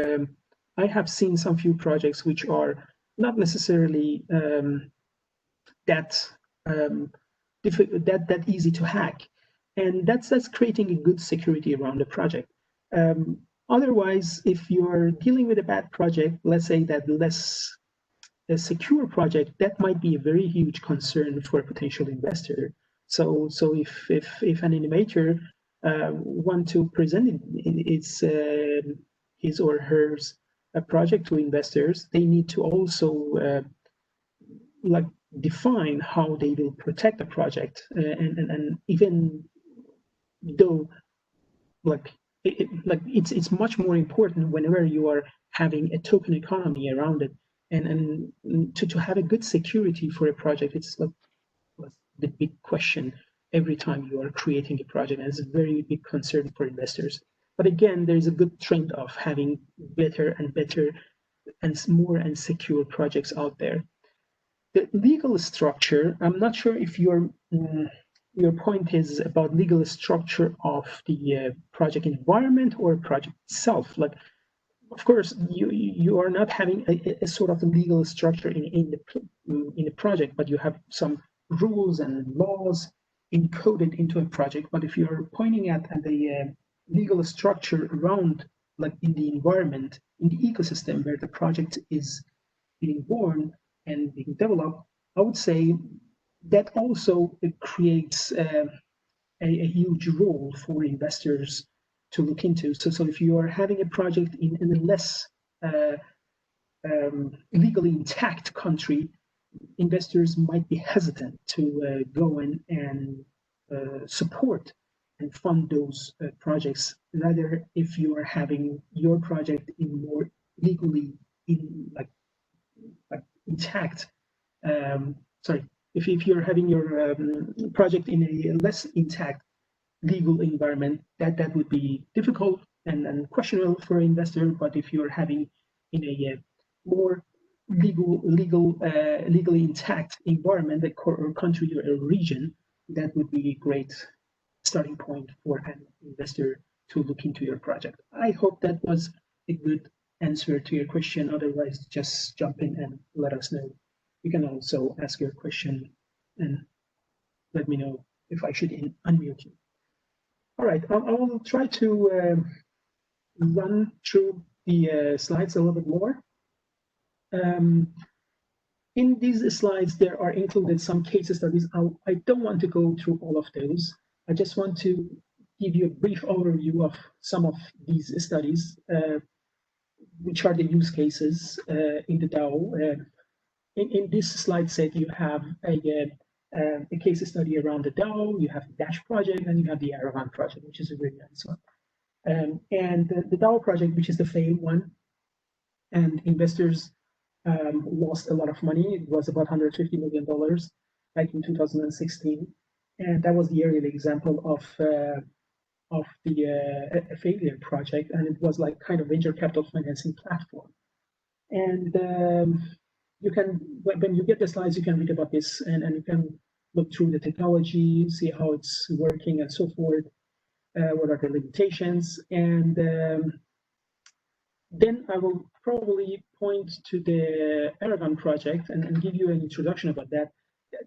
I have seen some few projects which are not necessarily that easy to hack, and that's creating a good security around the project. Otherwise, if you're dealing with a bad project, let's say that a secure project, that might be a very huge concern for a potential investor. So if an animator want to present his or hers a project to investors, they need to also like define how they will protect the project, and even though it's much more important whenever you are having a token economy around it, and to have a good security for a project, it's like the big question every time you are creating a project, and it's a very big concern for investors. But again, there is a good trend of having better and better and more and secure projects out there. The legal structure, I'm not sure if your point is about legal structure of the project environment or project itself. Like, of course, you are not having a sort of legal structure in the project, but you have some rules and laws encoded into a project. But if you're pointing at the legal structure around, like in the environment, in the ecosystem where the project is being born and being developed, I would say that also creates a huge role for investors to look into. So if you are having a project in a less legally intact country, investors might be hesitant to go in and support and fund those projects. Rather, if you are having your project in more legally intact, if you're having your project in a less intact legal environment, that would be difficult and questionable for an investor. But if you're having in a more legally intact environment, or country or a region, that would be a great starting point for an investor to look into your project. I hope that was a good answer to your question. Otherwise, just jump in and let us know. You can also ask your question and let me know if I should unmute you. All right, I will try to run through the slides a little bit more. In these slides, there are included some case studies. I don't want to go through all of those. I just want to give you a brief overview of some of these studies, which are the use cases in the DAO. In this slide set, you have a case study around the DAO, you have the Dash project, and you have the Aravan project, which is a really nice one. And the DAO project, which is the failed one, and investors lost a lot of money. It was about $150 million back in 2016, and that was the early example of a failure project, and it was like kind of venture capital financing platform. And you can, when you get the slides, you can read about this, and you can look through the technology, see how it's working, and so forth. What are the limitations? And then I will probably point to the Aravan project and give you an introduction about that.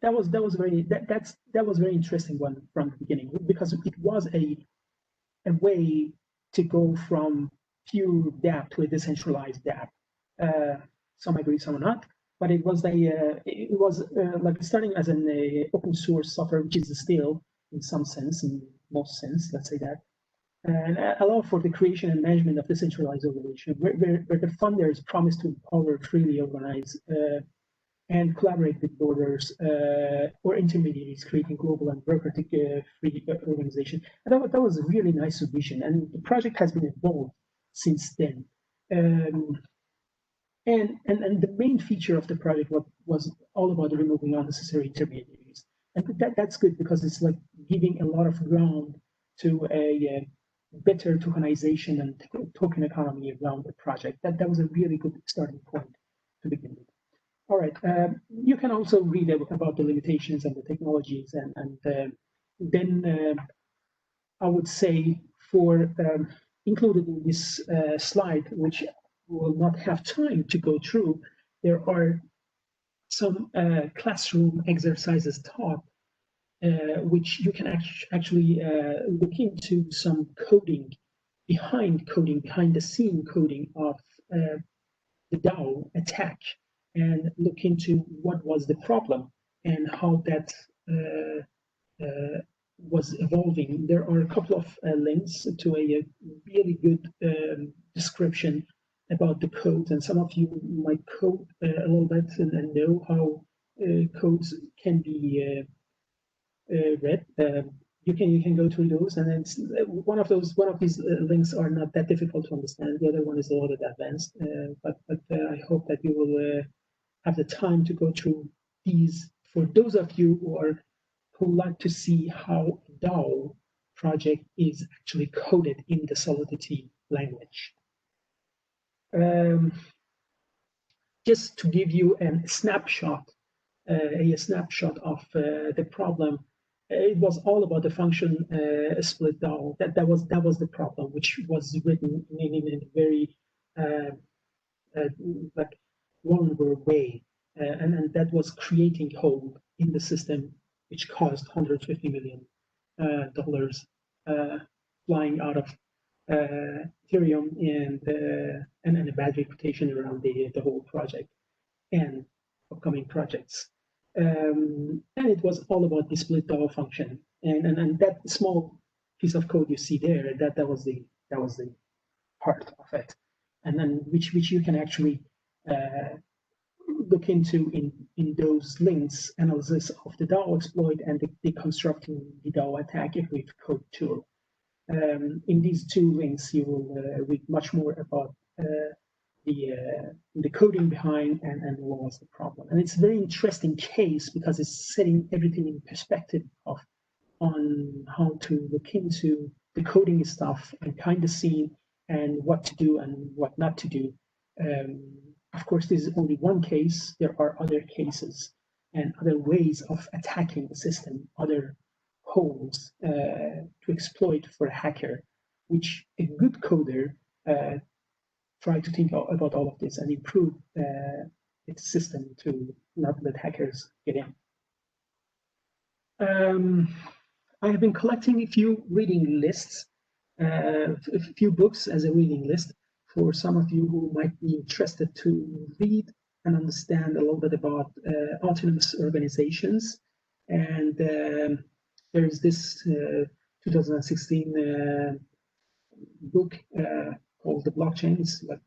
That was very interesting one from the beginning, because it was a way to go from pure DApp to a decentralized DApp. Some agree, some not, but it was like starting as an open source software, which is still in some sense, in most sense, let's say that, and allow for the creation and management of decentralized organization, where the funders promise to empower, freely organize, and collaborate with borders or intermediaries, creating global and bureaucratic free organization. And that was a really nice vision, and the project has been evolved since then. And the main feature of the project was all about removing unnecessary intermediaries, and that's good, because it's like giving a lot of ground to a better tokenization and token economy around the project. That was a really good starting point to begin with. All right, you can also read about the limitations and the technologies, and then I would say for included in this slide, which will not have time to go through, there are some classroom exercises taught, which you can actually look into some coding, behind the scene coding of the DAO attack, and look into what was the problem and how that was evolving. There are a couple of links to a really good description about the code, and some of you might code a little bit and know how codes can be read. You can go through those, and it's one of these links are not that difficult to understand. The other one is a little bit advanced, but I hope that you will have the time to go through these for those of you who like to see how DAO project is actually coded in the Solidity language. Just to give you a snapshot of the problem. It was all about the function split DAO. That was the problem, which was written in a very like vulnerable way, and that was creating hole in the system, which caused $150 million flying out of Ethereum, and a bad reputation around the whole project and upcoming projects. And it was all about the split DAO function, and that small piece of code you see there, that was the part of it, and then which you can actually look into in those links, analysis of the DAO exploit and deconstructing the DAO attack with code tool. In these two links, you will read much more about the coding behind and what's the problem. And it's a very interesting case because it's setting everything in perspective on how to look into the coding stuff and kind of see and what to do and what not to do. Of course, this is only one case. There are other cases and other ways of attacking the system, other holes to exploit for a hacker, which a good coder try to think about all of this and improve its system to not let hackers get in. I have been collecting a few reading lists, a few books as a reading list for some of you who might be interested to read and understand a little bit about autonomous organizations. And there is this 2016 book called The Blockchain. It's like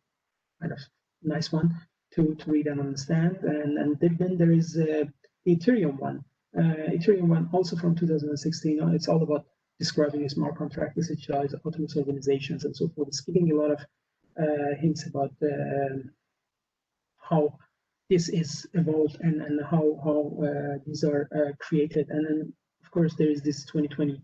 kind of nice one to read and understand. And then there is the Ethereum one. Ethereum one also from 2016. It's all about describing a smart contract, decentralized autonomous organizations and so forth. It's giving a lot of hints about how this is evolved and how these are created. And then, of course, there is this 2020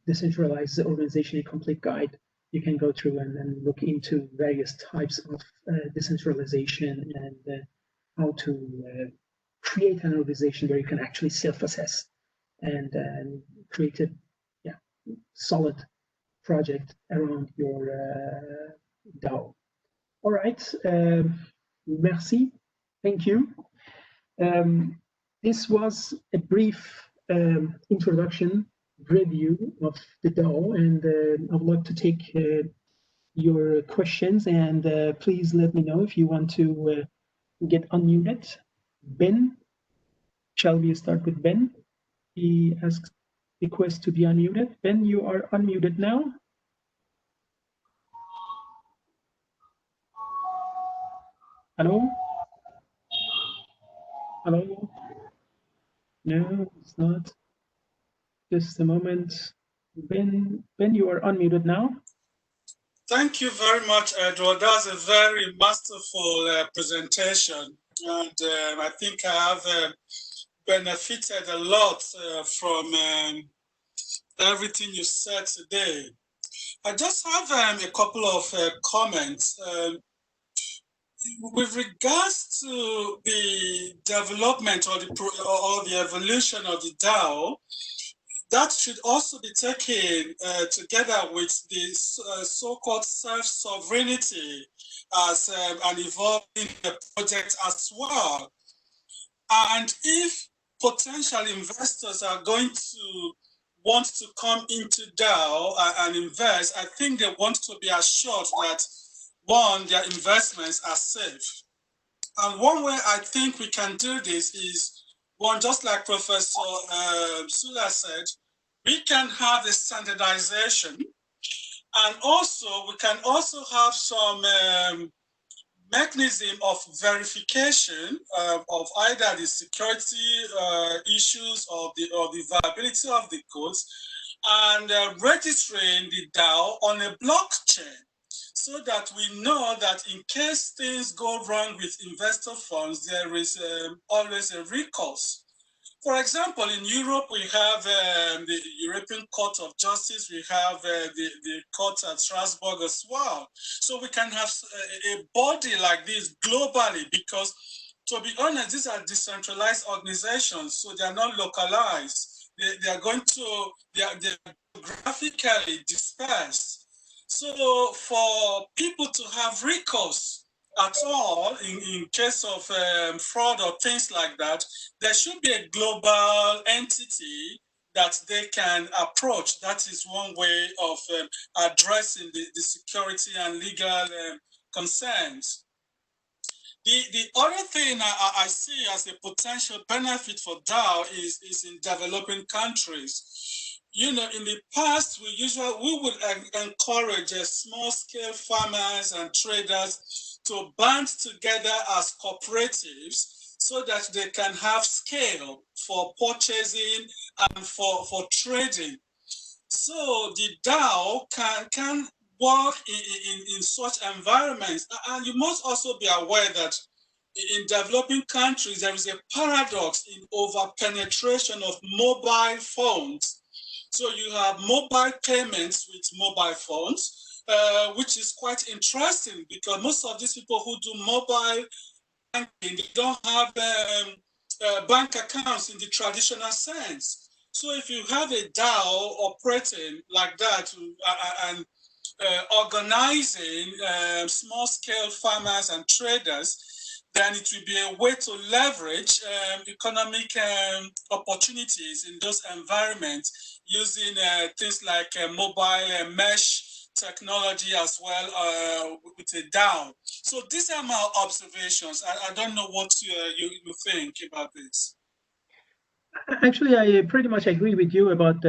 Decentralized Organization, a complete guide. You can go through and look into various types of decentralization and how to create an organization where you can actually self-assess and create a solid project around your DAO. All right, merci, thank you. This was a brief introduction review of the DAO, and I would like to take your questions, and please let me know if you want to get unmuted. Ben, shall we start with Ben? He asks request to be unmuted. Ben, you are unmuted now. Hello? Hello? No, it's not. Just a moment. Ben, you are unmuted now. Thank you very much, Edward. That's a very masterful presentation. And I think I have benefited a lot from everything you said today. I just have a couple of comments. With regards to the development or the evolution of the DAO, that should also be taken together with the so-called self-sovereignty as an evolving project as well. And if potential investors are going to want to come into DAO and invest, I think they want to be assured that, one, their investments are safe. And one way I think we can do this is, one, just like Professor Sula said, we can have a standardization, and also we can also have some mechanism of verification of either the security issues or the viability of the codes, and registering the DAO on a blockchain, so that we know that in case things go wrong with investor funds, there is always a recourse. For example, in Europe, we have the European Court of Justice, we have the court at Strasbourg as well. So we can have a body like this globally, because to be honest, these are decentralized organizations, so they are not localized. They are geographically dispersed. So for people to have recourse at all in case of fraud or things like that, there should be a global entity that they can approach. That is one way of addressing the security and legal concerns. The other thing I see as a potential benefit for DAO is in developing countries. in the past, we would encourage small-scale farmers and traders to band together as cooperatives so that they can have scale for purchasing and for trading. So the DAO can work in such environments. And you must also be aware that in developing countries, there is a paradox in over-penetration of mobile phones. So you have mobile payments with mobile phones, which is quite interesting because most of these people who do mobile banking, they don't have bank accounts in the traditional sense. So if you have a DAO operating like that and organizing small-scale farmers and traders, then it will be a way to leverage economic opportunities in those environments using things like mobile mesh technology as well with a DAO. So these are my observations. I don't know what you think about this. Actually, I pretty much agree with you about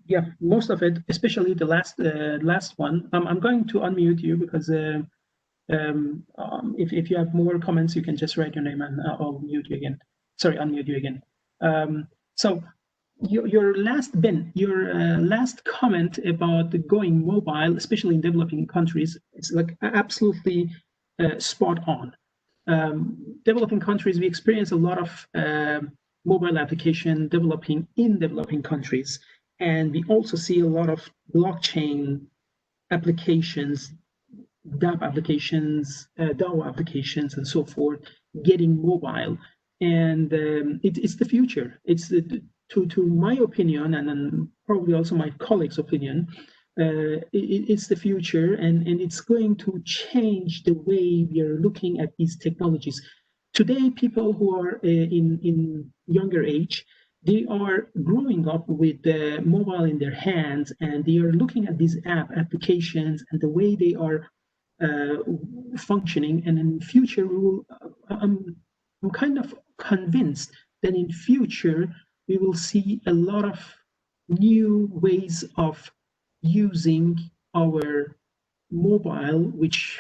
yeah, most of it, especially the last one. I'm going to unmute you because if you have more comments, you can just write your name and I'll mute you again. Sorry, unmute you again. So your last, Ben, your last comment about going mobile, especially in developing countries, it's like absolutely spot on. Developing countries, we experience a lot of mobile application developing in developing countries, and we also see a lot of blockchain applications, DApp applications, DAO applications, and so forth, getting mobile, and it's the future. It's to my opinion, and then probably also my colleagues' opinion. It's the future, and it's going to change the way we are looking at these technologies. Today, people who are in younger age, they are growing up with the mobile in their hands, and they are looking at these applications and the way they are functioning. And in future, I'm kind of convinced that in future we will see a lot of new ways of using our mobile, which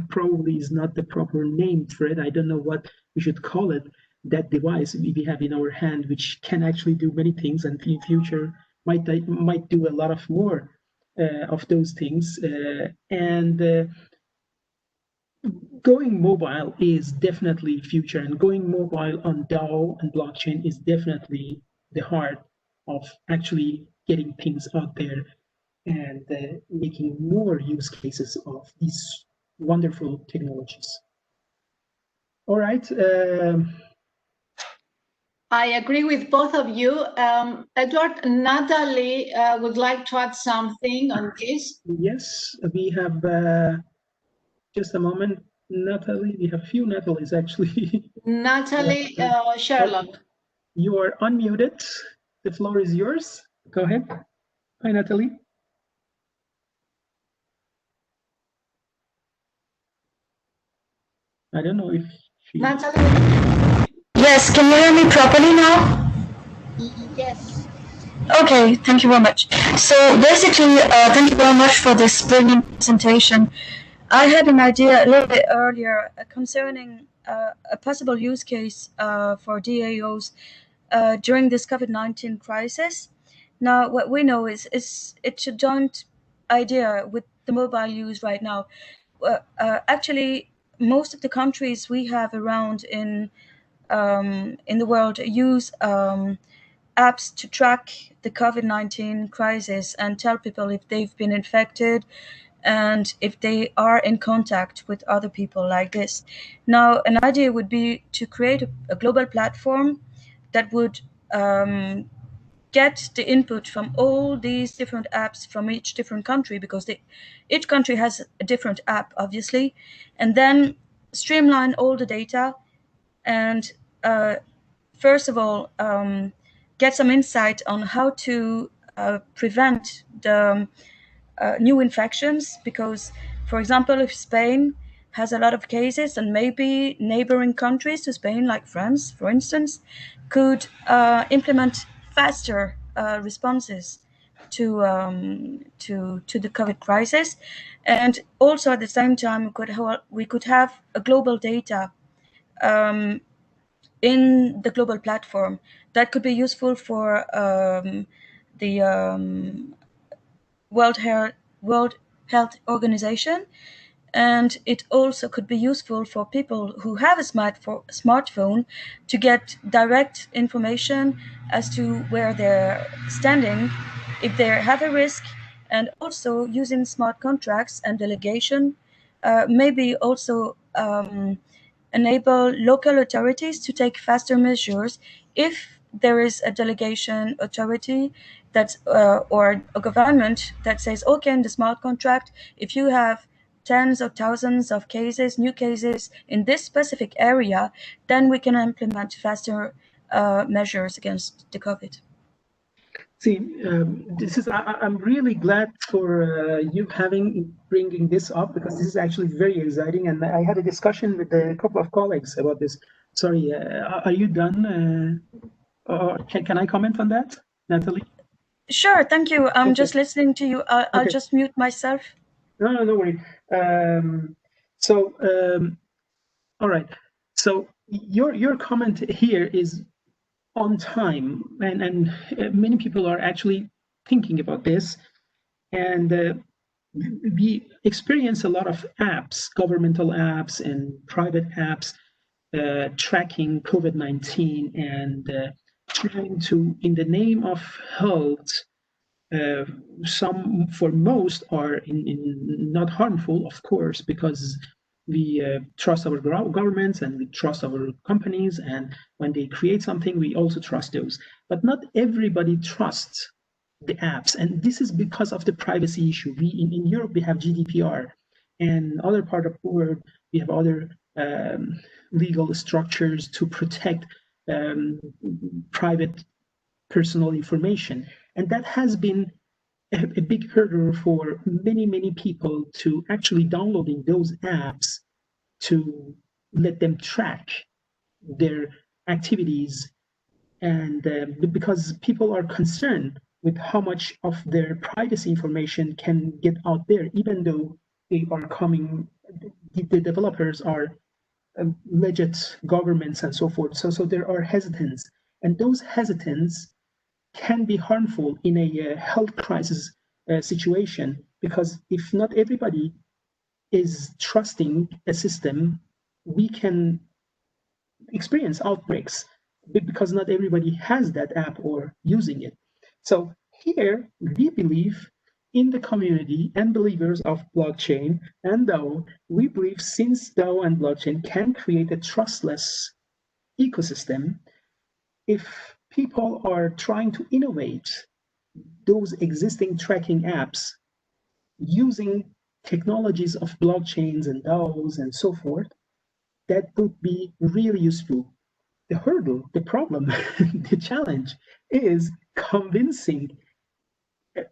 probably is not the proper name for it. I don't know what we should call it. That device we have in our hand, which can actually do many things, and in future might do a lot of more of those things. Going mobile is definitely future, and going mobile on DAO and blockchain is definitely the heart of actually getting things out there and making more use cases of these wonderful technologies. All right. I agree with both of you. Edward, Natalie would like to add something on this. Yes, we have just a moment. Natalie, we have a few Natalies actually. Natalie Sherlock. You are unmuted. The floor is yours. Go ahead. Hi, Natalie. I don't know if she... Natalie. Yes, can you hear me properly now? Yes. Okay, thank you very much. So basically, thank you very much for this brilliant presentation. I had an idea a little bit earlier concerning a possible use case for DAOs during this COVID-19 crisis. Now, what we know is it's a joint idea with the mobile use right now. Actually, most of the countries we have around in the world use apps to track the COVID-19 crisis and tell people if they've been infected and if they are in contact with other people like this. Now, an idea would be to create a global platform that would get the input from all these different apps from each different country, because each country has a different app, obviously, and then streamline all the data and first of all, get some insight on how to prevent the new infections. Because, for example, if Spain has a lot of cases, and maybe neighboring countries to Spain, like France, for instance, could implement faster responses to the COVID crisis, and also at the same time we could have a global data in the global platform that could be useful for the World Health Organization, and it also could be useful for people who have a smartphone to get direct information as to where they're standing, if they have a risk, and also using smart contracts and delegation, maybe also enable local authorities to take faster measures if there is a delegation authority that's or a government that says, okay, in the smart contract, if you have tens of thousands of cases, new cases in this specific area, then we can implement faster measures against the COVID. See, I'm really glad for you bringing this up, because this is actually very exciting, and I had a discussion with a couple of colleagues about this. Sorry, are you done? Or can I comment on that, Natalie? Sure, thank you. I'm Okay. just listening to you. I'll just mute myself. No worry. All right. So your comment here is on time, and many people are actually thinking about this, and we experience a lot of apps, governmental apps and private apps, tracking COVID-19 and trying to, in the name of health, some, for most, are in not harmful, of course, because we trust our governments and we trust our companies, and when they create something, we also trust those. But not everybody trusts the apps, and this is because of the privacy issue. In Europe, we have GDPR, and other part of the world, we have other legal structures to protect private personal information. And that has been a big hurdle for many people to actually downloading those apps to let them track their activities. And because people are concerned with how much of their privacy information can get out there, even though they are the developers are legit governments and so forth. So there are hesitance, and those hesitance can be harmful in a health crisis situation, because if not everybody is trusting a system, we can experience outbreaks because not everybody has that app or using it. So here we believe in the community and believers of blockchain and DAO. We believe since DAO and blockchain can create a trustless ecosystem, if people are trying to innovate those existing tracking apps using technologies of blockchains and DAOs and so forth, that would be really useful. The hurdle, the problem, the challenge is convincing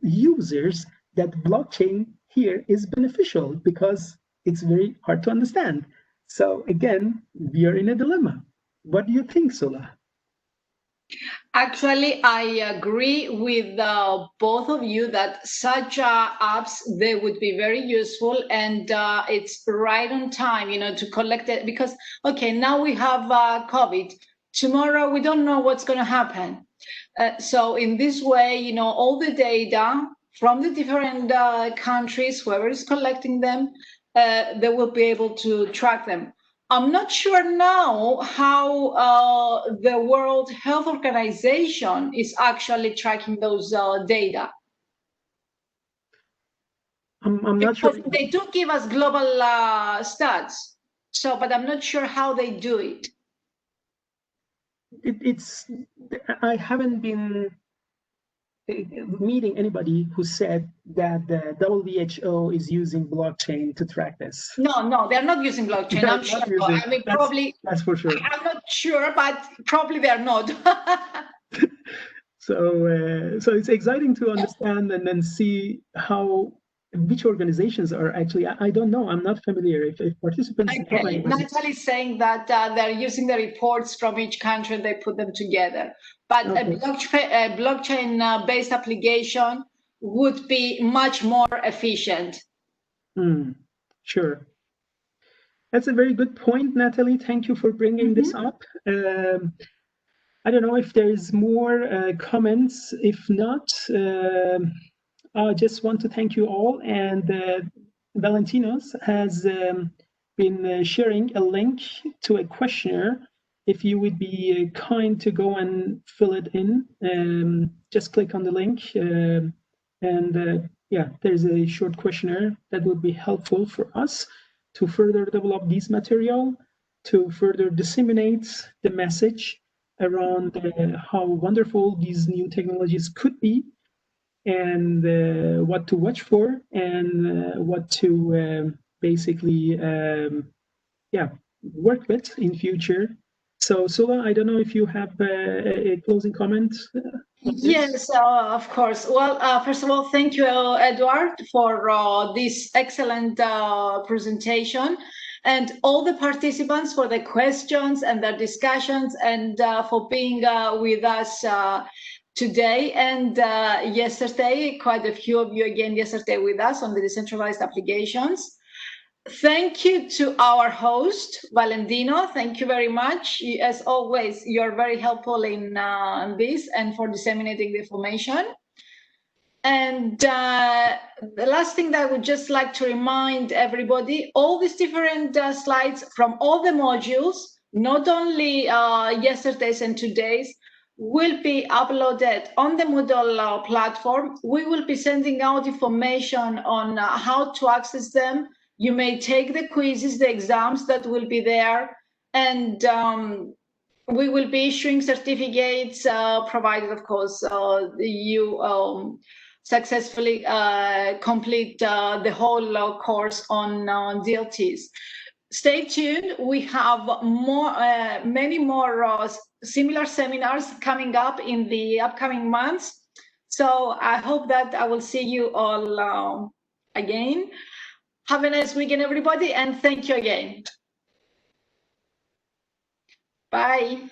users that blockchain here is beneficial, because it's very hard to understand. So again, we are in a dilemma. What do you think, Sola? Actually, I agree with both of you that such apps, they would be very useful, and it's right on time, to collect it, because, okay, now we have COVID. Tomorrow, we don't know what's going to happen. So in this way, all the data from the different countries, whoever is collecting them, they will be able to track them. I'm not sure now how the World Health Organization is actually tracking those data. I'm not sure. They do give us global stats, but I'm not sure how they do it. I haven't been meeting anybody who said that the WHO is using blockchain to track this. No, they're not using blockchain. I'm sure. I mean, probably. That's for sure. I'm not sure, but probably they're not. So it's exciting to understand and then see how which organizations are actually, I don't know, I'm not familiar. If participants Okay. Natalie's saying that they're using the reports from each country, they put them together. But Okay. a blockchain-based application would be much more efficient. Sure. That's a very good point, Natalie. Thank you for bringing this up. I don't know if there's more comments. If not, I just want to thank you all. And Valentinos has been sharing a link to a questionnaire. If you would be kind to go and fill it in, just click on the link. Yeah, there's a short questionnaire that would be helpful for us to further develop this material, to further disseminate the message around how wonderful these new technologies could be, and what to watch for, and what to basically work with in future. So Sula, I don't know if you have a closing comment. Yes, of course. Well, first of all, thank you, Edward, for this excellent presentation, and all the participants for the questions and the discussions, and for being with us today and yesterday. Quite a few of you again yesterday with us on the decentralized applications. Thank you to our host, Valentino. Thank you very much. As always, you're very helpful in this and for disseminating the information. And the last thing that I would just like to remind everybody, all these different slides from all the modules, not only yesterday's and today's, will be uploaded on the Moodle platform. We will be sending out information on how to access them. You may take the quizzes, the exams that will be there, and we will be issuing certificates, provided, of course, you successfully complete the whole course on DLTs. Stay tuned. We have more, many more similar seminars coming up in the upcoming months. So I hope that I will see you all again. Have a nice weekend, everybody, and thank you again. Bye.